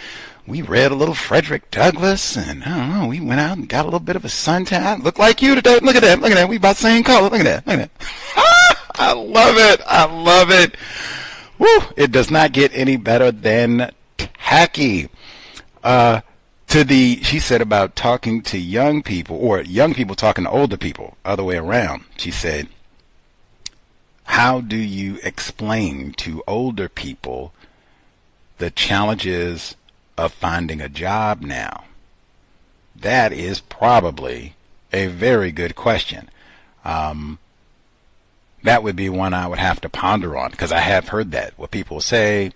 read a little Frederick Douglass, and I don't know, we went out and got a little bit of a suntan. I look like you today. Look at that. We about the same color. Look at that. I love it. I love it. Woo! It does not get any better than tacky. She said about talking to young people, or young people talking to older people, other way around. She said, how do you explain to older people the challenges of finding a job now? That is probably a very good question. That would be one I would have to ponder on, because I have heard that, what people say,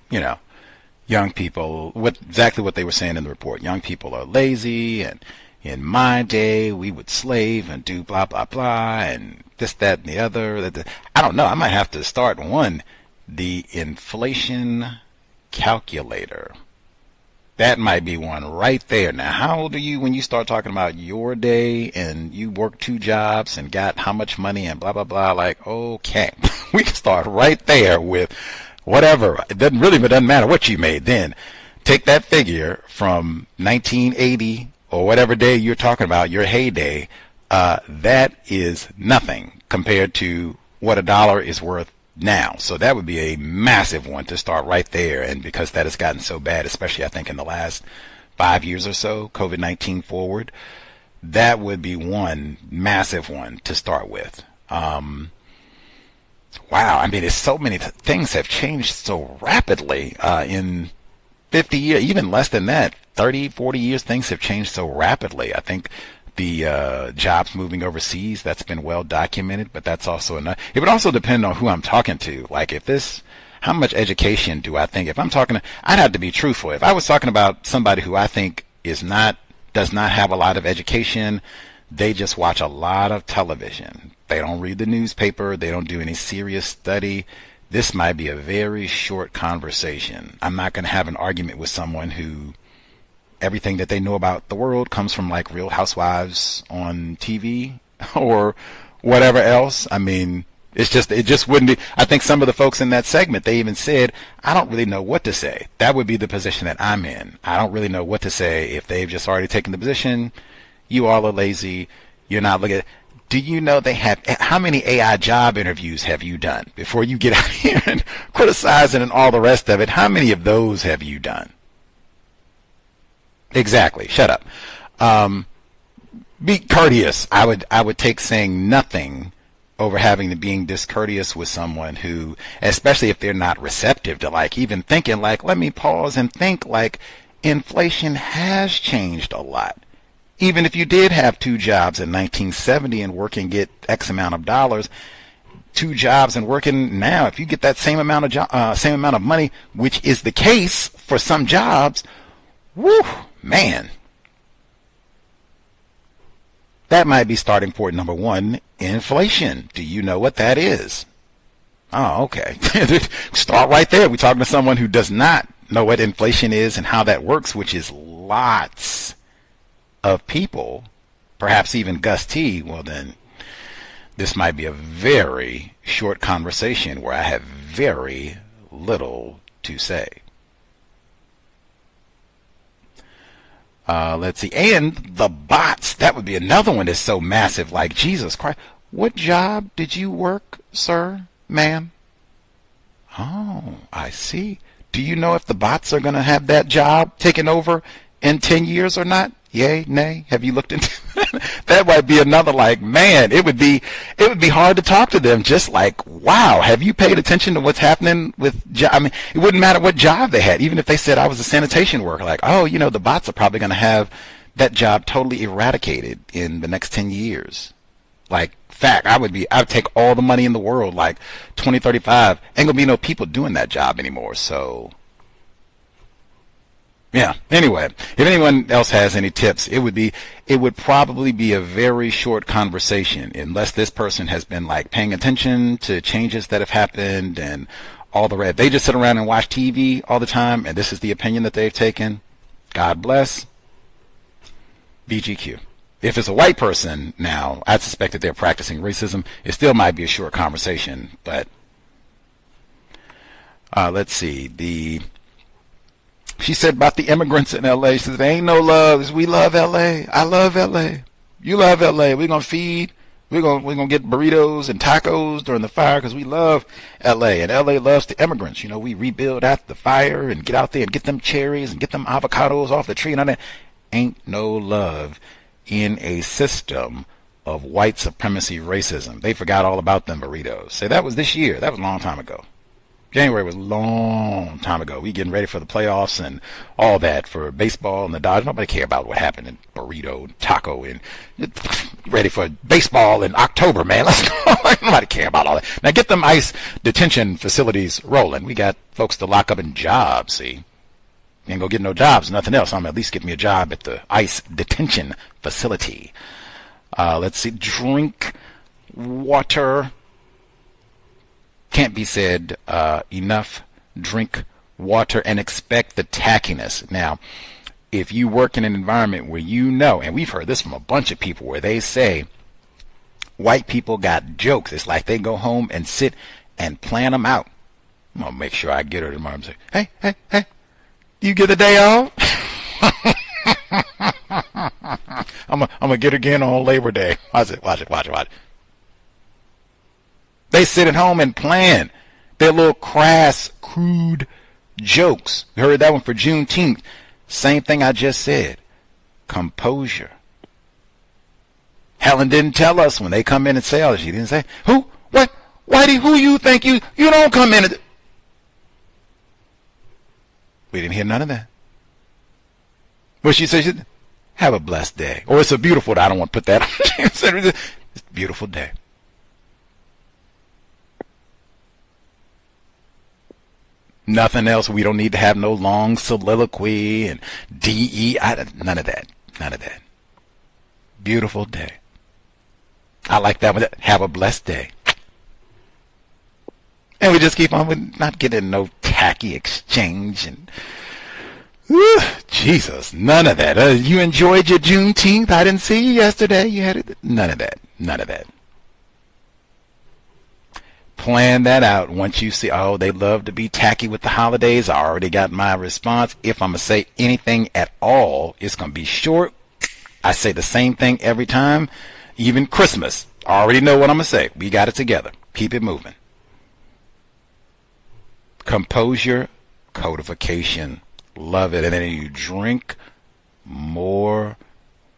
young people, exactly what they were saying in the report. Young people are lazy, and in my day, we would slave and do blah, blah, blah, and this, that, and the other. I don't know. I might have to start one. The inflation calculator. That might be one right there. Now, how old are you when you start talking about your day and you worked 2 jobs and got how much money and blah, blah, blah? Like, okay, we can start right there with whatever. It doesn't matter what you made then. Take that figure from 1980 or whatever day you're talking about, your heyday. That is nothing compared to what $1 is worth now. So that would be a massive one to start right there. And because that has gotten so bad, especially I think in the last 5 years or so, COVID-19 forward, that would be one massive one to start with. Wow. I mean, it's so many things have changed so rapidly in 50 years, even less than that, 30, 40 years, things have changed so rapidly. I think the jobs moving overseas, that's been well documented, but that's also enough. It would also depend on who I'm talking to. Like how much education do I think, if I'm talking, I'd have to be truthful. If I was talking about somebody who I think does not have a lot of education, they just watch a lot of television. They don't read the newspaper. They don't do any serious study. This might be a very short conversation. I'm not going to have an argument with someone who everything that they know about the world comes from like Real Housewives on TV or whatever else. I mean, it just wouldn't be. I think some of the folks in that segment, they even said, I don't really know what to say. That would be the position that I'm in. I don't really know what to say if they've just already taken the position. You all are lazy. You're not looking at. Do you know they have, how many AI job interviews have you done before you get out here and criticizing and all the rest of it? How many of those have you done? Exactly. Shut up. Be courteous. I would take saying nothing over being discourteous with someone who, especially if they're not receptive to like even thinking like, let me pause and think, like inflation has changed a lot. Even if you did have 2 jobs in 1970 and work and get X amount of dollars, 2 jobs and working now, if you get that same amount of money, which is the case for some jobs, woo, man, that might be starting point number 1. Inflation. Do you know what that is? Oh, okay. Start right there. We're talking to someone who does not know what inflation is and how that works, which is lots of people, perhaps even Gus T. Well, then this might be a very short conversation where I have very little to say. Let's see. And the bots, that would be another one that's so massive, like Jesus Christ. What job did you work, sir, ma'am? Oh, I see. Do you know if the bots are going to have that job taken over in 10 years or not? Yay, nay? Have you looked into that? Might be another, like, man, it would be hard to talk to them. Just like, wow, have you paid attention to what's happening with I mean, it wouldn't matter what job they had. Even if they said I was a sanitation worker, like, oh, the bots are probably going to have that job totally eradicated in the next 10 years. Like, fact, I would take all the money in the world, like 2035, ain't gonna be no people doing that job anymore. So yeah, anyway, if anyone else has any tips, it would probably be a very short conversation unless this person has been like paying attention to changes that have happened and all the rest. They just sit around and watch TV all the time and this is the opinion that they've taken. God bless. BGQ. If it's a white person now, I suspect that they're practicing racism. It still might be a short conversation, but let's see. She said about the immigrants in L.A. She said, there ain't no love. We love L.A. I love L.A. You love L.A. We're going to feed. We're gonna get burritos and tacos during the fire because we love L.A. And L.A. loves the immigrants. We rebuild after the fire and get out there and get them cherries and get them avocados off the tree and all that. Ain't no love in a system of white supremacy racism. They forgot all about them burritos. Say that was this year. That was a long time ago. January was a long time ago. We getting ready for the playoffs and all that for baseball and the Dodgers. Nobody care about what happened in burrito, taco, and ready for baseball in October, man. Let's go. Nobody care about all that. Now get them ICE detention facilities rolling. We got folks to lock up in jobs, see. Ain't gonna get no jobs, nothing else. I'm at least get me a job at the ICE detention facility. Let's see. Drink water. Can't be said enough. Drink water and expect the tackiness. Now, if you work in an environment where you know, and we've heard this from a bunch of people, where they say white people got jokes, it's like they go home and sit and plan them out. I'm going to make sure I get her tomorrow and say, hey, you get a day off? I'm going to get her again on Labor Day. Watch it. They sit at home and plan their little crass, crude jokes. You heard that one for Juneteenth. Same thing I just said. Composure. Helen didn't tell us when they come in and say all this. She didn't say, who? What? Whitey, who you think you don't come in and... We didn't hear none of that. What she said, have a blessed day. Or it's a beautiful day. I don't want to put that on. It's a beautiful day. Nothing else. We don't need to have no long soliloquy and none of that. None of that. Beautiful day. I like that one. Have a blessed day. And we just keep on with not getting no tacky exchange and Jesus, none of that. You enjoyed your Juneteenth. I didn't see you yesterday. You had it. None of that. None of that. Plan that out. Once you see, oh, they love to be tacky with the holidays. I already got my response. If I'm going to say anything at all, it's going to be short. I say the same thing every time. Even Christmas. I already know what I'm going to say. We got it together. Keep it moving. Composure, codification. Love it. And then you drink more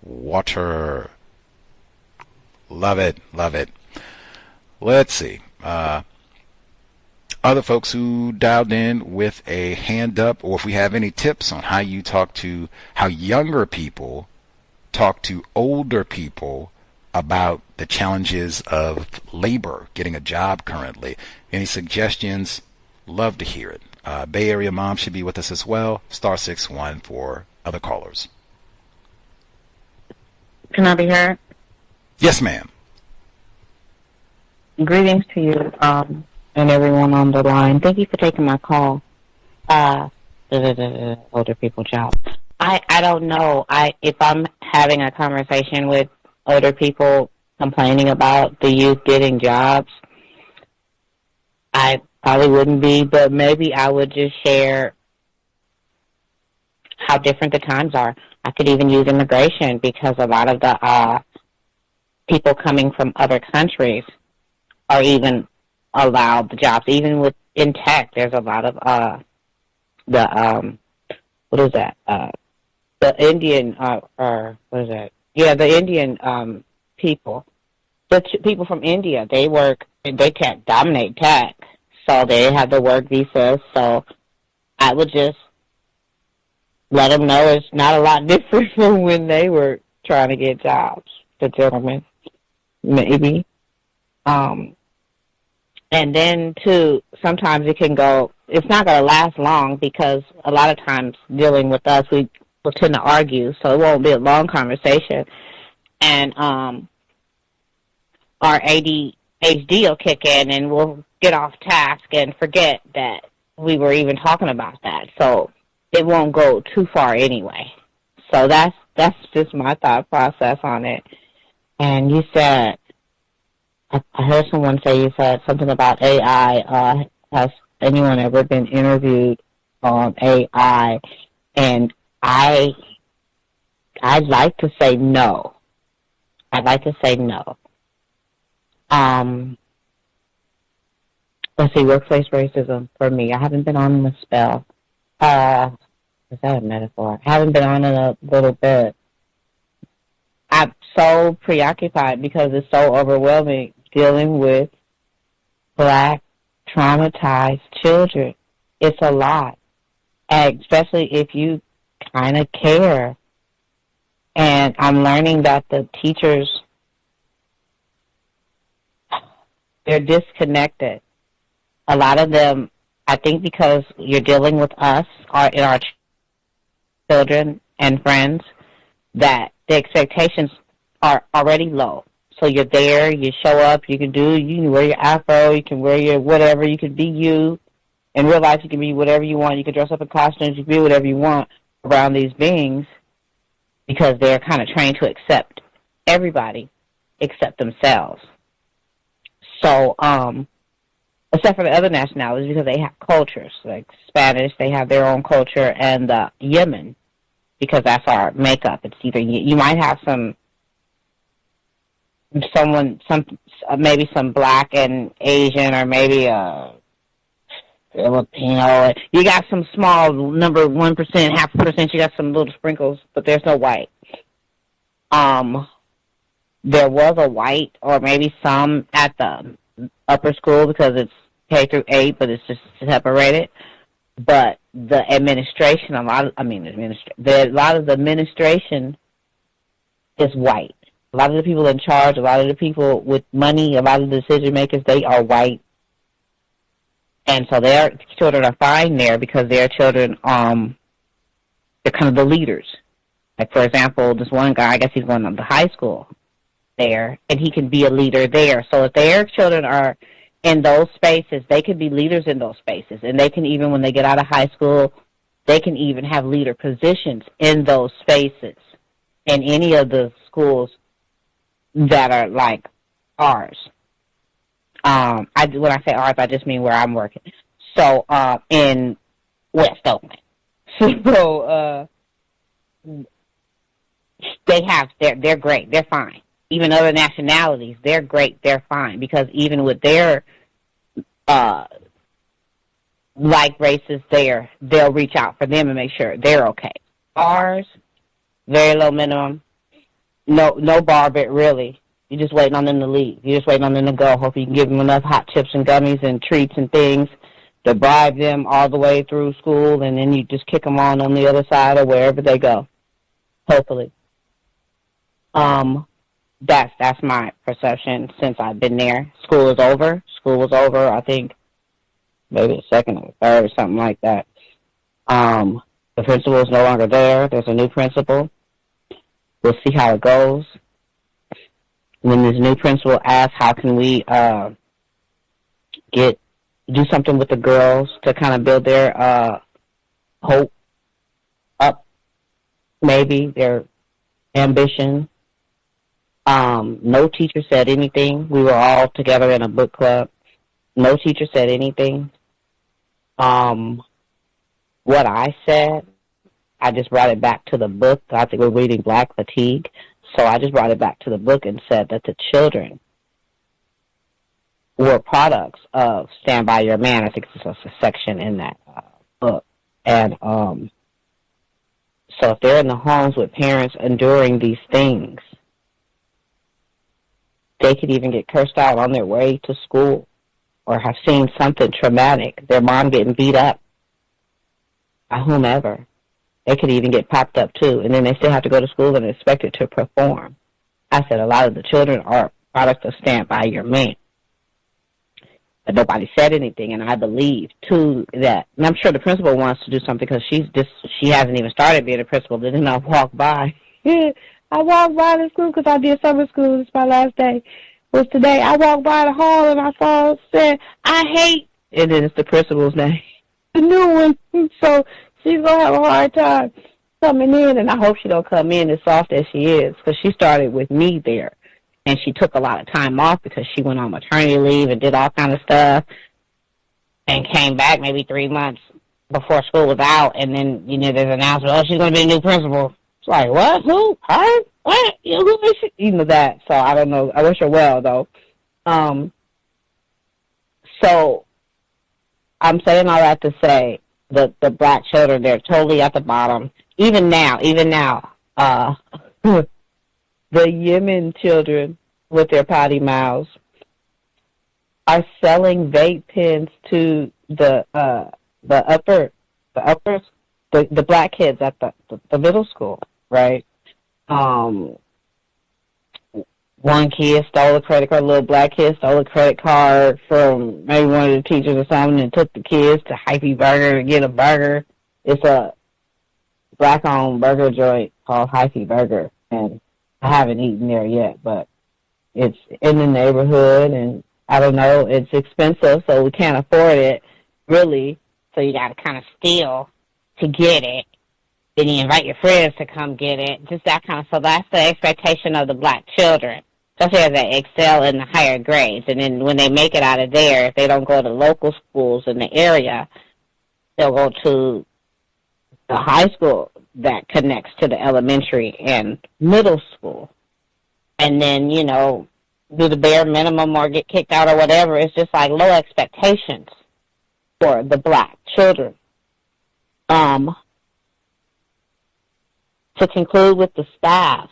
water. Love it. Love it. Let's see. Other folks who dialed in with a hand up, or if we have any tips on how younger people talk to older people about the challenges of labor, getting a job currently. Any suggestions? Love to hear it. Bay Area Mom should be with us as well. *61 for other callers. Can I be heard? Yes, ma'am. Greetings to you and everyone on the line. Thank you for taking my call. Older people job. I don't know. If I'm having a conversation with older people complaining about the youth getting jobs, I probably wouldn't be, but maybe I would just share how different the times are. I could even use immigration because a lot of the people coming from other countries are even allowed the jobs. Even in tech, there's a lot of the Indian the Indian people. The people from India, they can't dominate tech, so they have the work visas. So I would just let them know it's not a lot different from when they were trying to get jobs. The gentleman, maybe. And then, too, sometimes it's not going to last long because a lot of times dealing with us, we will tend to argue, so it won't be a long conversation. And our ADHD will kick in and we'll get off task and forget that we were even talking about that. So it won't go too far anyway. So that's just my thought process on it. And you said, I heard someone say, you said something about AI. Has anyone ever been interviewed on AI? And I'd like to say no. Let's see, workplace racism for me. I haven't been on in a spell. Is that a metaphor? I haven't been on in a little bit. I'm so preoccupied because it's so overwhelming dealing with Black traumatized children. It's a lot, and especially if you kind of care. And I'm learning that the teachers, they're disconnected. A lot of them, I think because you're dealing with us, our children and friends, that the expectations are already low. So you're there, you show up, you can wear your afro, you can wear your whatever, you can be you. In real life, you can be whatever you want. You can dress up in costumes, you can be whatever you want around these beings because they're kind of trained to accept everybody except themselves. So, except for the other nationalities because they have cultures. Like Spanish, they have their own culture, and Yemen, because that's our makeup. It's either you might have maybe some black and Asian, or maybe Filipino. You got some small number, 1%, 0.5%. You got some little sprinkles, but there's no white. There was a white, or maybe some at the upper school because it's K through 8, but it's just separated. But the administration, a lot of the administration is white. A lot of the people in charge, a lot of the people with money, a lot of the decision makers, they are white. And so their children are fine there because their children, they're kind of the leaders. Like, for example, this one guy, I guess he's going to the high school there, and he can be a leader there. So if their children are in those spaces, they can be leaders in those spaces. And they can even, when they get out of high school, they can even have leader positions in those spaces in any of the schools that are like ours. When I say ours, I just mean where I'm working. So in West Oakland. So they're great. They're fine. Even other nationalities, they're great. They're fine because even with their like races there, they'll reach out for them and make sure they're okay. Ours, very low minimum. No bar bit really. You're just waiting on them to leave. You're just waiting on them to go. Hope you can give them enough hot chips and gummies and treats and things to bribe them all the way through school, and then you just kick them on the other side or wherever they go. Hopefully. That's my perception since I've been there. School is over. School was over, I think, maybe the second or third or something like that. The principal is no longer there. There's a new principal. We'll see how it goes. When this new principal asks, how can we do something with the girls to kind of build their hope up, maybe their ambition. No teacher said anything. We were all together in a book club. No teacher said anything. What I said, I just brought it back to the book. I think we're reading Black Fatigue. So I just brought it back to the book and said that the children were products of Stand By Your Man. I think there's a section in that book. And so if they're in the homes with parents enduring these things, they could even get cursed out on their way to school or have seen something traumatic, their mom getting beat up by whomever. They could even get popped up, too, and then they still have to go to school and expected to perform. I said a lot of the children are products of Stand By Your Man. But nobody said anything, and I believe, too, that, and I'm sure the principal wants to do something because she hasn't even started being a principal, but then I walk by. I walked by the school because I did summer school. This is my last day. Was today. I walked by the hall, and I saw it said, I hate, and then it's the principal's name. The new one. So she's going to have a hard time coming in, and I hope she don't come in as soft as she is because she started with me there, and she took a lot of time off because she went on maternity leave and did all kind of stuff and came back maybe 3 months before school was out, and then, there's an announcement, oh, she's going to be a new principal. It's like, what? Who? Her? What? Who is she? That. So I don't know. I wish her well, though. So I'm saying all that to say the black children, they're totally at the bottom. Even now, the Yemen children with their potty mouths are selling vape pens to the black kids at the middle school, right? One kid stole a credit card, a little black kid stole a credit card from maybe one of the teachers or something and took the kids to Hyphy Burger to get a burger. It's a black-owned burger joint called Hyphy Burger, and I haven't eaten there yet, but, it's in the neighborhood, and I don't know, it's expensive, so we can't afford it, really. So you got to kind of steal to get it. Then you invite your friends to come get it, just that kind of. So that's the expectation of the black children, especially as they excel in the higher grades. And then when they make it out of there, if they don't go to local schools in the area, they'll go to the high school that connects to the elementary and middle school. And then, you know, do the bare minimum or get kicked out or whatever. It's just like low expectations for the black children. To conclude with the staff,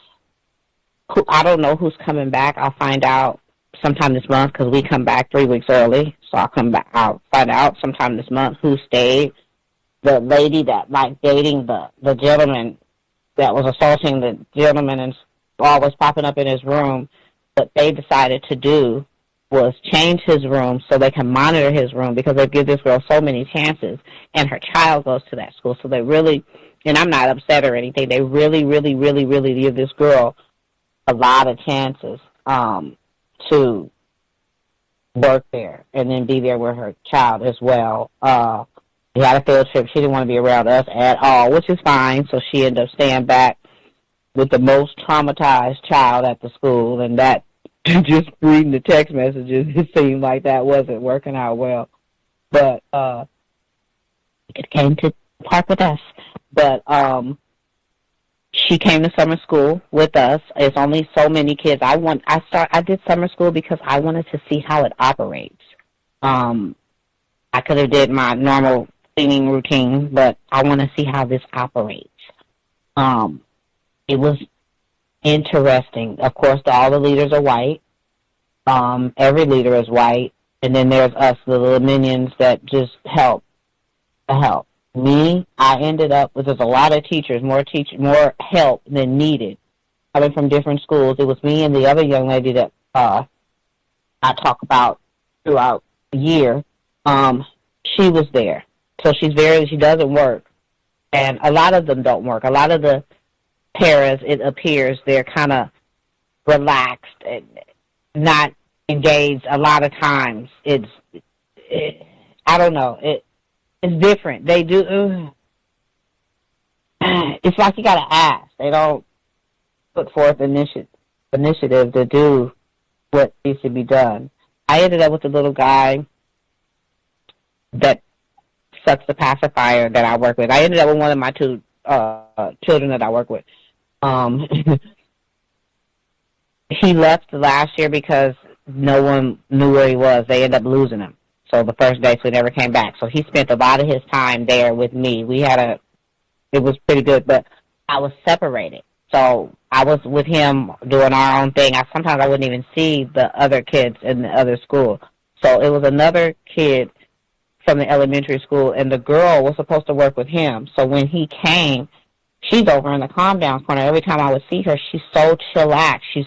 who I don't know who's coming back. I'll find out sometime this month because we come back 3 weeks early. So I'll come back. I'll find out sometime this month who stayed. The lady that liked dating the gentleman that was assaulting the gentleman and always popping up in his room, what they decided to do was change his room so they can monitor his room because they give this girl so many chances, and her child goes to that school. So they really, and I'm not upset or anything, they really, really, really, really give this girl a lot of chances to work there and then be there with her child as well. We had a field trip. She didn't want to be around us at all, which is fine. So she ended up staying back with the most traumatized child at the school, and that just reading the text messages, it seemed like that wasn't working out well. But it came to park with us. But she came to summer school with us. It's only so many kids. I did summer school because I wanted to see how it operates. I could have did my normal cleaning routine, but I want to see how this operates. It was interesting. Of course, all the leaders are white. Every leader is white. And then there's us, the little minions that just help. Me, I ended up with a lot of teachers, more help than needed, coming from different schools. It was me and the other young lady that I talk about throughout the year. She was there. So she doesn't work. And a lot of them don't work. A lot of the paras, it appears, they're kind of relaxed and not engaged a lot of times. I don't know. It's different. They do. It's like you got to ask. They don't put forth initiative to do what needs to be done. I ended up with a little guy that sucks the pacifier that I work with. I ended up with one of my two children that I work with. He left last year because no one knew where he was. They ended up losing him. So the first day, so he never came back. So he spent a lot of his time there with me. It was pretty good, but I was separated. So I was with him doing our own thing. Sometimes I wouldn't even see the other kids in the other school. So it was another kid from the elementary school, and the girl was supposed to work with him. So when he came, she's over in the calm down corner. Every time I would see her, she's so chillaxed.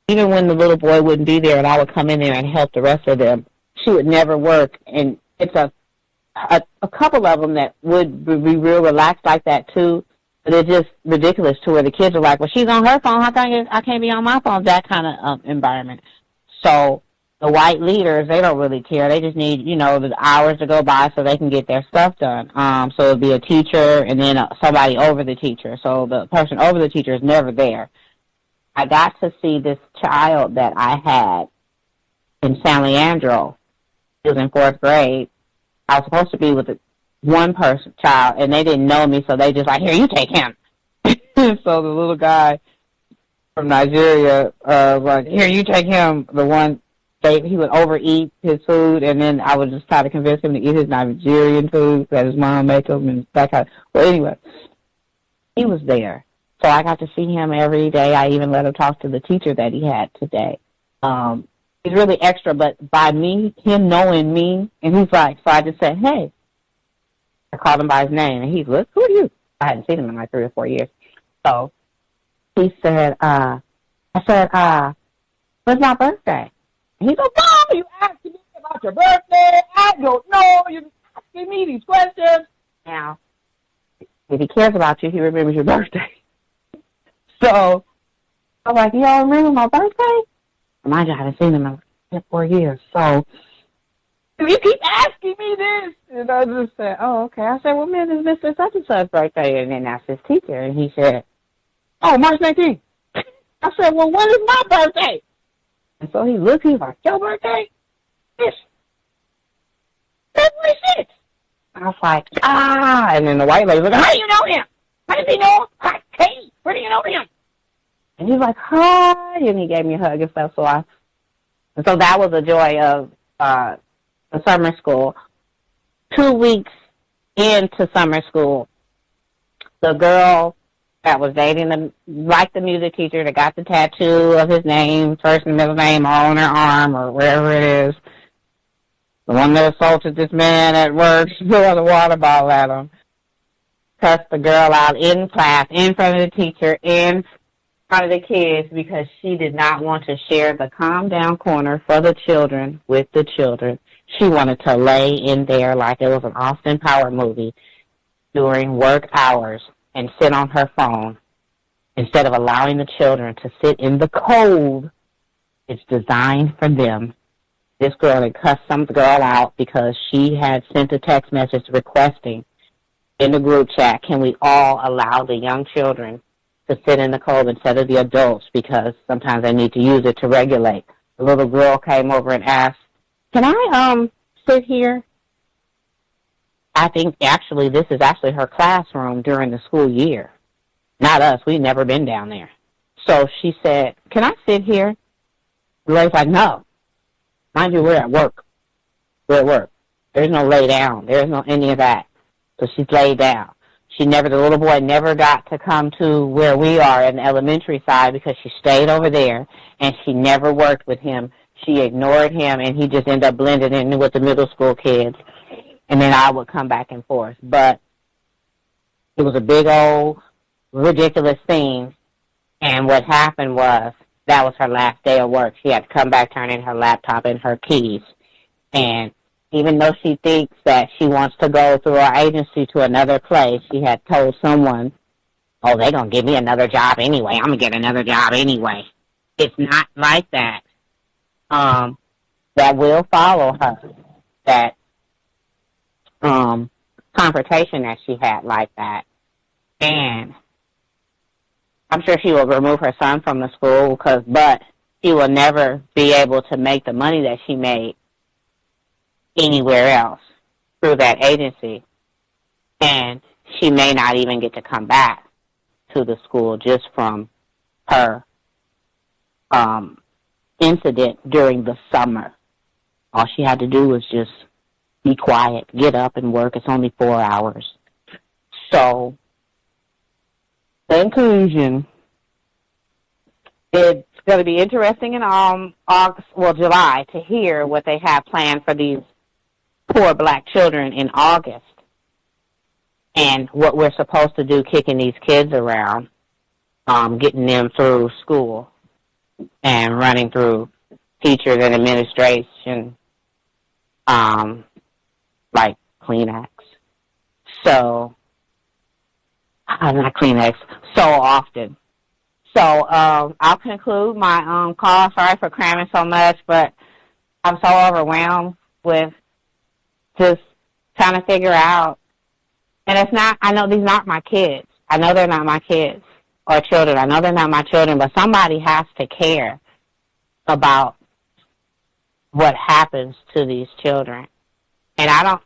Even when the little boy wouldn't be there and I would come in there and help the rest of them, she would never work. And it's a couple of them that would be real relaxed like that too, but it's just ridiculous to where the kids are like, well, she's on her phone, how come I can't be on my phone? That kind of environment. So the white leaders, they don't really care. They just need, the hours to go by so they can get their stuff done. So it'll be a teacher and then somebody over the teacher. So the person over the teacher is never there. I got to see this child that I had in San Leandro. He was in 4th grade. I was supposed to be with one child, and they didn't know me, so they just like, here, you take him. So the little guy from Nigeria was like, here, you take him. The one, he would overeat his food, and then I would just try to convince him to eat his Nigerian food that his mom make him, and that kind of. Well, anyway, he was there. So I got to see him every day. I even let him talk to the teacher that he had today. He's really extra, but by him knowing me, and he's like, so I just said, hey. I called him by his name, and he looked, who are you? I hadn't seen him in like 3 or 4 years. So he said, I said, when's my birthday? And he goes, Mom, you asking me about your birthday? I don't know. You're asking me these questions. Now, if he cares about you, he remembers your birthday. So I was like, you all remember my birthday? Mind you, I haven't seen him in 4 years. So you keep asking me this. And I just said, oh, okay. I said, well, man, it's Mr. Such and Such's birthday. And then that's his teacher. And he said, oh, March 19th. I said, well, when is my birthday? And so he looked, he's like, your birthday? It's February 6th. I was like, and then the white lady was like, how do you know him? How does he know him? Hi, hey, where do you know him? And he's like, hi, and he gave me a hug and stuff. And so that was the joy of the summer school. 2 weeks into summer school, the girl that was dating the music teacher that got the tattoo of his name, first and middle name, all on her arm or wherever it is, the one that assaulted this man at work, throwing a water bottle at him, cussed the girl out in class, in front of the teacher, in front of the kids, because she did not want to share the calm down corner for the children with the children. She wanted to lay in there like it was an Austin Power movie during work hours and sit on her phone instead of allowing the children to sit in the cold. It's designed for them. This girl had cussed some girl out because she had sent a text message requesting in the group chat, can we all allow the young children to sit in the cold instead of the adults, because sometimes they need to use it to regulate. The little girl came over and asked, can I sit here? I think actually this is actually her classroom during the school year. Not us. We've never been down there. So she said, can I sit here? The lady's like, no. Mind you, we're at work. We're at work. There's no lay down. There's no any of that. So she's laid down. The little boy never got to come to where we are in the elementary side because she stayed over there, and she never worked with him. She ignored him, and he just ended up blending in with the middle school kids. And then I would come back and forth. But it was a big old ridiculous thing. And what happened was that was her last day of work. She had to come back, turn in her laptop and her keys. And even though she thinks that she wants to go through our agency to another place, she had told someone, oh, they're going to give me another job anyway. I'm going to get another job anyway. It's not like that. That will follow her. That confrontation that she had like that. And I'm sure she will remove her son from the school, but she will never be able to make the money that she made anywhere else through that agency. And she may not even get to come back to the school just from her incident during the summer. All she had to do was just be quiet, get up and work. It's only 4 hours. So, in conclusion, it's going to be interesting in July to hear what they have planned for these poor black children in August, and what we're supposed to do kicking these kids around, getting them through school and running through teachers and administration, like Kleenex. So, not Kleenex, so often. So, I'll conclude my call. Sorry for cramming so much, but I'm so overwhelmed with just trying to figure out. And it's not, I know these aren't my kids. I know they're not my kids or children. I know they're not my children, but somebody has to care about what happens to these children. And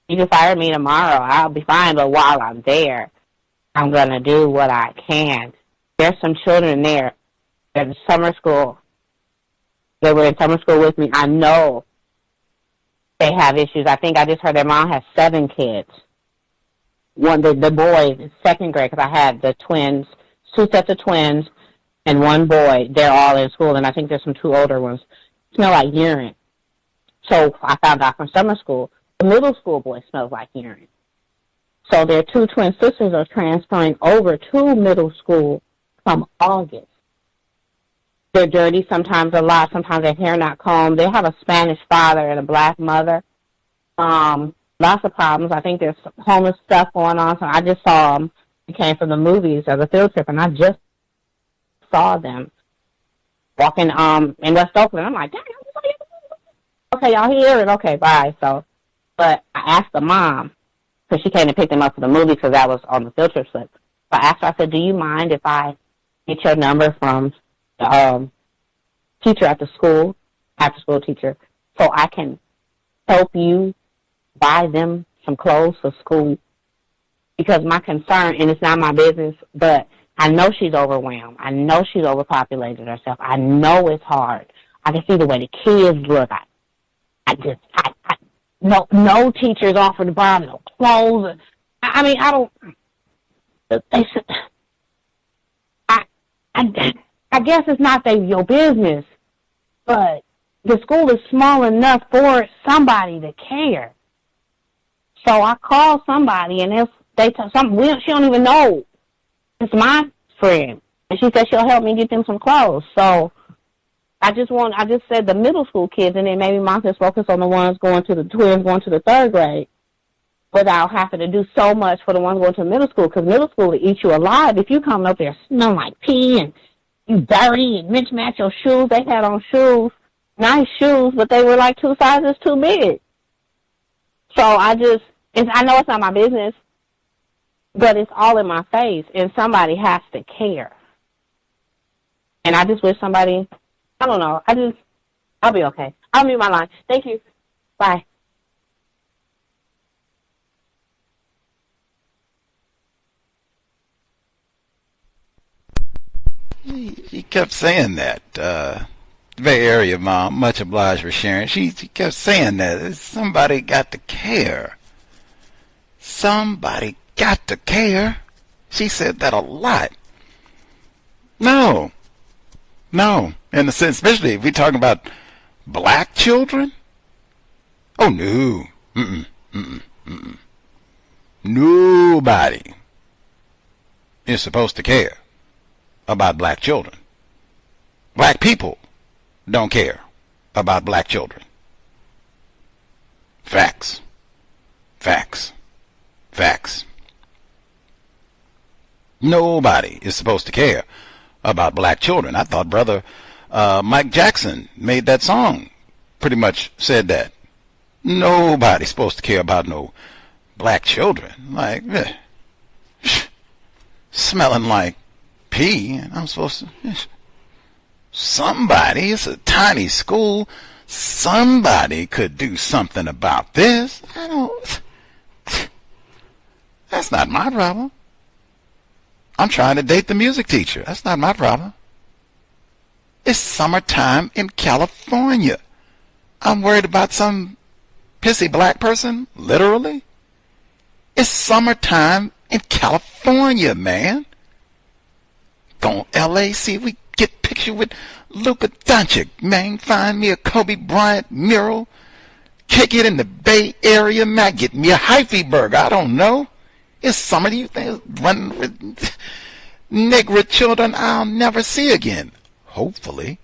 you can fire me tomorrow, I'll be fine, but while I'm there, I'm going to do what I can. There's some children there in summer school. They were in summer school with me. I know they have issues. I think I just heard their mom has 7 kids. The boy is second grade, because I had the twins, 2 sets of twins, and 1 boy. They're all in school, and I think there's some 2 older ones. Smell like urine. So I found out from summer school, the middle school boy smells like urine. So their 2 twin sisters are transferring over to middle school from August. They're dirty sometimes a lot. Sometimes their hair not combed. They have a Spanish father and a black mother. Lots of problems. I think there's homeless stuff going on. So I just saw them. It came from the movies as a field trip, and I just saw them. walking in West Oakland. I'm like, dang, okay, y'all hear it? Okay, bye. So, but I asked the mom, because she came and picked him up for the movie because that was on the field trip slip. So I asked her, I said, do you mind if I get your number from the teacher at the school, after school teacher, so I can help you buy them some clothes for school? Because my concern, and it's not my business, but I know she's overwhelmed. I know she's overpopulated herself. I know it's hard. I can see the way the kids look. No teachers offer to buy them no clothes. I mean, I don't. They should. I guess it's not your business, but the school is small enough for somebody to care. So I called somebody, and if they tell she don't even know it's my friend, and she said she'll help me get them some clothes. So I just said the middle school kids, and then maybe mom can focus on the ones going to the twins going to the third grade, without having to do so much for the ones going to middle school, because middle school will eat you alive if you come up there smelling like pee and you dirty and mismatch your shoes. They had on shoes, nice shoes, but they were like 2 sizes too big. So I know it's not my business, but it's all in my face, and somebody has to care. And I just wish somebody, I don't know, I'll be okay. I'll mute my line. Thank you. Bye. She kept saying that. Bay Area mom, much obliged for sharing. She kept saying that. Somebody got to care. Somebody got to care. She said that a lot. No. In the sense, especially if we're talking about black children. Oh, no. Nobody is supposed to care about black children. Black people don't care about black children. Facts. Nobody is supposed to care about black children. I thought brother Mike Jackson made that song, pretty much said that. Nobody's supposed to care about no black children. Like, smelling like pee, and I'm supposed to. Somebody, it's a tiny school. Somebody could do something about this. That's not my problem. I'm trying to date the music teacher. That's not my problem. It's summertime in California. I'm worried about some pissy black person, literally. It's summertime in California, man. Go L.A., see if we get picture with Luka Doncic, man. Find me a Kobe Bryant mural. Kick it in the Bay Area, man. Get me a hyphy burger. I don't know. It's summer. You think running with nigger children I'll never see again. Hopefully.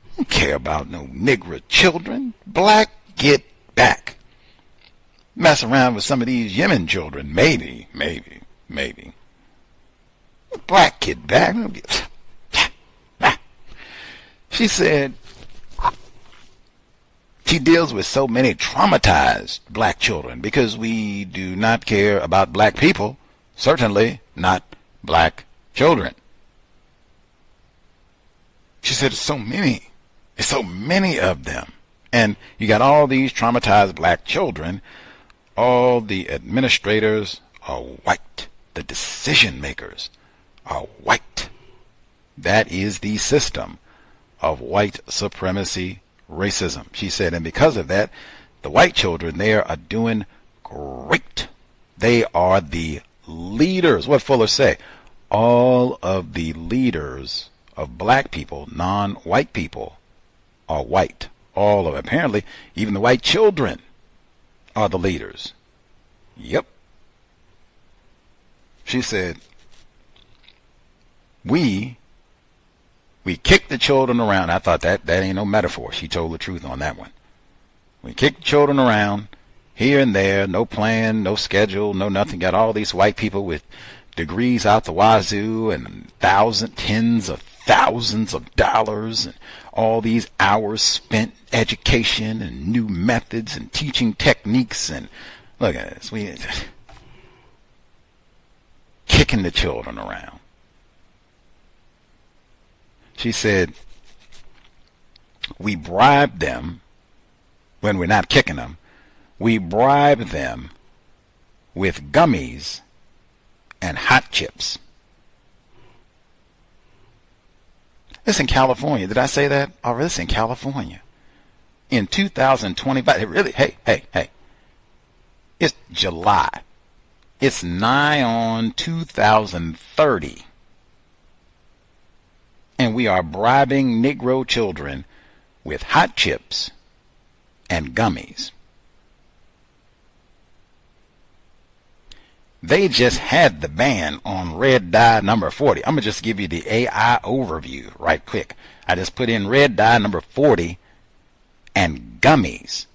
I don't care about no nigger children. Black, get back. Mess around with some of these Yemen children. Maybe. Black kid back. She said she deals with so many traumatized black children because we do not care about black people, certainly not black children. She said it's so many of them. And you got all these traumatized black children. All the administrators are white. The decision makers are white. That is the system of white supremacy racism. She said, and because of that, the white children there are doing great. They are the leaders. What Fuller say? All of the leaders of black people, non-white people, are white. All of, apparently, even the white children are the leaders. Yep. She said, we kick the children around. I thought that ain't no metaphor. She told the truth on that one. We kick the children around here and there, no plan, no schedule, no nothing. Got all these white people with degrees out the wazoo and tens of thousands of dollars and all these hours spent education and new methods and teaching techniques. And look at this. We kicking the children around. She said, we bribe them when we're not kicking them. We bribe them with gummies and hot chips. This in California. Did I say that? Oh, this in California. In 2025, really, hey. It's July. It's nigh on 2030. And we are bribing Negro children with hot chips and gummies. They just had the ban on red dye number 40. I'm going to just give you the AI overview right quick. I just put in red dye number 40 and gummies.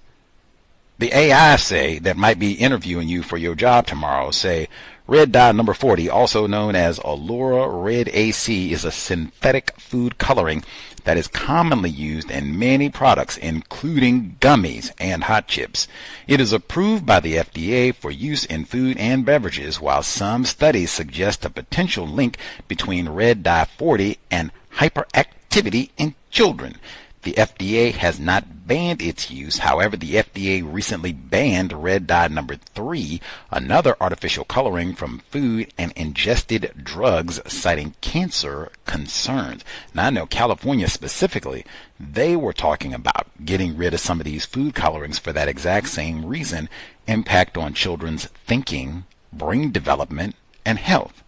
The AI say that might be interviewing you for your job tomorrow say red dye number 40, also known as Allura Red AC, is a synthetic food coloring that is commonly used in many products, including gummies and hot chips. It is approved by the FDA for use in food and beverages, while some studies suggest a potential link between red dye 40 and hyperactivity in children. The FDA has not banned its use. However, the FDA recently banned red dye number 3, another artificial coloring, from food and ingested drugs, citing cancer concerns. Now, I know California specifically, they were talking about getting rid of some of these food colorings for that exact same reason: impact on children's thinking, brain development, and health.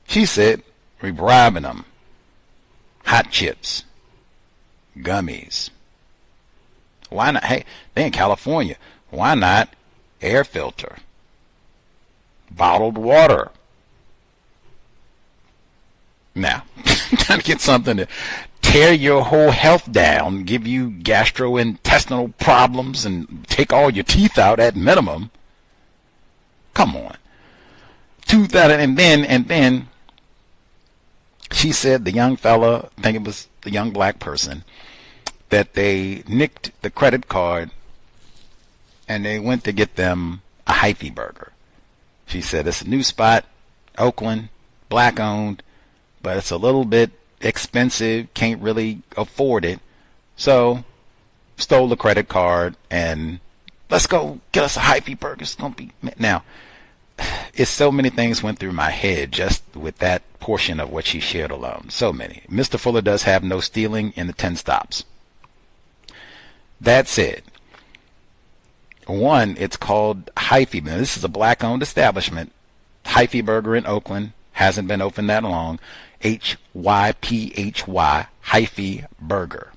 She said, we're bribing them. Hot chips. Gummies. Why not? Hey, they in California. Why not air filter? Bottled water. Now, trying to get something to tear your whole health down, give you gastrointestinal problems, and take all your teeth out at minimum. Come on. 2000, and then she said the young fella, I think it was the young black person, that they nicked the credit card and they went to get them a hyphy burger. She said it's a new spot, Oakland, black owned, but it's a little bit expensive, can't really afford it. So stole the credit card and let's go get us a hyphy burger. It's gonna be now. It's so many things went through my head just with that portion of what she shared alone. So many. Mr. Fuller does have no stealing in the 10 stops. That said, one, it's called Hyphy. Now, this is a black-owned establishment. Hyphy Burger in Oakland. Hasn't been open that long. Hyphy, Hyphy Burger.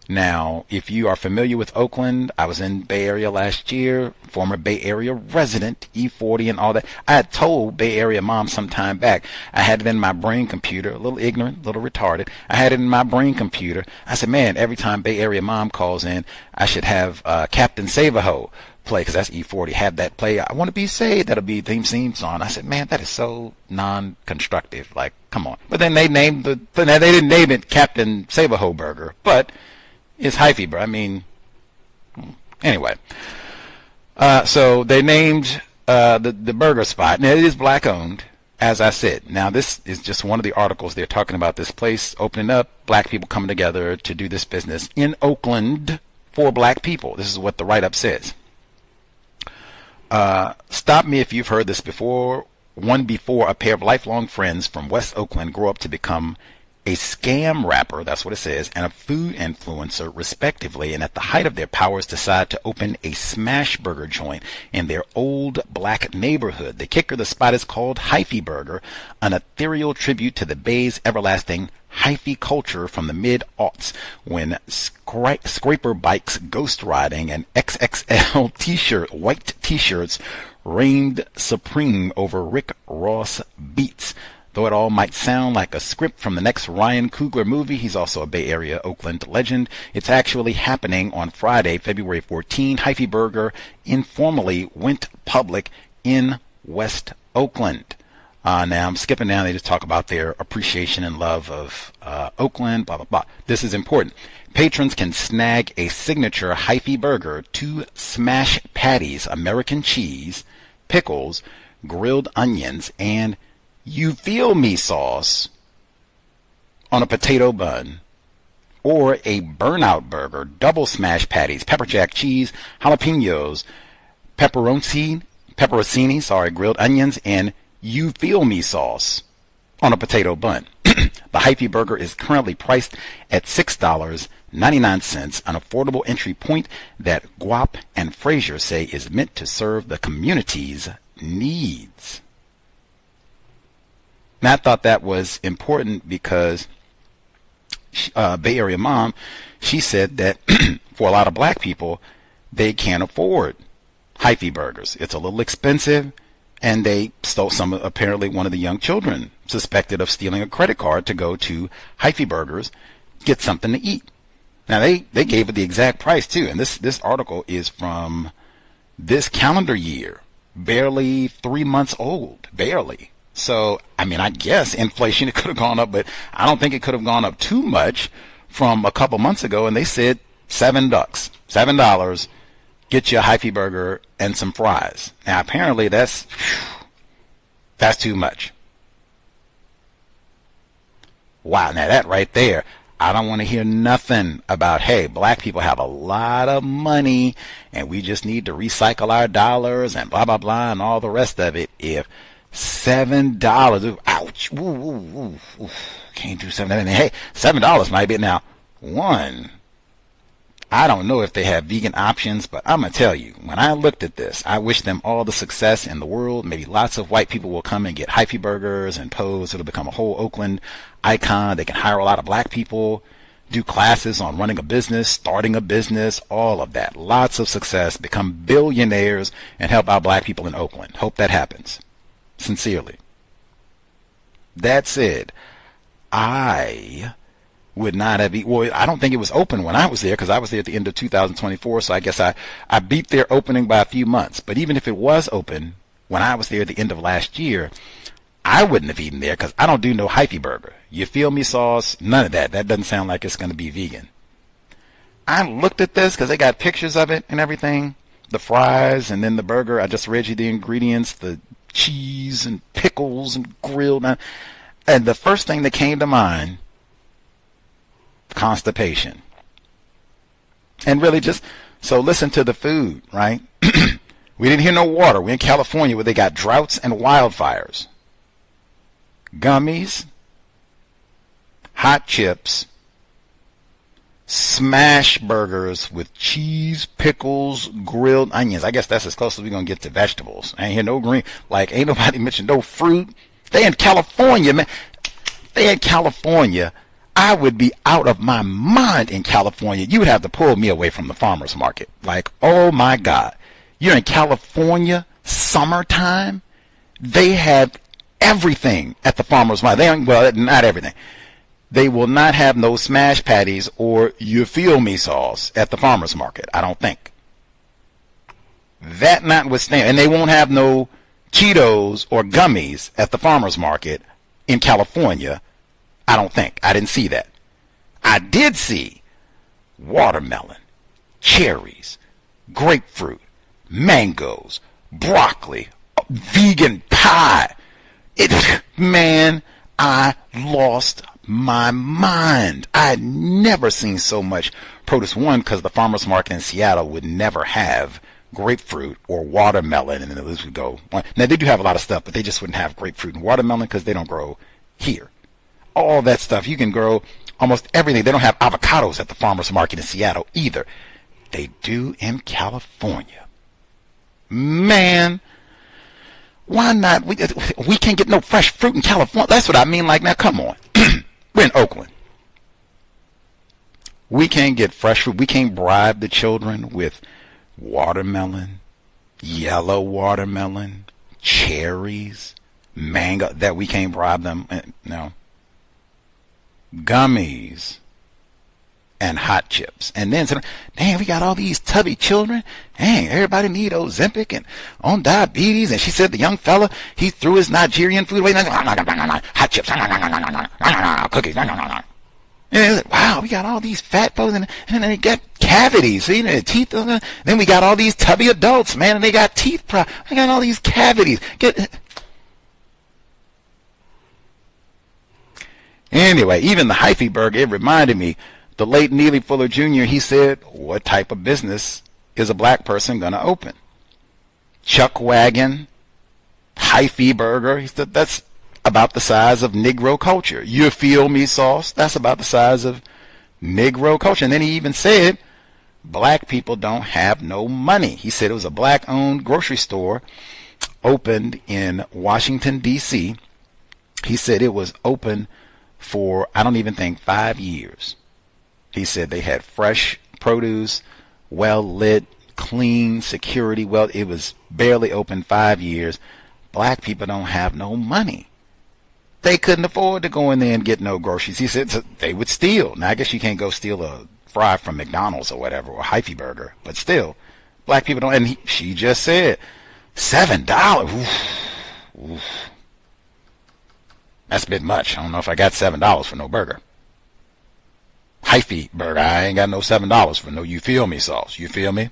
Now, if you are familiar with Oakland, I was in Bay Area last year, former Bay Area resident, E40 and all that. I had told Bay Area mom some time back, I had it in my brain computer, a little ignorant, a little retarded. I had it in my brain computer. I said, man, every time Bay Area mom calls in, I should have Captain Save-A-Ho play, because that's E40, have that play. I want to be saved. That'll be theme song. I said, man, that is so non-constructive. Like, come on. But then they didn't name it Captain Save-A-Ho Burger, but it's hyphy, bro. I mean, anyway. So they named the burger spot. Now, it is black owned, as I said. Now, this is just one of the articles. They're talking about this place opening up, black people coming together to do this business in Oakland for black people. This is what the write-up says. Stop me if you've heard this before. Before a pair of lifelong friends from West Oakland grow up to become a scam rapper, that's what it says, and a food influencer, respectively, and at the height of their powers decide to open a smash burger joint in their old black neighborhood. The kicker, the spot is called Hyphy Burger, an ethereal tribute to the Bay's everlasting hyphy culture from the mid-aughts, when scraper bikes, ghost riding, and XXL white t-shirts reigned supreme over Rick Ross beats. Though it all might sound like a script from the next Ryan Coogler movie, he's also a Bay Area Oakland legend. It's actually happening on Friday, February 14. Hyphy Burger informally went public in West Oakland. Now I'm skipping down. They just talk about their appreciation and love of Oakland, blah, blah, blah. This is important. Patrons can snag a signature hyphy burger, 2 smash patties, American cheese, pickles, grilled onions, and you feel me sauce on a potato bun, or a burnout burger, double smash patties, pepper jack cheese, jalapenos, pepperoncini, grilled onions, and you feel me sauce on a potato bun. The hyphy burger is currently priced at $6.99, an affordable entry point that Guap and Frazier say is meant to serve the community's needs. Now, I thought that was important because Bay Area Mom, she said that for a lot of black people, they can't afford hyphy burgers. It's a little expensive, and they stole some, apparently one of the young children suspected of stealing a credit card to go to hyphy burgers, get something to eat. Now, they gave it the exact price, too, and this article is from this calendar year, barely 3 months old, barely. So, I mean, I guess inflation, it could have gone up, but I don't think it could have gone up too much from a couple months ago, and they said $7, get you a hyphy burger and some fries. Now, apparently that's too much. Wow, now that right there, I don't want to hear nothing about, hey, black people have a lot of money and we just need to recycle our dollars and blah, blah, blah, and all the rest of it. If $7, ouch, ooh, can't do $7. Hey, $7 might be now. I don't know if they have vegan options, but I'm going to tell you, when I looked at this, I wish them all the success in the world. Maybe lots of white people will come and get hyphy burgers and pose. It'll become a whole Oakland icon. They can hire a lot of black people, do classes on running a business, starting a business, all of that. Lots of success, become billionaires, and help out black people in Oakland. Hope that happens. Sincerely. That said, I would not have well, I don't think it was open when I was there, because I was there at the end of 2024, so I guess I beat their opening by a few months. But even if it was open when I was there at the end of last year, I wouldn't have eaten there, because I don't do no hyphy burger. You feel me sauce? None of that. That doesn't sound like it's going to be vegan. I looked at this because they got pictures of it and everything, the fries and then the burger. I just read you the ingredients, the cheese and pickles and grilled, and the first thing that came to mind, constipation. And really just, so listen to the food, right? We didn't hear no water. We're in California where they got droughts and wildfires. Gummies, hot chips, smash burgers with cheese, pickles, grilled onions. I guess that's as close as we're going to get to vegetables. I ain't hear no green, like ain't nobody mentioned no fruit. They in California, man. They in California. I would be out of my mind in California. You would have to pull me away from the farmer's market. Like, oh my God. You're in California, summertime. They have everything at the farmer's market. They don't, well, not everything. They will not have no smash patties or you feel me sauce at the farmer's market, I don't think. That notwithstanding, and they won't have no Cheetos or gummies at the farmer's market in California, I don't think. I didn't see that. I did see watermelon, cherries, grapefruit, mangoes, broccoli, vegan pie. Man, I lost my mind. I had never seen so much produce. One, because the farmer's market in Seattle would never have grapefruit or watermelon, and then this would go. Now, they do have a lot of stuff, but they just wouldn't have grapefruit and watermelon because they don't grow here. All that stuff, you can grow almost everything. They don't have avocados at the farmer's market in Seattle either. They do in California. Man, why not? We can't get no fresh fruit in California. That's what I mean. Like, now, come on. We're in Oakland. We can't get fresh fruit. We can't bribe the children with watermelon, yellow watermelon, cherries, mango. That we can't bribe them. No. Gummies. and hot chips. And then said, dang, we got all these tubby children. Dang, everybody need Ozempic and on diabetes. And she said the young fella, he threw his Nigerian food away. Hot chips, cookies. And wow, we got all these fat folks, and they got cavities, see, their teeth. Then we got all these tubby adults, man, and they got teeth I got all these cavities. Anyway, even the hyphy burger, it reminded me, the late Neely Fuller Jr., he said, what type of business is a black person going to open? Chuck wagon, hyphy burger, he said, that's about the size of Negro culture. You feel me, sauce? That's about the size of Negro culture. And then he even said, black people don't have no money. He said it was a black-owned grocery store opened in Washington, D.C. He said it was open for, I don't even think, 5 years. He said they had fresh produce, well-lit, clean, security. Well, it was barely open 5 years. Black people don't have no money. They couldn't afford to go in there and get no groceries. He said they would steal. Now, I guess you can't go steal a fry from McDonald's or whatever, or a hyphy burger, but still, black people don't. And she just said, $7. Oof, oof. That's a bit much. I don't know if I got $7 for no burger. Hyphy burger, I ain't got no $7 for no you feel me sauce. You feel me?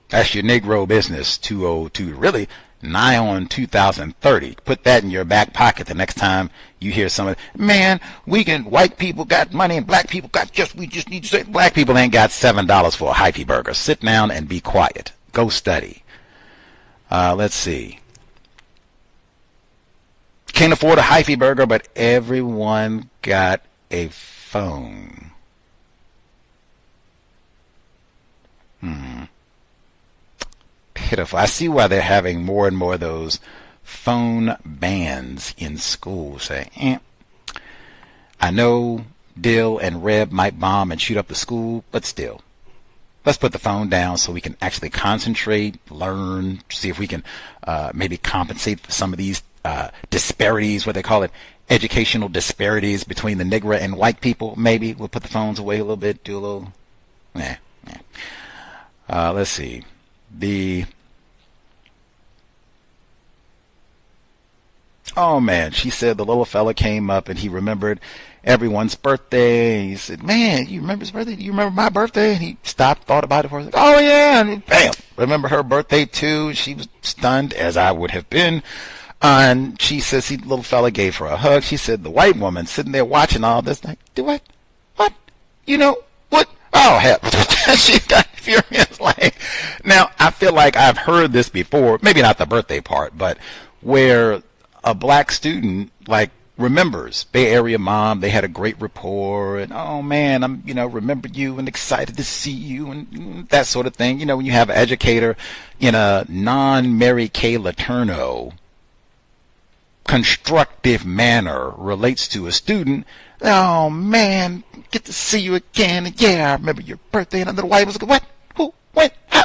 That's your Negro business, 202. Really, nigh on 2030. Put that in your back pocket the next time you hear somebody, man, white people got money and black people got we just need to say, black people ain't got $7 for a hyphy burger. Sit down and be quiet. Go study. Let's see. Can't afford a hyphy burger, but everyone got a phone. Pitiful. I see why they're having more and more of those phone bans in schools. Say, I know Dill and Reb might bomb and shoot up the school, but still, let's put the phone down so we can actually concentrate, learn, see if we can maybe compensate for some of these disparities, what they call it, educational disparities between the Negro and white people. Maybe we'll put the phones away a little bit, do a little, let's see. Oh man, she said the little fella came up and he remembered everyone's birthday. He said, man, you remember his birthday? Do you remember my birthday? And he stopped, thought about it for a second. Oh yeah, and bam, remember her birthday too. She was stunned, as I would have been. And she says, the little fella gave her a hug. She said, the white woman sitting there watching all this, like, do what? What? You know, what? Oh, hell. She got furious. Like, now, I feel like I've heard this before, maybe not the birthday part, but where a black student, like, remembers Bay Area mom, they had a great rapport, and, oh, man, I'm, remember you and excited to see you, and that sort of thing. When you have an educator in a non-Mary Kay Letourneau constructive manner relates to a student, oh man, get to see you again, and yeah, I remember your birthday, and the little white was like, what? Who? When? How?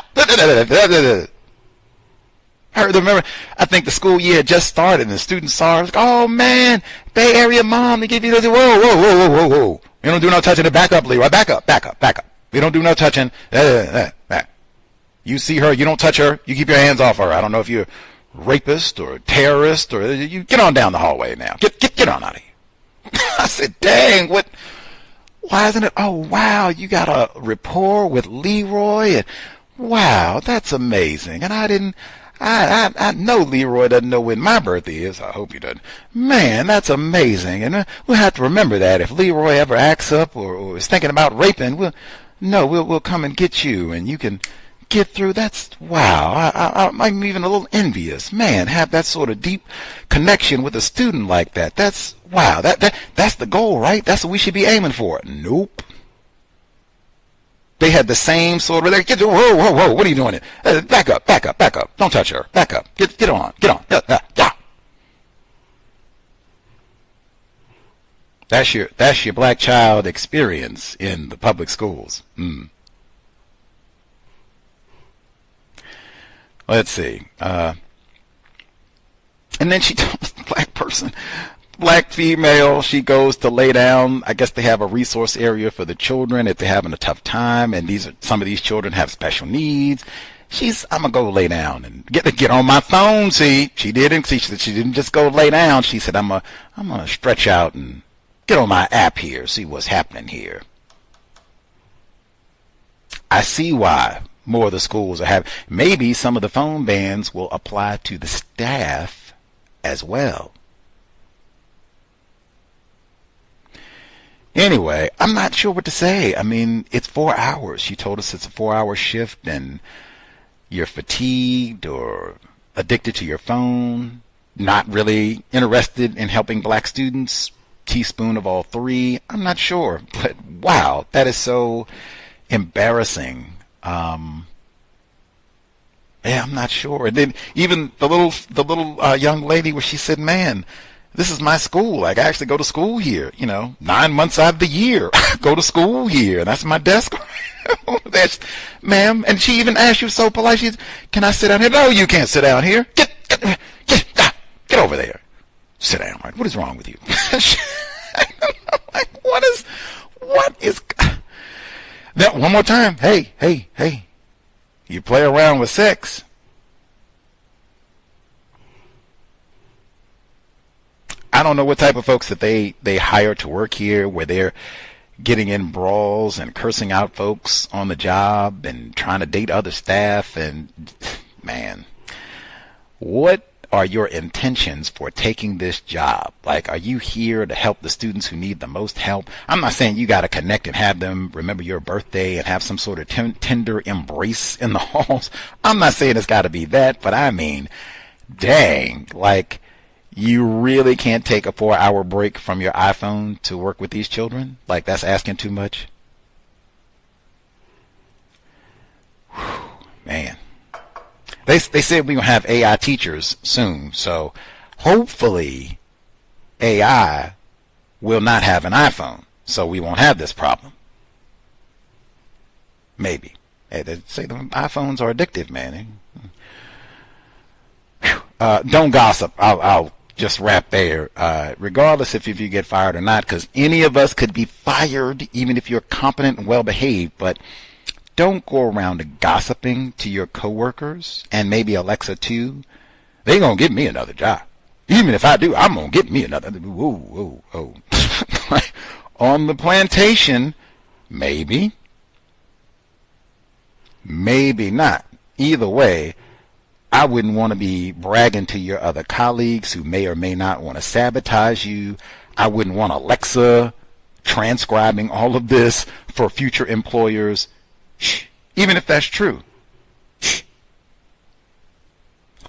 I remember, I think the school year just started, and the students saw her, like, oh man, Bay Area mom, they give you this, whoa. You don't do no touching it, back up, Leroy, back up. You don't do no touching, You see her, you don't touch her, you keep your hands off her. I don't know if you're rapist or terrorist, or you get on down the hallway now. Get on out of here. I said, dang, what? Why isn't it? Oh, wow, you got a rapport with Leroy, and wow, that's amazing. And I know Leroy doesn't know when my birthday is. I hope he doesn't. Man, that's amazing. And we'll have to remember that if Leroy ever acts up or is thinking about raping, we'll come and get you, and you can get through. That's wow. I'm even a little envious. Man, have that sort of deep connection with a student like that. That's wow. That's the goal, right? That's what we should be aiming for. Nope. They had the same sort of. Whoa! What are you doing? Back up! Don't touch her. Back up. Get on. Yeah. That's your black child experience in the public schools. Let's see. And then she told the black person, black female, she goes to lay down. I guess they have a resource area for the children if they're having a tough time, and some of these children have special needs. I'm gonna go lay down and get on my phone. See, she didn't just go lay down. She said, I'm gonna stretch out and get on my app here, see what's happening here. I see why more of the schools are having. Maybe some of the phone bans will apply to the staff as well. Anyway, I'm not sure what to say. I mean, it's 4 hours. She told us it's a 4-hour shift, and you're fatigued or addicted to your phone, not really interested in helping black students, teaspoon of all three. I'm not sure, but wow, that is so embarrassing. Yeah, I'm not sure. And then even the little young lady where she said, man, this is my school. Like, I actually go to school here, 9 months out of the year. I go to school here. That's my desk. That's, ma'am. And she even asked you so polite. She said, can I sit down here? No, you can't sit down here. Get over there. Sit down. Right? What is wrong with you? Like, what is that? One more time. Hey. You play around with sex. I don't know what type of folks that they hire to work here, where they're getting in brawls and cursing out folks on the job and trying to date other staff. And man, what are your intentions for taking this job? Like, are you here to help the students who need the most help? I'm not saying you got to connect and have them remember your birthday and have some sort of tender embrace in the halls. I'm not saying it's got to be that, but I mean, dang, like, you really can't take a 4-hour break from your iPhone to work with these children? Like, that's asking too much? Whew, man. They said we're going to have AI teachers soon, so hopefully AI will not have an iPhone, so we won't have this problem. Maybe. Hey, they say the iPhones are addictive, man. Don't gossip. I'll just wrap there. Regardless if you get fired or not, because any of us could be fired, even if you're competent and well-behaved, but don't go around gossiping to your coworkers, and maybe Alexa too. They gonna give me another job. Even if I do, I'm gonna get me another. Whoa. On the plantation, maybe not. Either way, I wouldn't want to be bragging to your other colleagues who may or may not want to sabotage you. I wouldn't want Alexa transcribing all of this for future employers. Shh. Even if that's true. Shh.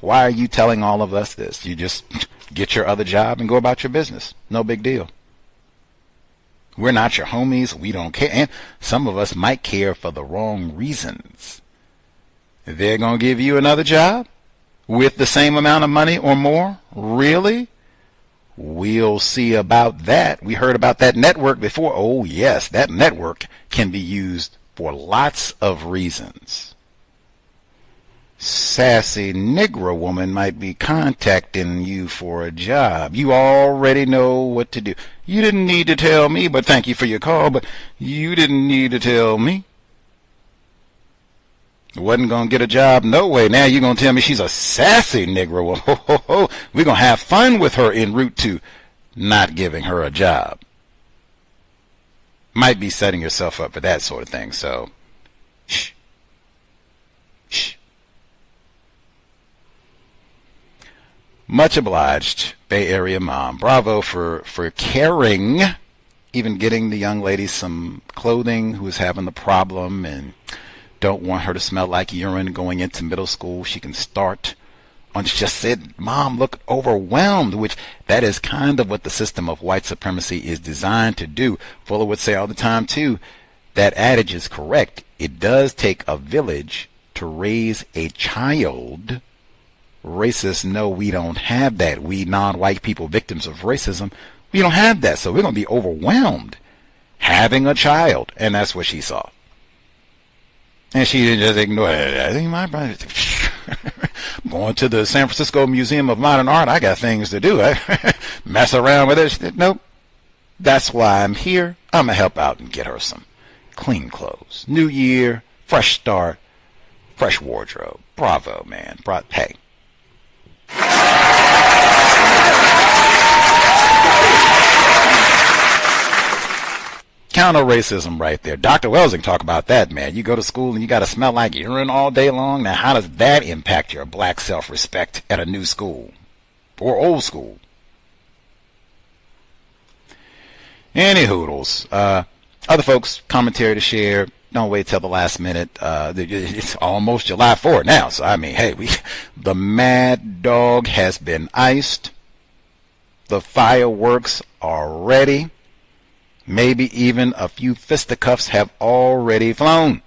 Why are you telling all of us this? You just get your other job and go about your business. No big deal. We're not your homies. We don't care. And some of us might care for the wrong reasons. They're going to give you another job with the same amount of money or more? Really? We'll see about that. We heard about that network before. Oh, yes, that network can be used for lots of reasons. Sassy Negro woman might be contacting you for a job. You already know what to do. You didn't need to tell me, but thank you for your call, but you didn't need to tell me. Wasn't going to get a job no way. Now you're going to tell me she's a sassy Negro woman. Ho, ho, ho. We're going to have fun with her en route to not giving her a job. Might be setting yourself up for that sort of thing, so shh. Much obliged, Bay Area mom. Bravo for caring, even getting the young lady some clothing who is having the problem and don't want her to smell like urine going into middle school. She can start on, she just said, Mom, look overwhelmed, which that is kind of what the system of white supremacy is designed to do. Fuller would say all the time, too, that adage is correct. It does take a village to raise a child. Racists know we don't have that. We non-white people, victims of racism, we don't have that. So we're going to be overwhelmed having a child. And that's what she saw. And she didn't just ignore it. I think my brother. I'm going to the San Francisco Museum of Modern Art. I got things to do. I mess around with it. Nope. That's why I'm here. I'm going to help out and get her some clean clothes. New year, fresh start, fresh wardrobe. Bravo, man. Hey. Counter racism right there. Dr. Welsing talk about that, man. You go to school and you got to smell like urine all day long. Now, how does that impact your black self-respect at a new school or old school? Any hoodles. Other folks, commentary to share. Don't wait till the last minute. It's almost July 4th now. So, I mean, hey, the Mad Dog has been iced. The fireworks are ready. Maybe even a few fisticuffs have already flown.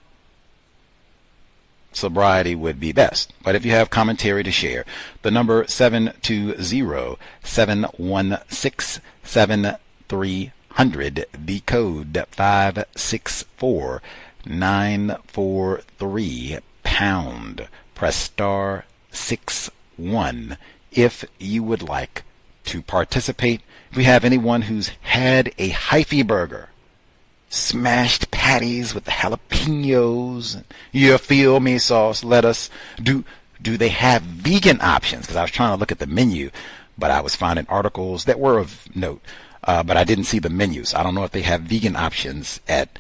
Sobriety would be best. But if you have commentary to share, the number 720-716-7300, the code 564943 pound. Press star 61 if you would like to participate. If we have anyone who's had a hyphy burger, smashed patties with the jalapenos, you feel me sauce, let us do they have vegan options? Because I was trying to look at the menu, but I was finding articles that were of note, but I didn't see the menus. I don't know if they have vegan options at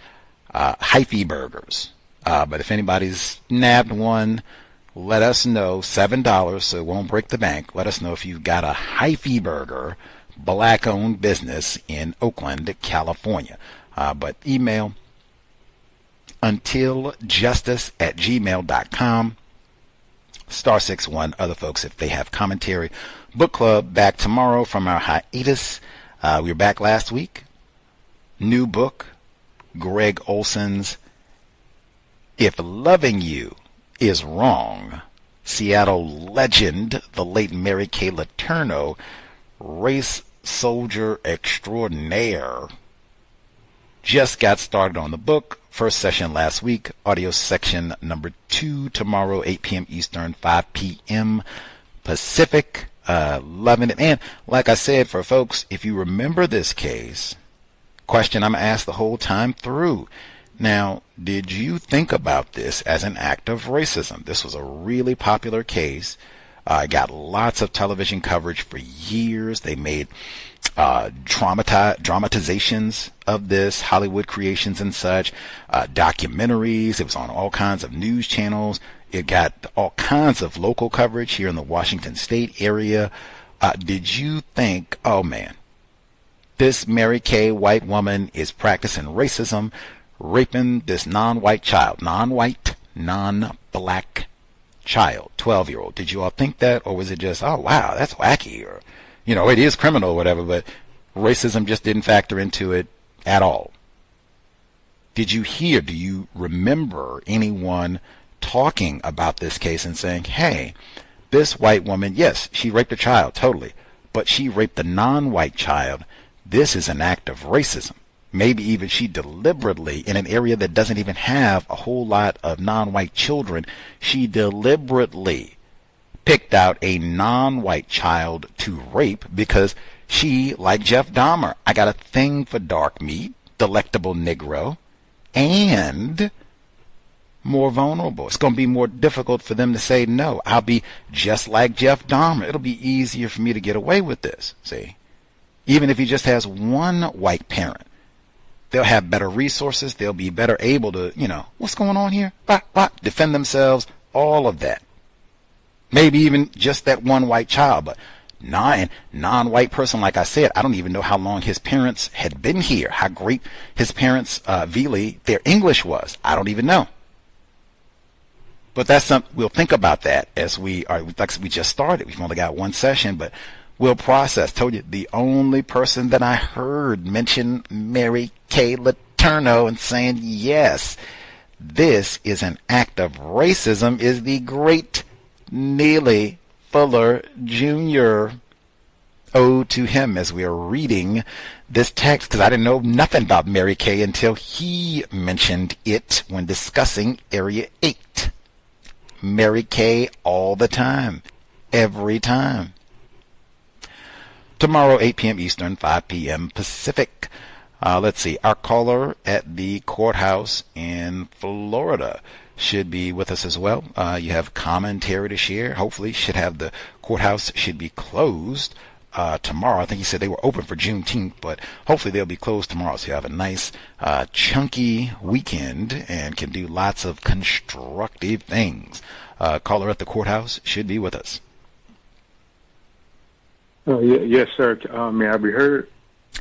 hyphy burgers. But if anybody's nabbed one, let us know. $7, so it won't break the bank. Let us know if you've got a hyphy burger, black-owned business in Oakland, California. But email untiljustice@gmail.com. Star 61. Other folks, if they have commentary. Book club back tomorrow from our hiatus. We were back last week. New book, Greg Olson's If Loving You Is Wrong. Seattle legend, the late Mary Kay Letourneau, race soldier extraordinaire, just got started on the book. First session last week. Audio section number 2 tomorrow, 8 p.m. Eastern, 5 p.m. Pacific. Loving it. And like I said, for folks, if you remember this case, question I'm asked the whole time through. Now, did you think about this as an act of racism? This was a really popular case. Got lots of television coverage for years. They made dramatizations of this, Hollywood creations and such, documentaries. It was on all kinds of news channels. It got all kinds of local coverage here in the Washington State area. Did you think, oh man, this Mary Kay white woman is practicing racism, raping this non-white child, non-white, non-black child, 12-year-old. Did you all think that, or was it just, oh wow, that's wacky, or it is criminal or whatever, but racism just didn't factor into it at all? Do you remember anyone talking about this case and saying, hey, this white woman, yes, she raped a child, totally, but she raped the non-white child. This is an act of racism. Maybe even she deliberately, in an area that doesn't even have a whole lot of non-white children, she deliberately picked out a non-white child to rape because she, like Jeff Dahmer, I got a thing for dark meat, delectable Negro, and more vulnerable. It's going to be more difficult for them to say no. I'll be just like Jeff Dahmer. It'll be easier for me to get away with this, see? Even if he just has one white parent, they'll have better resources. They'll be better able to, what's going on here? Defend themselves, all of that. Maybe even just that one white child, but non-white person, like I said, I don't even know how long his parents had been here, how great his parents, their English was. I don't even know. But that's something, we'll think about that as we just started. We've only got one session, but we'll process. Told you, the only person that I heard mention Mary Kay Letourneau and saying, yes, this is an act of racism is the great Neely Fuller Jr. Ode to him as we are reading this text, because I didn't know nothing about Mary Kay until he mentioned it when discussing Area 8. Mary Kay all the time, every time. Tomorrow, 8 p.m. Eastern, 5 p.m. Pacific. Let's see. Our caller at the courthouse in Florida should be with us as well. You have commentary to share. Hopefully, the courthouse should be closed tomorrow. I think he said they were open for Juneteenth, but hopefully they'll be closed tomorrow. So you have a nice, chunky weekend and can do lots of constructive things. Caller at the courthouse should be with us. Yes, sir. May I be heard?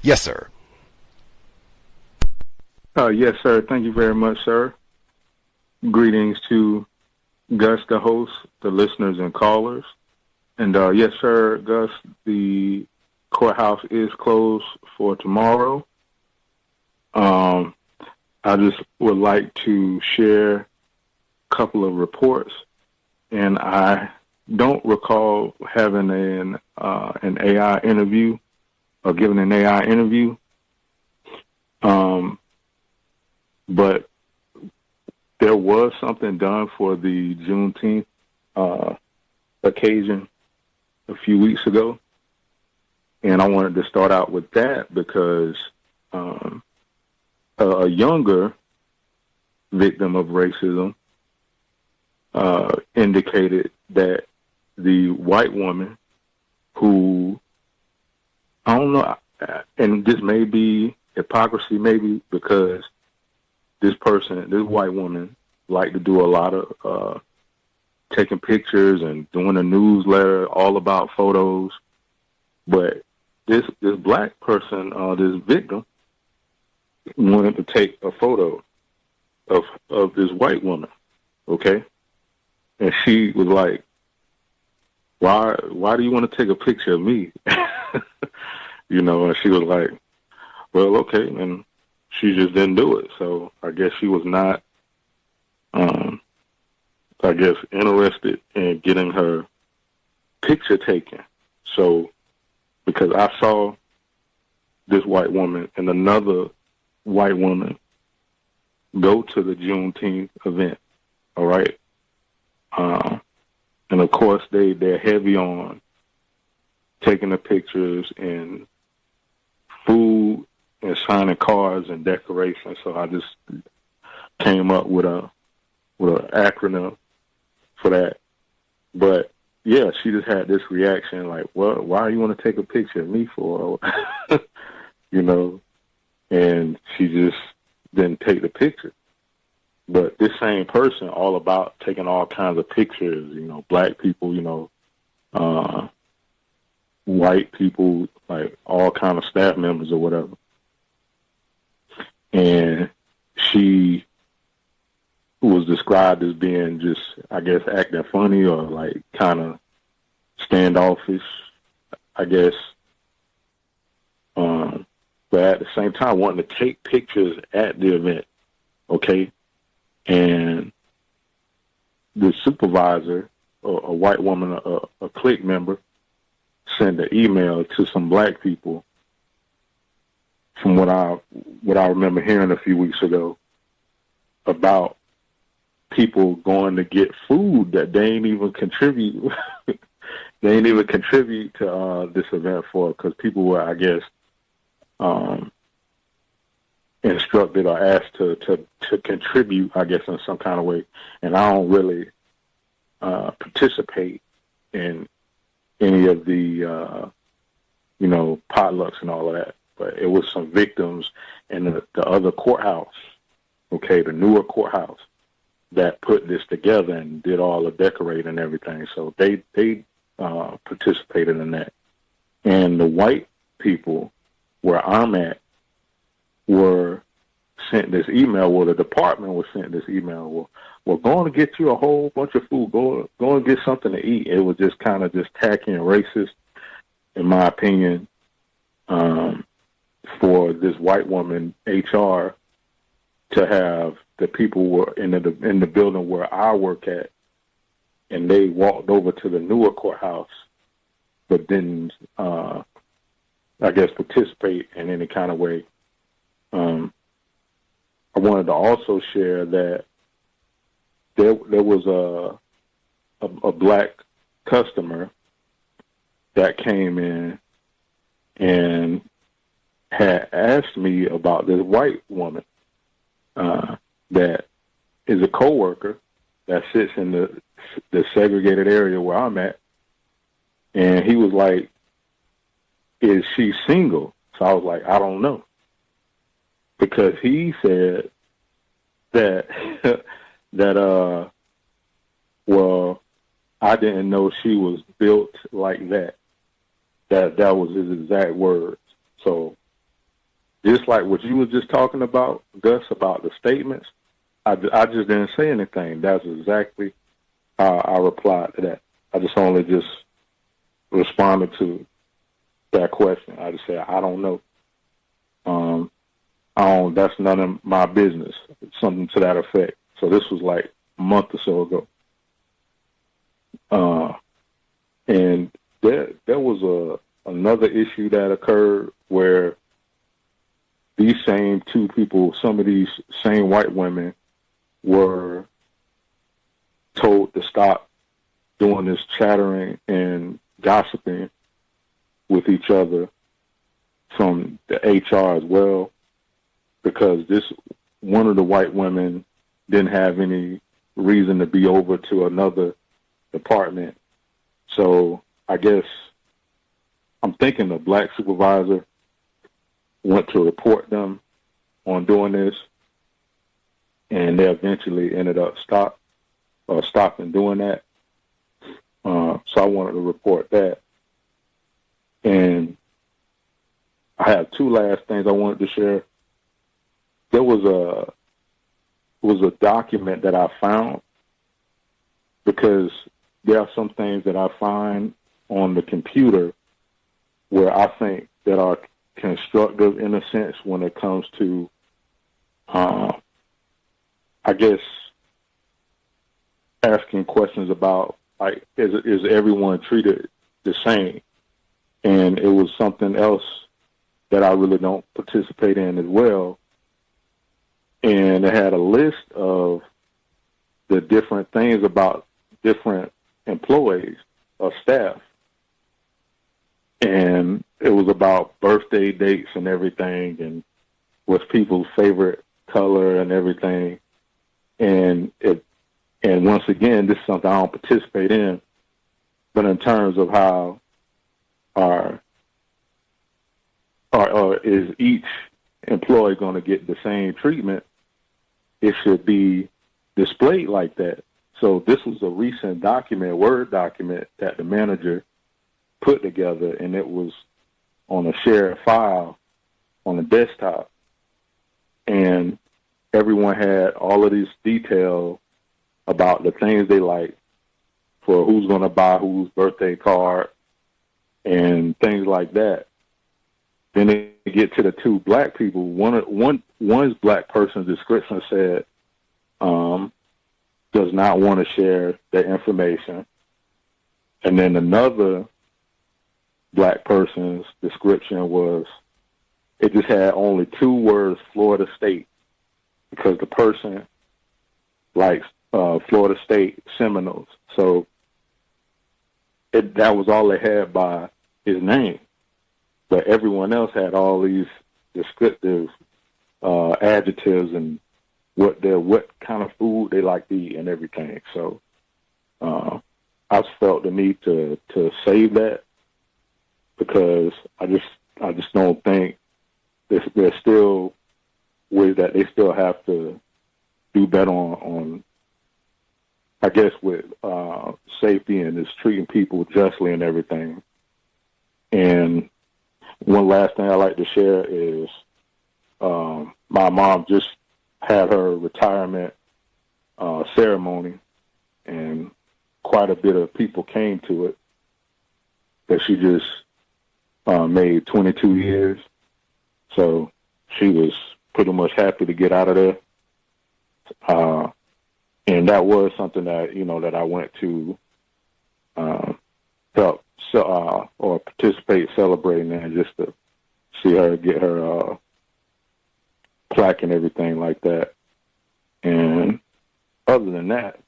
Yes, sir. Yes, sir. Thank you very much, sir. Greetings to Gus, the host, the listeners, and callers. And yes, sir, Gus, the courthouse is closed for tomorrow. I just would like to share a couple of reports, and I don't recall having an AI interview or giving an AI interview. But there was something done for the Juneteenth occasion a few weeks ago, and I wanted to start out with that because a younger victim of racism indicated that the white woman who, I don't know, and this may be hypocrisy, maybe because this white woman, liked to do a lot of taking pictures and doing a newsletter all about photos. But this black person, this victim, wanted to take a photo of this white woman, okay? And she was like, why do you want to take a picture of me? You know, and she was like, well, okay, and she just didn't do it. So I guess she was not, interested in getting her picture taken. So because I saw this white woman and another white woman go to the Juneteenth event, all right? And of course they're heavy on taking the pictures and food and signing cards and decorations. So I just came up with an acronym for that. But yeah, she just had this reaction like, "Well, why do you want to take a picture of me for?" You know, and she just didn't take the picture. But this same person, all about taking all kinds of pictures, you know, black people, you know, white people, like all kind of staff members or whatever. And she was described as being just, I guess, acting funny or like kind of standoffish, I guess. But at the same time, wanting to take pictures at the event, okay? And the supervisor, a white woman, a clique member, sent an email to some black people from what I remember hearing a few weeks ago about people going to get food that they ain't even contribute. They ain't even contribute to this event for, because people were, I guess, instructed or asked to contribute, I guess, in some kind of way. And I don't really participate in any of the, potlucks and all of that. But it was some victims in the other courthouse, okay, the newer courthouse, that put this together and did all the decorating and everything. So they participated in that. And the white people where I'm at were sent this email, the department was sent this email, we're going to get you a whole bunch of food, go and get something to eat. It was just kind of just tacky and racist, in my opinion, for this white woman, HR, to have the people were in the building where I work at, and they walked over to the newer courthouse, but didn't, I guess, participate in any kind of way. I wanted to also share that there was a black customer that came in and had asked me about this white woman that is a coworker that sits in the segregated area where I'm at. And he was like, is she single? So I was like, I don't know. Because he said that, well, I didn't know she was built like that. That was his exact words. So just like what you was just talking about, Gus, about the statements, I just didn't say anything. That's exactly how I replied to that. I just only just responded to that question. I just said, I don't know. That's none of my business. Something to that effect. So this was like a month or so ago. And there was another issue that occurred where these same two people, some of these same white women, were told to stop doing this chattering and gossiping with each other from the HR as well, because one of the white women didn't have any reason to be over to another department. So I guess I'm thinking the black supervisor went to report them on doing this, and they eventually ended up stopping doing that. So I wanted to report that. And I have two last things I wanted to share. There was a document that I found, because there are some things that I find on the computer where I think that are constructive in a sense when it comes to, I guess, asking questions about, like, is everyone treated the same? And it was something else that I really don't participate in as well. And it had a list of the different things about different employees or staff. And it was about birthday dates and everything, and what's people's favorite color and everything. And once again, this is something I don't participate in, but in terms of how is each employee going to get the same treatment, it should be displayed like that. So this was a recent document, Word document, that the manager put together, and it was on a shared file on the desktop. And everyone had all of this detail about the things they like, for who's going to buy whose birthday card and things like that. Then they get to the two black people. One's black person's description said, does not want to share their information. And then another black person's description was, it just had only two words, Florida State, because the person likes Florida State Seminoles. So that was all they had by his name. But everyone else had all these descriptive adjectives and what kind of food they like to eat and everything. So I felt the need to save that, because I just don't think there's still ways that they still have to do better on I guess, with safety and just treating people justly and everything. And one last thing I'd like to share is my mom just had her retirement ceremony, and quite a bit of people came to it, that she just made 22 years. So she was pretty much happy to get out of there. And that was something that, that I went to help or participate celebrating, and just to see her get her plaque and everything like that. And other than that,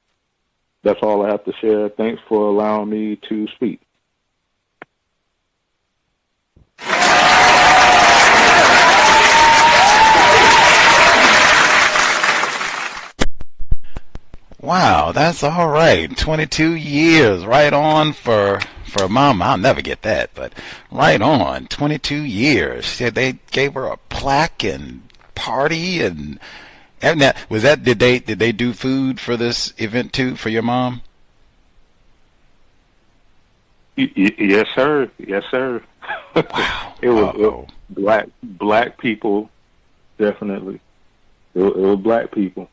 that's all I have to share. Thanks for allowing me to speak. Wow, that's all right. 22 years, right on for Mama. I'll never get that, but right on. 22 years. They gave her a plaque and party and that was that. Did they do food for this event too for your mom? Yes, sir. Yes, sir. Wow. It was black people, definitely. It was black people.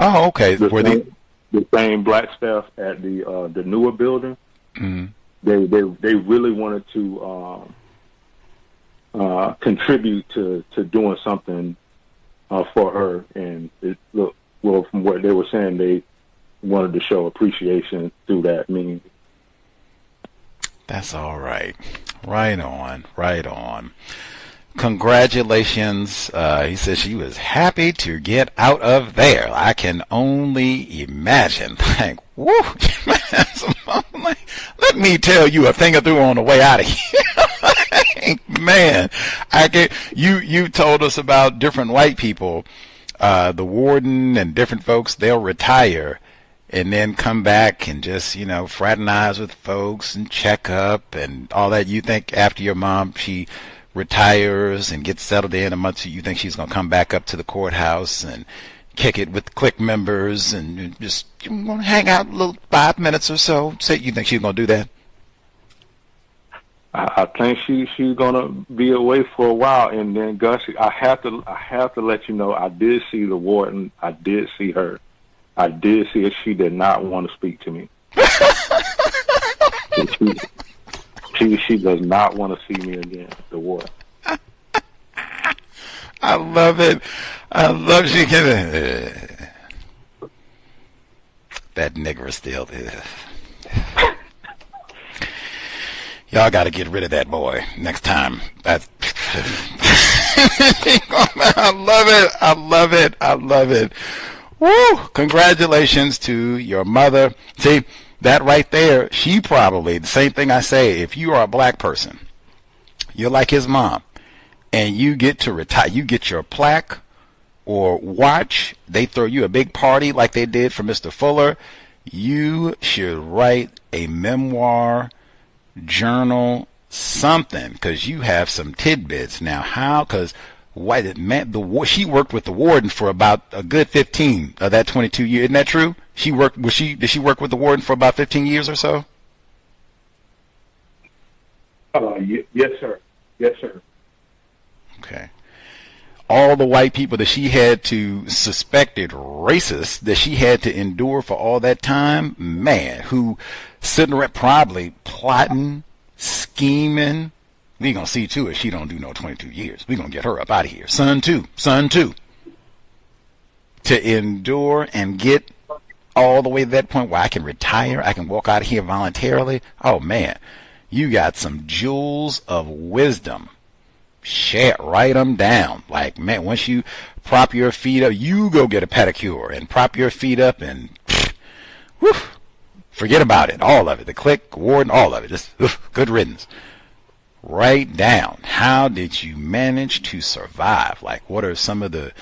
Oh, okay. The same black staff at the newer building. Mm-hmm. They really wanted to contribute to doing something for her, and from what they were saying, they wanted to show appreciation through that means. That's all right. Right on. Right on. Congratulations. He says she was happy to get out of there. I can only imagine. Like, woo, let me tell you a thing or two on the way out of here. Man, you told us about different white people, the warden and different folks, they'll retire and then come back and just, fraternize with folks and check up and all that. You think after your mom, she retires and gets settled in a month, you think she's going to come back up to the courthouse and kick it with clique members and just going to hang out a little 5 minutes or so? Say, you think she's going to do that? I think she's gonna be away for a while, and then Gus, I have to let you know, I did see the warden. I did see her. I did see her. She did not want to speak to me. She does not want to see me again. The warden. I love it. I love she can. That nigger is still there. Y'all got to get rid of that boy next time. That's I love it. I love it. I love it. Woo! Congratulations to your mother. See, that right there, she probably, the same thing I say, if you are a black person, you're like his mom, and you get to retire, you get your plaque or watch, they throw you a big party like they did for Mr. Fuller, you should write a memoir, journal, something, because you have some tidbits. Now, how? Because she worked with the warden for about a good 15 of that 22 years. Isn't that true? Did she work with the warden for about 15 years or so? Yes, sir. Yes, sir. Okay. All the white people that she had to suspected racist that she had to endure for all that time, man, who sitting around probably plotting, scheming. We gonna see to it she don't do no 22 years. We gonna get her up out of here. Son too. To endure and get all the way to that point where I can retire, I can walk out of here voluntarily. Oh man, you got some jewels of wisdom. Write them down. Like, man, once you prop your feet up, you go get a pedicure and prop your feet up and whew, forget about it. All of it. The clique, warden, all of it. Just good riddance. Write down, how did you manage to survive? Like, what are some of the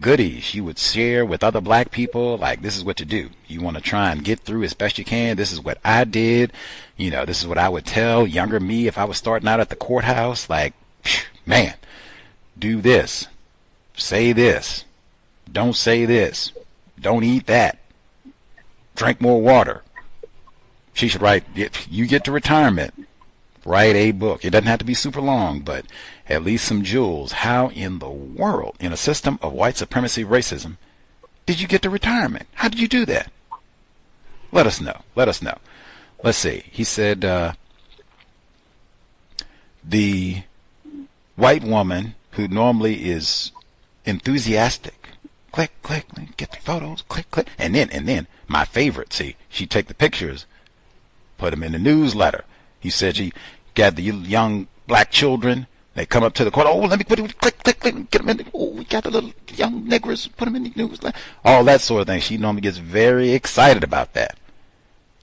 goodies you would share with other black people? Like, this is what to do. You want to try and get through as best you can. This is what I did. This is what I would tell younger me if I was starting out at the courthouse. Like, man, do this. Say this. Don't say this. Don't eat that. Drink more water. She should write, if you get to retirement, write a book. It doesn't have to be super long, but at least some jewels. How in the world, in a system of white supremacy racism, did you get to retirement? How did you do that? Let us know. Let us know. Let's see. He said the white woman who normally is enthusiastic, click, get the photos, click, and then my favorite, see, she'd take the pictures, put them in the newsletter. He said she got the young black children, They come up to the court. Oh, let me put it, click, get them in. Oh, we got the little young niggers, put them in the news. All that sort of thing. She normally gets very excited about that.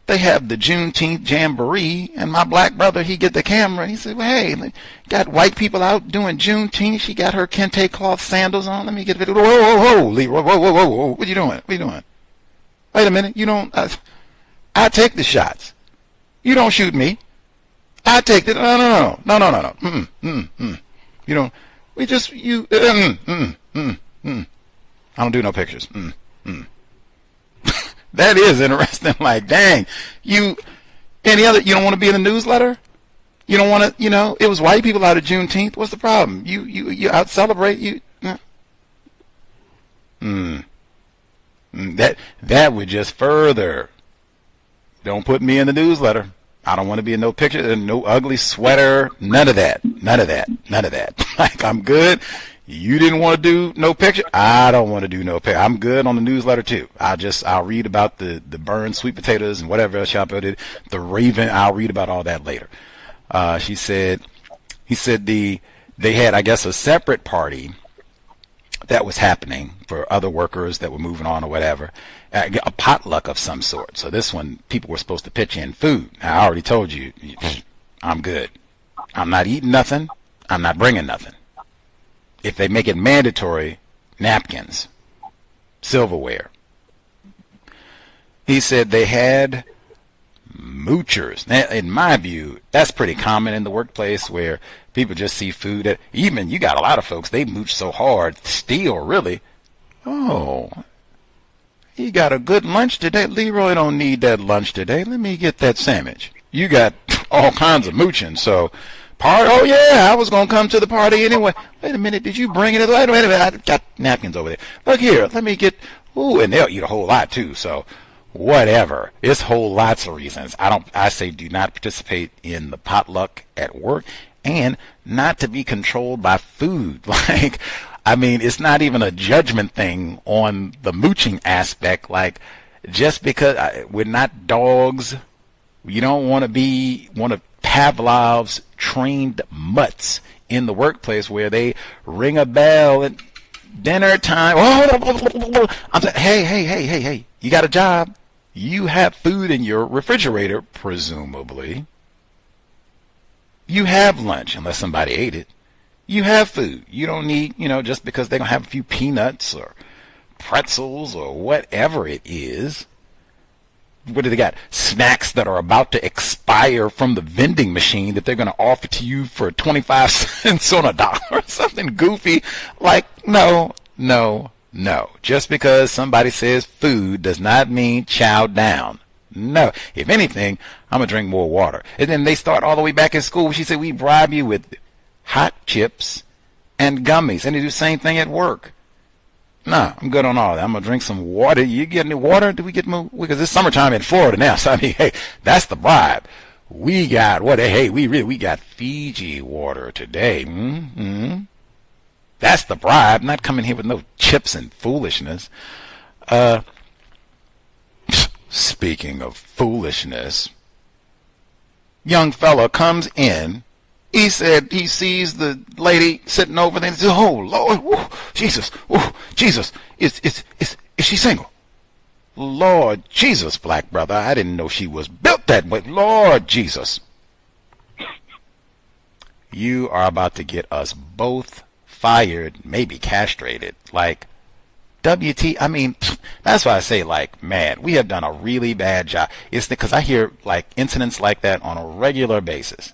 They have the Juneteenth Jamboree, and my black brother, he get the camera, and he said, well, hey, got white people out doing Juneteenth. She got her kente cloth sandals on. Let me get a video. Whoa, Leroy, whoa. What you doing? Wait a minute. You don't, I take the shots. You don't shoot me. I take the, no. You don't, we just, I don't do no pictures. That is interesting. Like, dang, you don't want to be in the newsletter? You don't want to, it was white people out of Juneteenth. What's the problem? You out celebrate, that would just further. Don't put me in the newsletter. I don't want to be in no picture, no ugly sweater, none of that. Like, I'm good. You didn't want to do no picture. I don't want to do no picture. I'm good on the newsletter too. I'll read about the burned sweet potatoes and whatever else y'all put it. The Raven, I'll read about all that later. He said they had, I guess, a separate party that was happening for other workers that were moving on or whatever. A potluck of some sort. So this one, people were supposed to pitch in food. Now, I already told you, I'm good. I'm not eating nothing. I'm not bringing nothing. If they make it mandatory, napkins, silverware. He said they had moochers. Now, in my view, that's pretty common in the workplace where people just see food. Even you got a lot of folks, they mooch so hard, steal really. Oh, he got a good lunch today. Leroy don't need that lunch today. Let me get that sandwich. You got all kinds of mooching. So, oh yeah, I was going to come to the party anyway. Wait a minute, did you bring it? Wait a minute, I got napkins over there. Look here, let me get, and they'll eat a whole lot too. So, whatever. It's whole lots of reasons. I say do not participate in the potluck at work and not to be controlled by food. Like, I mean, it's not even a judgment thing on the mooching aspect. Like, just because we're not dogs, you don't want to be one of Pavlov's trained mutts in the workplace where they ring a bell at dinner time. I'm saying, hey, you got a job. You have food in your refrigerator, presumably. You have lunch, unless somebody ate it. You have food. You don't need, just because they're going to have a few peanuts or pretzels or whatever it is. What do they got? Snacks that are about to expire from the vending machine that they're going to offer to you for 25 cents on a dollar or something goofy. Like, no. Just because somebody says food does not mean chow down. No. If anything, I'm going to drink more water. And then they start all the way back in school. She said, we bribe you with hot chips and gummies. And they do the same thing at work. No, I'm good on all that. I'm going to drink some water. You get any water? Do we get more? Because it's summertime in Florida now. So, I mean, hey, that's the bribe. We got water. Hey, we got Fiji water today. That's the bribe. Not coming here with no chips and foolishness. Speaking of foolishness, young fella comes in. He said he sees the lady sitting over there and says, oh, Lord, woo, Jesus, is she single? Lord Jesus, black brother, I didn't know she was built that way. Lord Jesus. You are about to get us both fired, maybe castrated. Like, WT, I mean, that's why I say, like, man, we have done a really bad job. It's because I hear, like, incidents like that on a regular basis.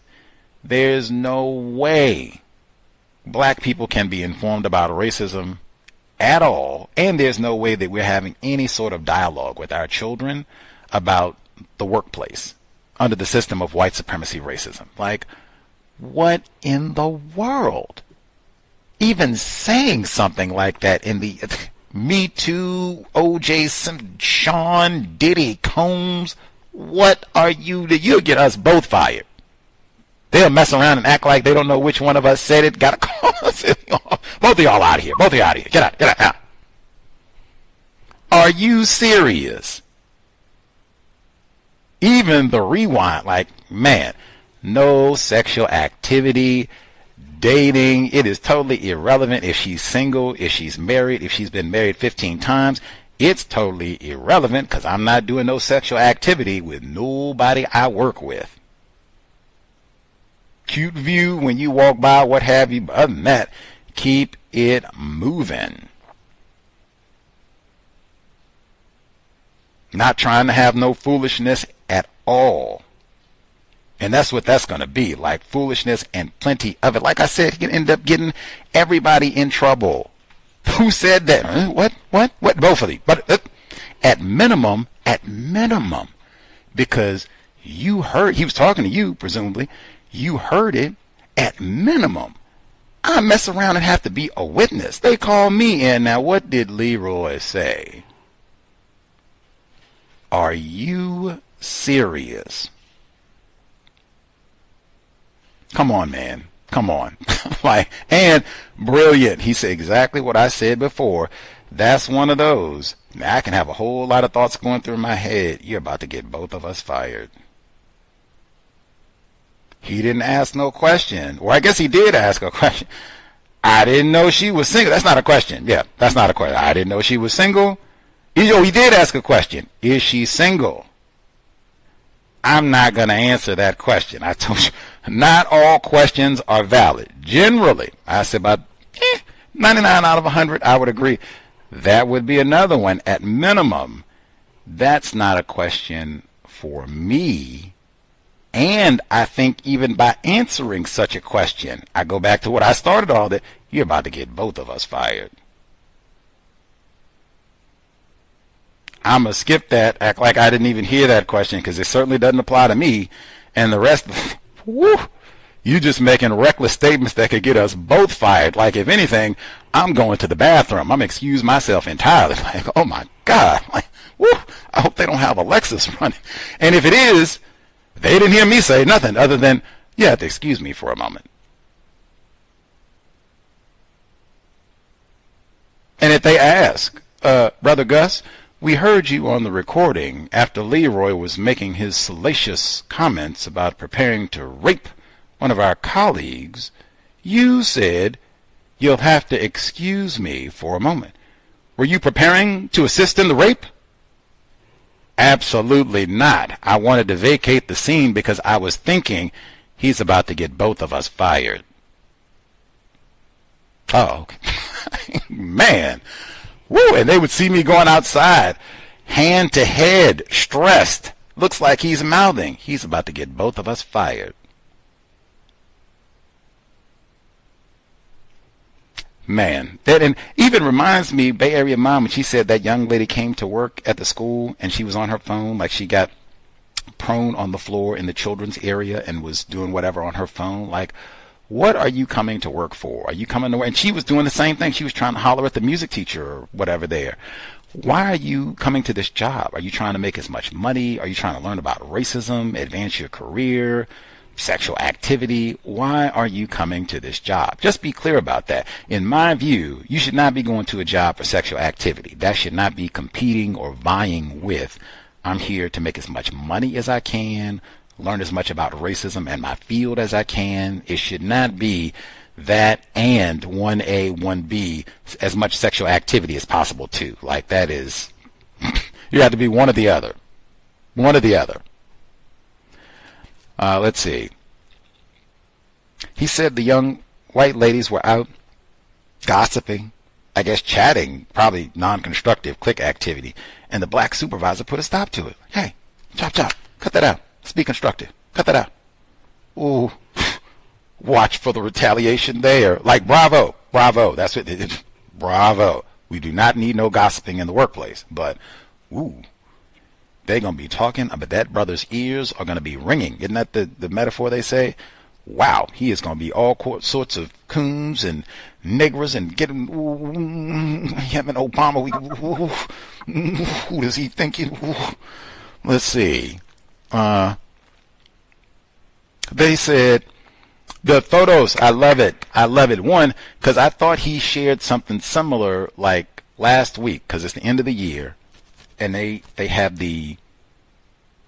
There's no way black people can be informed about racism at all, and there's no way that we're having any sort of dialogue with our children about the workplace under the system of white supremacy racism. Like, what in the world? Even saying something like that in the Me Too, O.J. Simpson, Sean, Diddy, Combs, what are you? You'll get us both fired. They'll mess around and act like they don't know which one of us said it. Gotta call us. Both of y'all out of here. Get out. Are you serious? Even the rewind, like, man, no sexual activity dating. It is totally irrelevant if she's single, if she's married, if she's been married 15 times. It's totally irrelevant because I'm not doing no sexual activity with nobody I work with. Cute view when you walk by, what have you. But other than that, keep it moving. Not trying to have no foolishness at all. And that's what that's going to be, like foolishness and plenty of it. Like I said, you can end up getting everybody in trouble. Who said that? What? Both of you. But at minimum, because you heard, he was talking to you, presumably, you heard it, at minimum, I mess around and have to be a witness. They call me in. Now, what did Leroy say? Are you serious? Come on, man. Come on. And brilliant. He said exactly what I said before. That's one of those. Now, I can have a whole lot of thoughts going through my head. You're about to get both of us fired. He didn't ask no question. Or I guess he did ask a question. I didn't know she was single. That's not a question. Yeah, that's not a question. I didn't know she was single. He did ask a question. Is she single? I'm not going to answer that question. I told you, not all questions are valid. Generally, I said about 99 out of 100, I would agree. That would be another one. At minimum, that's not a question for me. And I think even by answering such a question, I go back to what I started all that, you're about to get both of us fired. I'm going to skip that, act like I didn't even hear that question, because it certainly doesn't apply to me. And the rest, whoo, you just making reckless statements that could get us both fired. Like, if anything, I'm going to the bathroom. I'm going to excuse myself entirely. Like, oh my God. Like, whoo, I hope they don't have Alexis running. And if it is, they didn't hear me say nothing other than, you have to excuse me for a moment. And if they ask, Brother Gus, we heard you on the recording after Leroy was making his salacious comments about preparing to rape one of our colleagues. You said, you'll have to excuse me for a moment. Were you preparing to assist in the rape? Absolutely not. I wanted to vacate the scene because I was thinking he's about to get both of us fired. Oh, okay. Man. Woo, and they would see me going outside, hand to head, stressed. Looks like he's mouthing. He's about to get both of us fired. Man, that and even reminds me, Bay Area mom, when she said that young lady came to work at the school and she was on her phone, like she got prone on the floor in the children's area and was doing whatever on her phone, like, what are you coming to work for? Are you coming to work? And she was doing the same thing. She was trying to holler at the music teacher or whatever there. Why are you coming to this job? Are you trying to make as much money? Are you trying to learn about racism, advance your career, sexual activity? Why are you coming to this job? Just be clear about that. In my view, you should not be going to a job for sexual activity. That should not be competing or vying with. I'm here to make as much money as I can, learn as much about racism and my field as I can. It should not be that and 1A, 1B, as much sexual activity as possible too. Like that is, you have to be one or the other. One or the other. Let's see. He said the young white ladies were out gossiping, I guess chatting, probably non-constructive clique activity, and the black supervisor put a stop to it. Hey, chop, cut that out. Let's be constructive. Cut that out. Ooh, watch for the retaliation there. Like, bravo. That's what it is. Bravo. We do not need no gossiping in the workplace. But, ooh, they're going to be talking, but that brother's ears are going to be ringing. Isn't that the metaphor they say? Wow, he is going to be all sorts of coons and niggers and getting, him and Obama. Who does he think? Let's see. They said the photos, I love it. One, because I thought he shared something similar like last week, because it's the end of the year and they have the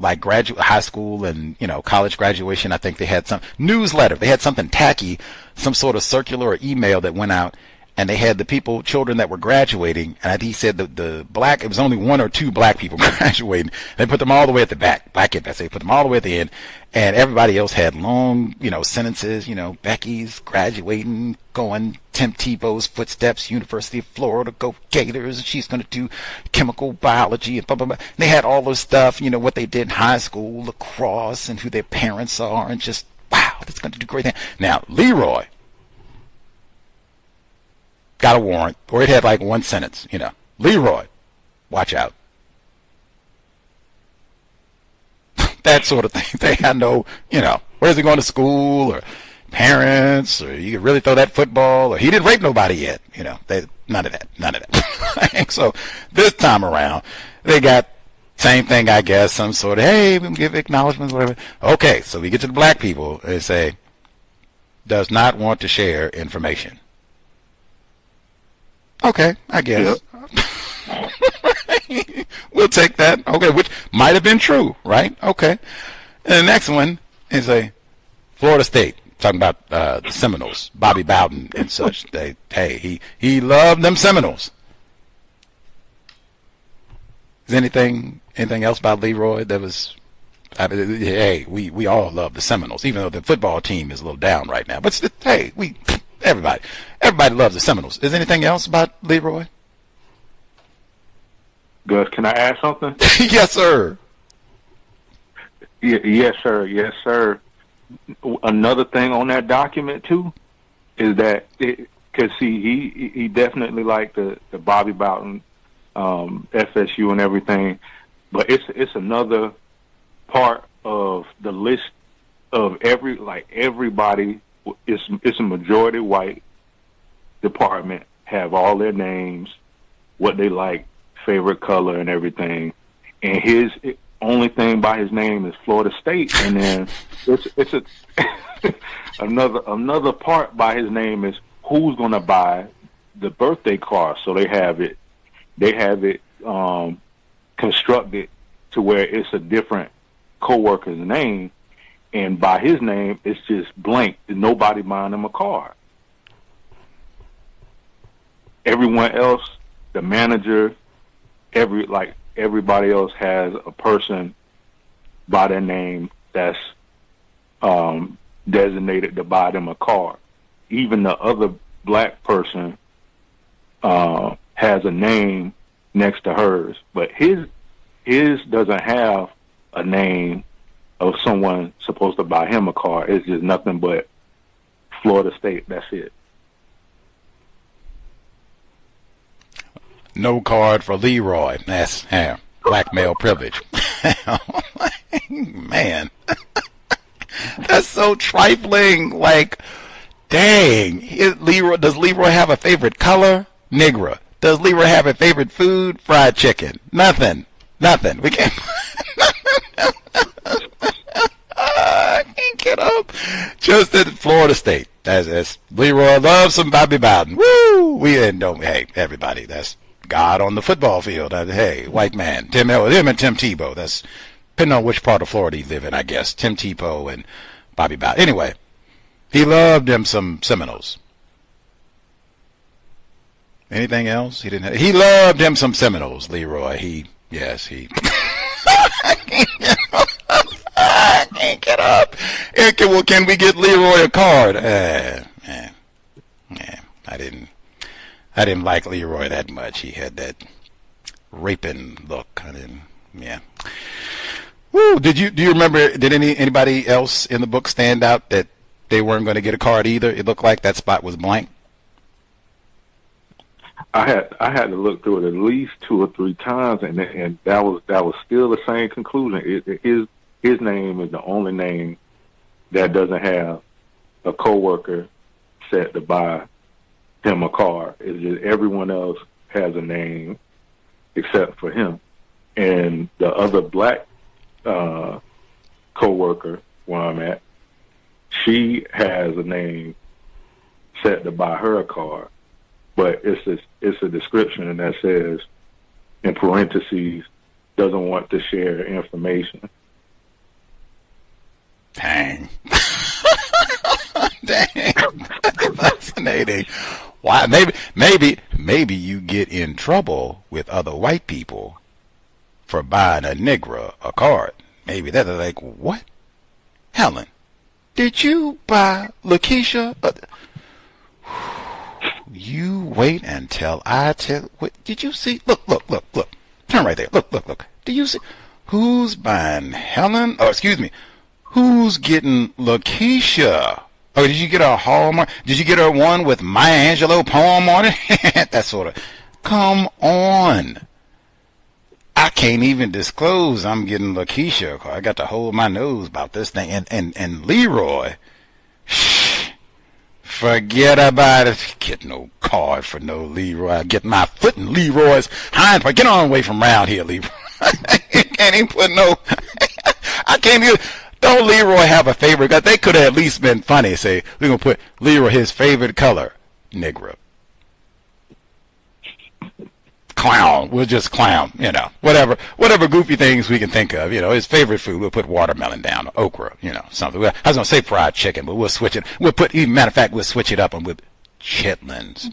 like high school and, college graduation. I think they had some newsletter. They had something tacky, some sort of circular or email that went out, and they had the children that were graduating. And he said it was only one or two black people graduating. They put them all the way at the back, black kids. They put them all the way at the end, and everybody else had long, sentences. Becky's graduating, going Tim Tebow's footsteps, University of Florida, go Gators. She's going to do chemical biology and blah blah blah. And they had all this stuff, what they did in high school, lacrosse, and who their parents are, and just wow, that's going to do great thing. Now Leroy got a warrant, or it had like one sentence, Leroy, watch out. That sort of thing. They had no, where's he going to school, or parents, or you could really throw that football, or he didn't rape nobody yet. None of that. So this time around, they got same thing, I guess, some sort of, hey, we can give acknowledgments, whatever. Okay, so we get to the black people and say, does not want to share information. Okay, I guess. Yep. We'll take that. Okay, which might have been true, right? Okay. And the next one is Florida State, talking about the Seminoles, Bobby Bowden and such. He loved them Seminoles. Is anything else about Leroy that was? We all love the Seminoles, even though the football team is a little down right now. But everybody loves the Seminoles. Is anything else about Leroy? Gus, can I add something? Yes, sir. Yes, sir. Yes, sir. Another thing on that document too is that because he definitely liked the Bobby Bowden, FSU and everything, but it's another part of the list of everybody. It's a majority white department, have all their names, what they like, favorite color and everything, and his only thing by his name is Florida State, and then it's another part by his name is who's going to buy the birthday card. So they have it constructed to where it's a different coworker's name, and by his name it's just blank. Nobody buying him a card. Everyone else, the manager, everybody else has a person by their name that's designated to buy them a card. Even the other black person has a name next to hers, but his doesn't have a name of someone supposed to buy him a card. It's just nothing but Florida State. That's it. No card for Leroy. That's black male privilege. Man, that's so trifling. Like, dang. Does Leroy have a favorite color? Negro. Does Leroy have a favorite food? Fried chicken. Nothing. We can't. I can't get up. Just at Florida State. As Leroy loves some Bobby Bowden. Woo! Hey, everybody. That's God on the football field. Hey, white man. Him and Tim Tebow. That's depending on which part of Florida you live in, I guess. Tim Tebow and Bobby Bowden. Anyway, he loved him some Seminoles. Anything else? He loved him some Seminoles, Leroy. Yes. I can't get up. Well, can we get Leroy a card? I didn't like Leroy that much. He had that raping look. Woo, do you remember, did anybody else in the book stand out that they weren't going to get a card either? It looked like that spot was blank. I had to look through it at least 2 or 3 times, and that was still the same conclusion. His name is the only name that doesn't have a coworker set to buy him a car. It's just everyone else has a name except for him, and the other black coworker where I'm at, she has a name set to buy her a car. But it's a description that says, in parentheses, doesn't want to share information. Dang. Dang. Fascinating. Why? Maybe you get in trouble with other white people for buying a Negro a card. Maybe they're like, what? Helen, did you buy Lakeisha? You wait until I tell. What did you see? Look. Turn right there. Look. Do you see? Who's buying Helen? Oh, excuse me. Who's getting Lakeisha? Oh, did you get her Hallmark? Did you get her one with Maya Angelou poem on it? That sort of. Come on. I can't even disclose I'm getting Lakeisha. I got to hold my nose about this thing. And Leroy, forget about it. Get no card for no Leroy. I get my foot in Leroy's hind part. Get on away from around here, Leroy. Can't even put no. I can't even. Don't Leroy have a favorite color? They could have at least been funny. Say, we're going to put Leroy his favorite color, Negro. Clown. We'll just clown, whatever goofy things we can think of. His favorite food, we'll put watermelon down, or okra, something. I was going to say fried chicken, but we'll switch it. Matter of fact, we'll switch it up and with chitlins.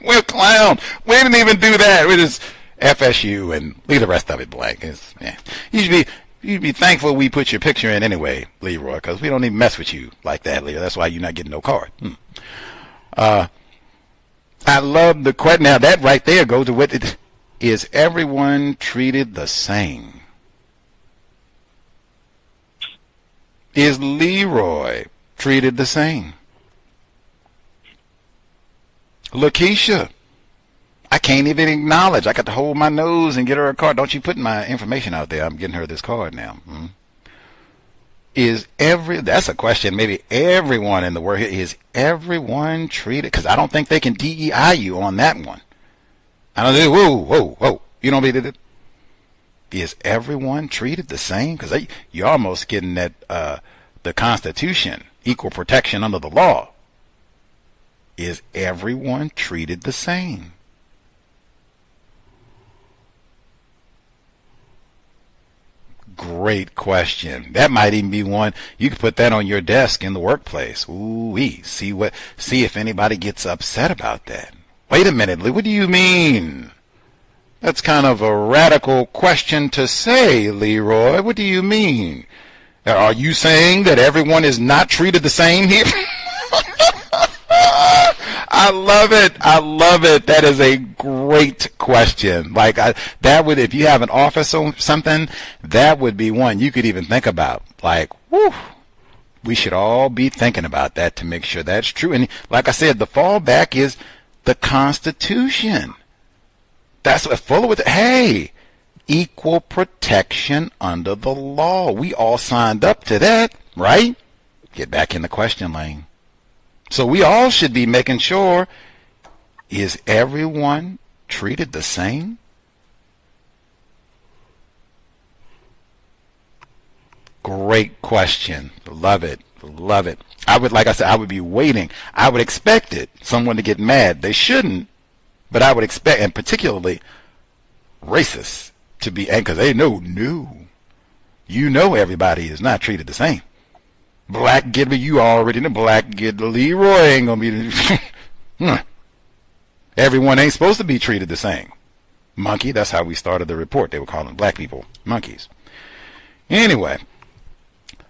We'll clown. We didn't even do that. We just FSU and leave the rest of it blank. You'd be thankful we put your picture in anyway, Leroy, because we don't even mess with you like that, Leroy. That's why you're not getting no card. I love the question. Now, that right there goes to what it is. Everyone treated the same? Is Leroy treated the same? Lakeisha, I can't even acknowledge. I got to hold my nose and get her a card. Don't you put my information out there. I'm getting her this card now. That's a question. Maybe everyone in the world, is everyone treated? Because I don't think they can DEI you on that one. I don't think, whoa. You don't mean it. Is everyone treated the same? Because you're almost getting at the Constitution, equal protection under the law. Is everyone treated the same? Great question. That might even be one you could put that on your desk in the workplace. Ooh-wee. See if anybody gets upset about that. Wait a minute, Lee. What do you mean? That's kind of a radical question to say, Leroy. What do you mean? Are you saying that everyone is not treated the same here? I love it. That is a great question. That would, if you have an office or something, that would be one you could even think about. We should all be thinking about that to make sure that's true. And like I said, the fallback is the Constitution. That's what full with. Hey, equal protection under the law. We all signed up to that, right? Get back in the question lane. So we all should be making sure, is everyone treated the same? Great question. Love it. I would be waiting. I would expect someone to get mad. They shouldn't, but I would expect, and particularly racists, to be angry because they know, everybody is not treated the same. Black Gidley, you already know. Black Gidley, Leroy ain't gonna be. Everyone ain't supposed to be treated the same. Monkey, that's how we started the report. They were calling black people monkeys. Anyway,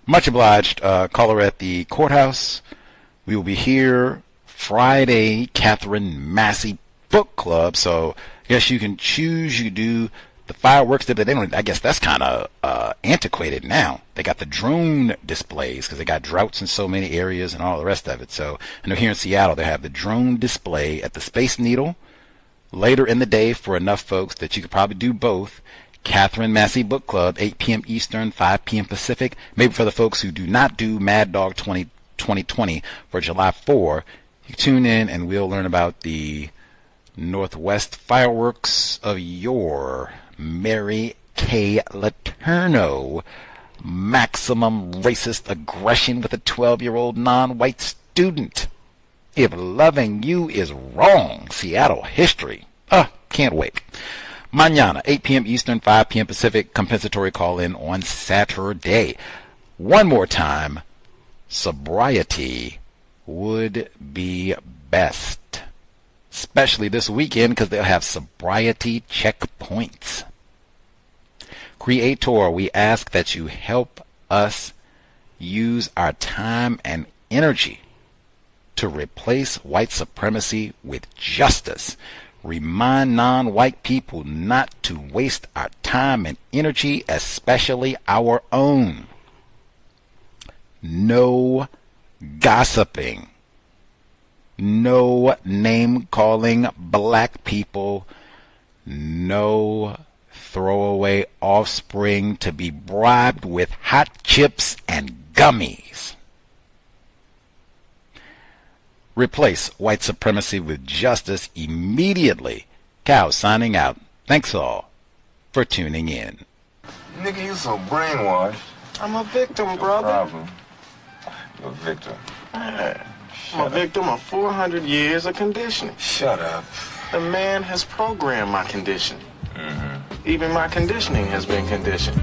much obliged. Caller at the courthouse. We will be here Friday, Catherine Massey Book Club. So I guess you can choose. You do the fireworks that they don't. I guess that's kind of antiquated now. They got the drone displays because they got droughts in so many areas and all the rest of it. So I know here in Seattle they have the drone display at the Space Needle later in the day for enough folks that you could probably do both. Catherine Massey Book Club, 8 p.m. Eastern, 5 p.m. Pacific. Maybe for the folks who do not do Mad Dog 2020 for July 4, you tune in and we'll learn about the Northwest fireworks of yore. Mary Kay Letourneau, maximum racist aggression with a 12-year-old non-white student. If loving you is wrong, Seattle history. Can't wait. Mañana, 8 p.m. Eastern, 5 p.m. Pacific, compensatory call-in on Saturday. One more time, sobriety would be best. Especially this weekend because they'll have sobriety checkpoints. Creator, we ask that you help us use our time and energy to replace white supremacy with justice. Remind non-white people not to waste our time and energy, especially our own. No gossiping. No name-calling black people. No throwaway offspring to be bribed with hot chips and gummies. Replace white supremacy with justice immediately. Cow signing out. Thanks all for tuning in. Nigga, you so brainwashed. I'm a victim, brother. Problem. You're a victim. I'm a victim of 400 years of conditioning. Shut up. The man has programmed my conditioning. Even my conditioning has been conditioned.